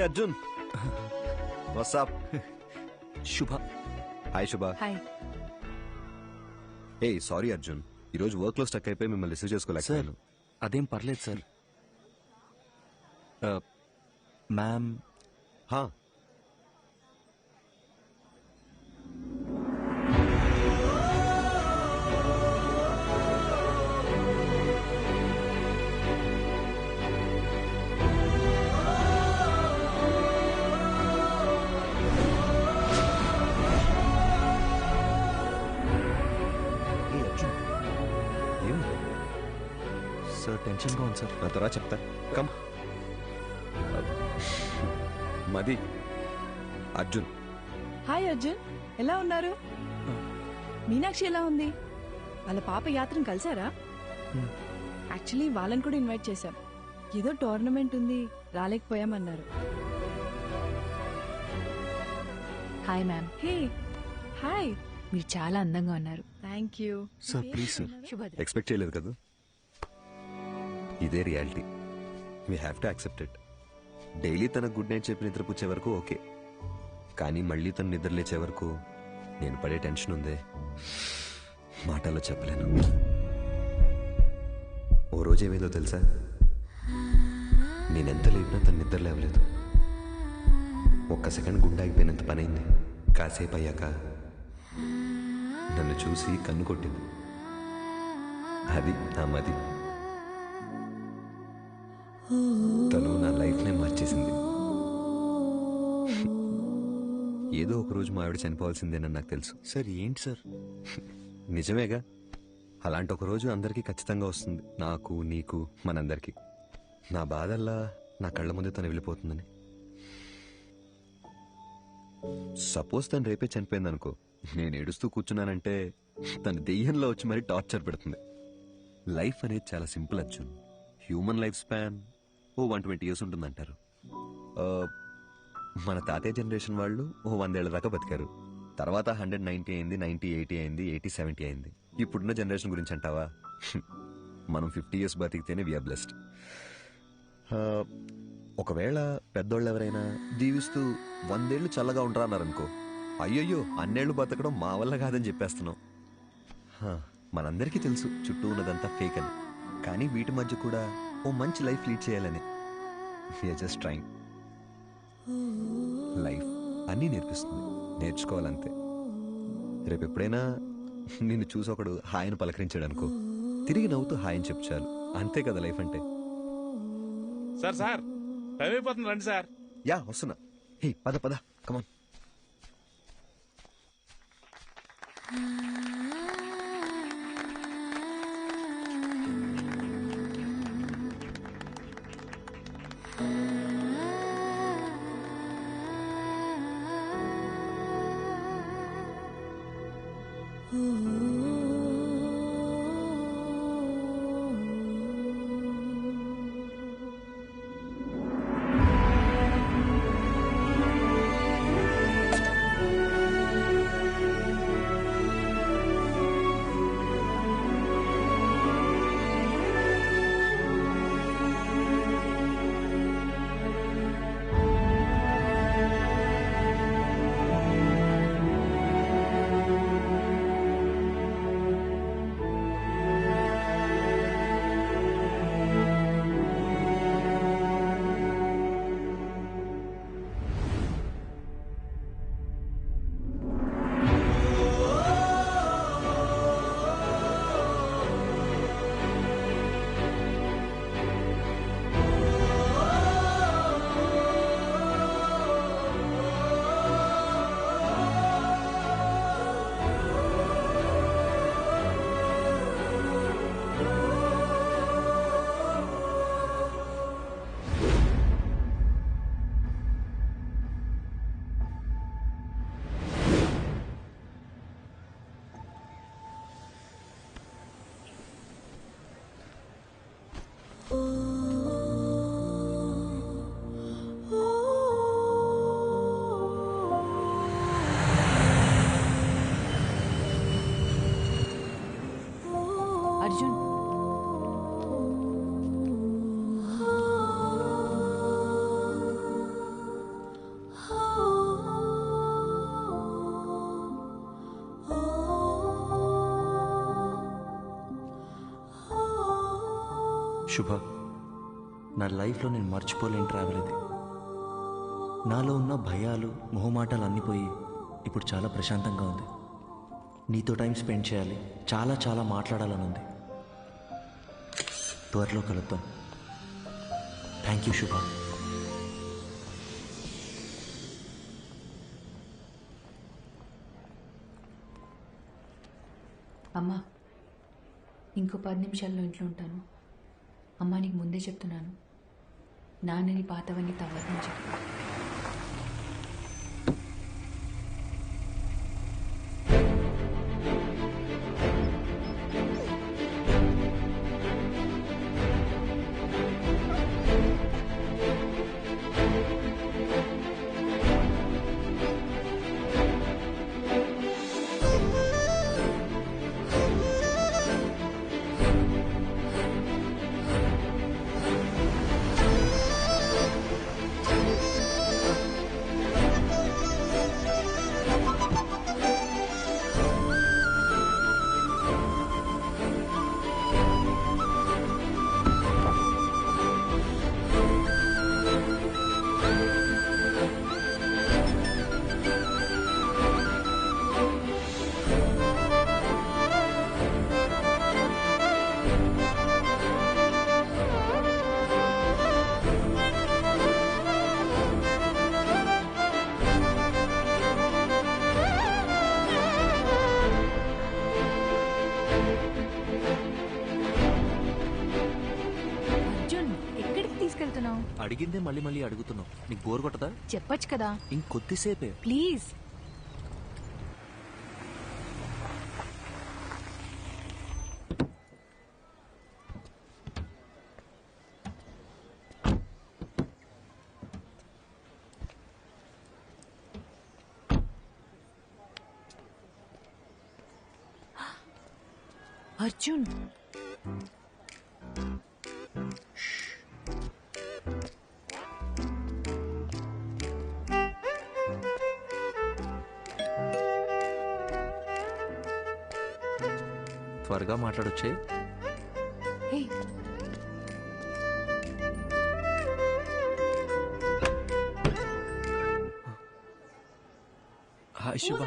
అర్జున్ వాట్సాప్. శుభ. హాయ్ శుభ. హాయ్. ఏ సారీ అర్జున్, ఈరోజు వర్క్ లో స్టక్ అయిపోయి మిమ్మల్ని రిసీవ్ చేసుకోలేకపోయాను. అదేం పర్లేదు సార్. మ్యామ్. సార్ టెన్షన్గా ఉంది సార్. నా తర్వాత చెప్తా. కమ్. మది. అర్జున్. హాయ్ అర్జున్, ఎలా ఉన్నారు? మీనాక్షి ఎలా ఉంది? వాళ్ళ పాప యాత్రను కలిసారా? యాక్చువల్లీ వాళ్ళని కూడా ఇన్వైట్ చేశాం. ఏదో టోర్నమెంట్ ఉంది, రాలేకపోయామన్నారు. Hi ma'am. Hey hi. మీరు చాలా అందంగా ఉన్నారు. Thank you sir please sir. శుభోదయం. ఎక్స్పెక్ట్ చేయలేదు కదా. ఇదే reality. We have to accept it. Daily తన గుడ్ నైట్ చెప్పి నిద్రపుచ్చే వరకు ఓకే, కానీ మళ్ళీ తను నిద్ర లేచే వరకు నేను పడే టెన్షన్ ఉందే, మాటల్లో చెప్పలేను. ఓ రోజు ఏమైందో తెలుసా? నేనెంత లేపినా తను నిద్ర లేవలేదు. ఒక్క సెకండ్ గుండాగిపోయినంత పనైంది. కాసేపు అయ్యాక నన్ను చూసి కన్ను కొట్టింది. అది నా మది. తను నా లైఫ్నే మార్చేసింది. ఏదో ఒక రోజు మా ఆవిడ చనిపోవాల్సిందేనని నాకు తెలుసు. సార్ ఏంటి సార్? నిజమేగా. అలాంటి ఒక రోజు అందరికీ ఖచ్చితంగా వస్తుంది, నాకు నీకు మనందరికీ. నా బాధల్లా నా కళ్ళ ముందే తను వెళ్ళిపోతుందని. సపోజ్ తను రేపే చనిపోయింది అనుకో, నేను ఏడుస్తూ కూర్చున్నానంటే తను దెయ్యంలో వచ్చి మరీ టార్చర్ పెడుతుంది. లైఫ్ అనేది చాలా simple Arjun. Human life span 120 years ఉంటుందంటారు. మన తాతయ్య జనరేషన్ వాళ్ళు 100 ఏళ్ల దాకా బతికారు. తర్వాత 190 అయింది, 90, 80 అయింది, 80, 70 అయింది. ఇప్పుడున్న జనరేషన్ గురించి అంటావా? మనం 50 years బతికితేనే వీఆర్ బ్లెస్డ్. ఒకవేళ పెద్దోళ్ళు ఎవరైనా దీవిస్తూ 100 ఏళ్ళు చల్లగా ఉంటారా అన్నారనుకో, అయ్యయ్యో అన్నేళ్లు బతకడం మా వల్ల కాదని చెప్పేస్తున్నాం. మనందరికీ తెలుసు చుట్టూ ఉన్నదంతా ఫేక్ అని, కానీ వీటి మధ్య కూడా ఓ మంచి లైఫ్ లీడ్ చేయాలని వీఆర్ జస్ట్ ట్రైంగ్. లైఫ్ అన్నీ నేర్పిస్తుంది, నేర్చుకోవాలంతే. రేపు ఎప్పుడైనా నిన్ను చూసి ఒకడు హాయని పలకరించాడు అనుకో, తిరిగి నవ్వుతూ హాయని చెప్పు చాలు. అంతే కదా లైఫ్ అంటే. సార్ సార్ టైం అయిపోతుంది, రండి సార్. యా వస్తున్నా. హే పద పద, కమాన్. అర్జున్ శుభ, నా లైఫ్లో నేను మర్చిపోలేని ట్రావెల్ ఇది. నాలో ఉన్న భయాలు మొహమాటాలు అన్నీ పోయి ఇప్పుడు చాలా ప్రశాంతంగా ఉంది. నీతో టైం స్పెండ్ చేయాలి, చాలా చాలా మాట్లాడాలని ఉంది. త్వరలో కలుద్దాం. థ్యాంక్ యూ శుభ. అమ్మా, ఇంకో 10 నిమిషాల్లో ఇంట్లో ఉంటాను. అమ్మా, నీకు ముందే చెప్తున్నాను, నాన్నని పాతవన్నీ తవ్వదని చెప్పు. అడిగిందే మళ్ళీ మళ్ళీ అడుగుతున్నావు. నీకు బోర్ కొట్టదా? చెప్పొచ్చు కదా. ఇంకొద్దిసేపే ప్లీజ్. అర్జున్, త్వరగా మాట్లాడొచ్చే. హాయ్ శుభ.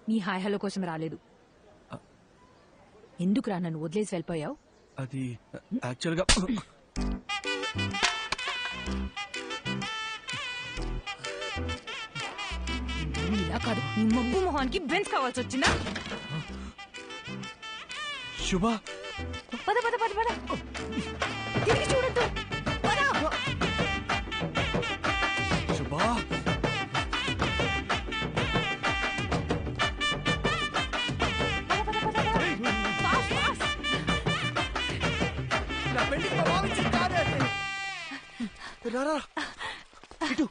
నీ హాయ్ హలో కోసం రాలేదు. ఎందుకురా నన్ను వదిలేసి వెళ్ళిపోయావు? అది యాక్చువల్గా ఇలా కాదు, నీ మబ్బు మొహానికి బెంచ్ కావాల్సి వచ్చిందా? శుభ, పద పద పద పద, తిరిగి చూడద్దు. శుభ, ఇటు.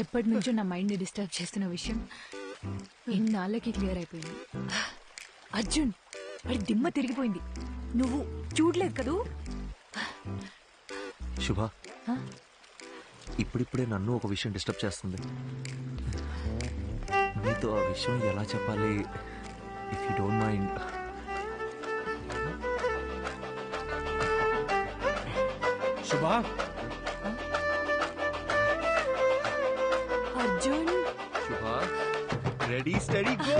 ఎప్పటి నుంచో నా మైండ్ ని డిస్టర్బ్ చేస్తున్న విషయం ఇన్నాళ్ళకి క్లియర్ అయిపోయింది. అర్జున్, వాడి దిమ్మ తిరిగిపోయింది. నువ్వు చూడలేదు కదూ? శుభ, ఇప్పుడిప్పుడే నన్ను ఒక విషయం డిస్టర్బ్ చేస్తుంది. నీతో ఆ విషయం ఎలా చెప్పాలి? If you don't mind. శుభ, అర్జున్. శుభ, రెడీ స్టడీ గో.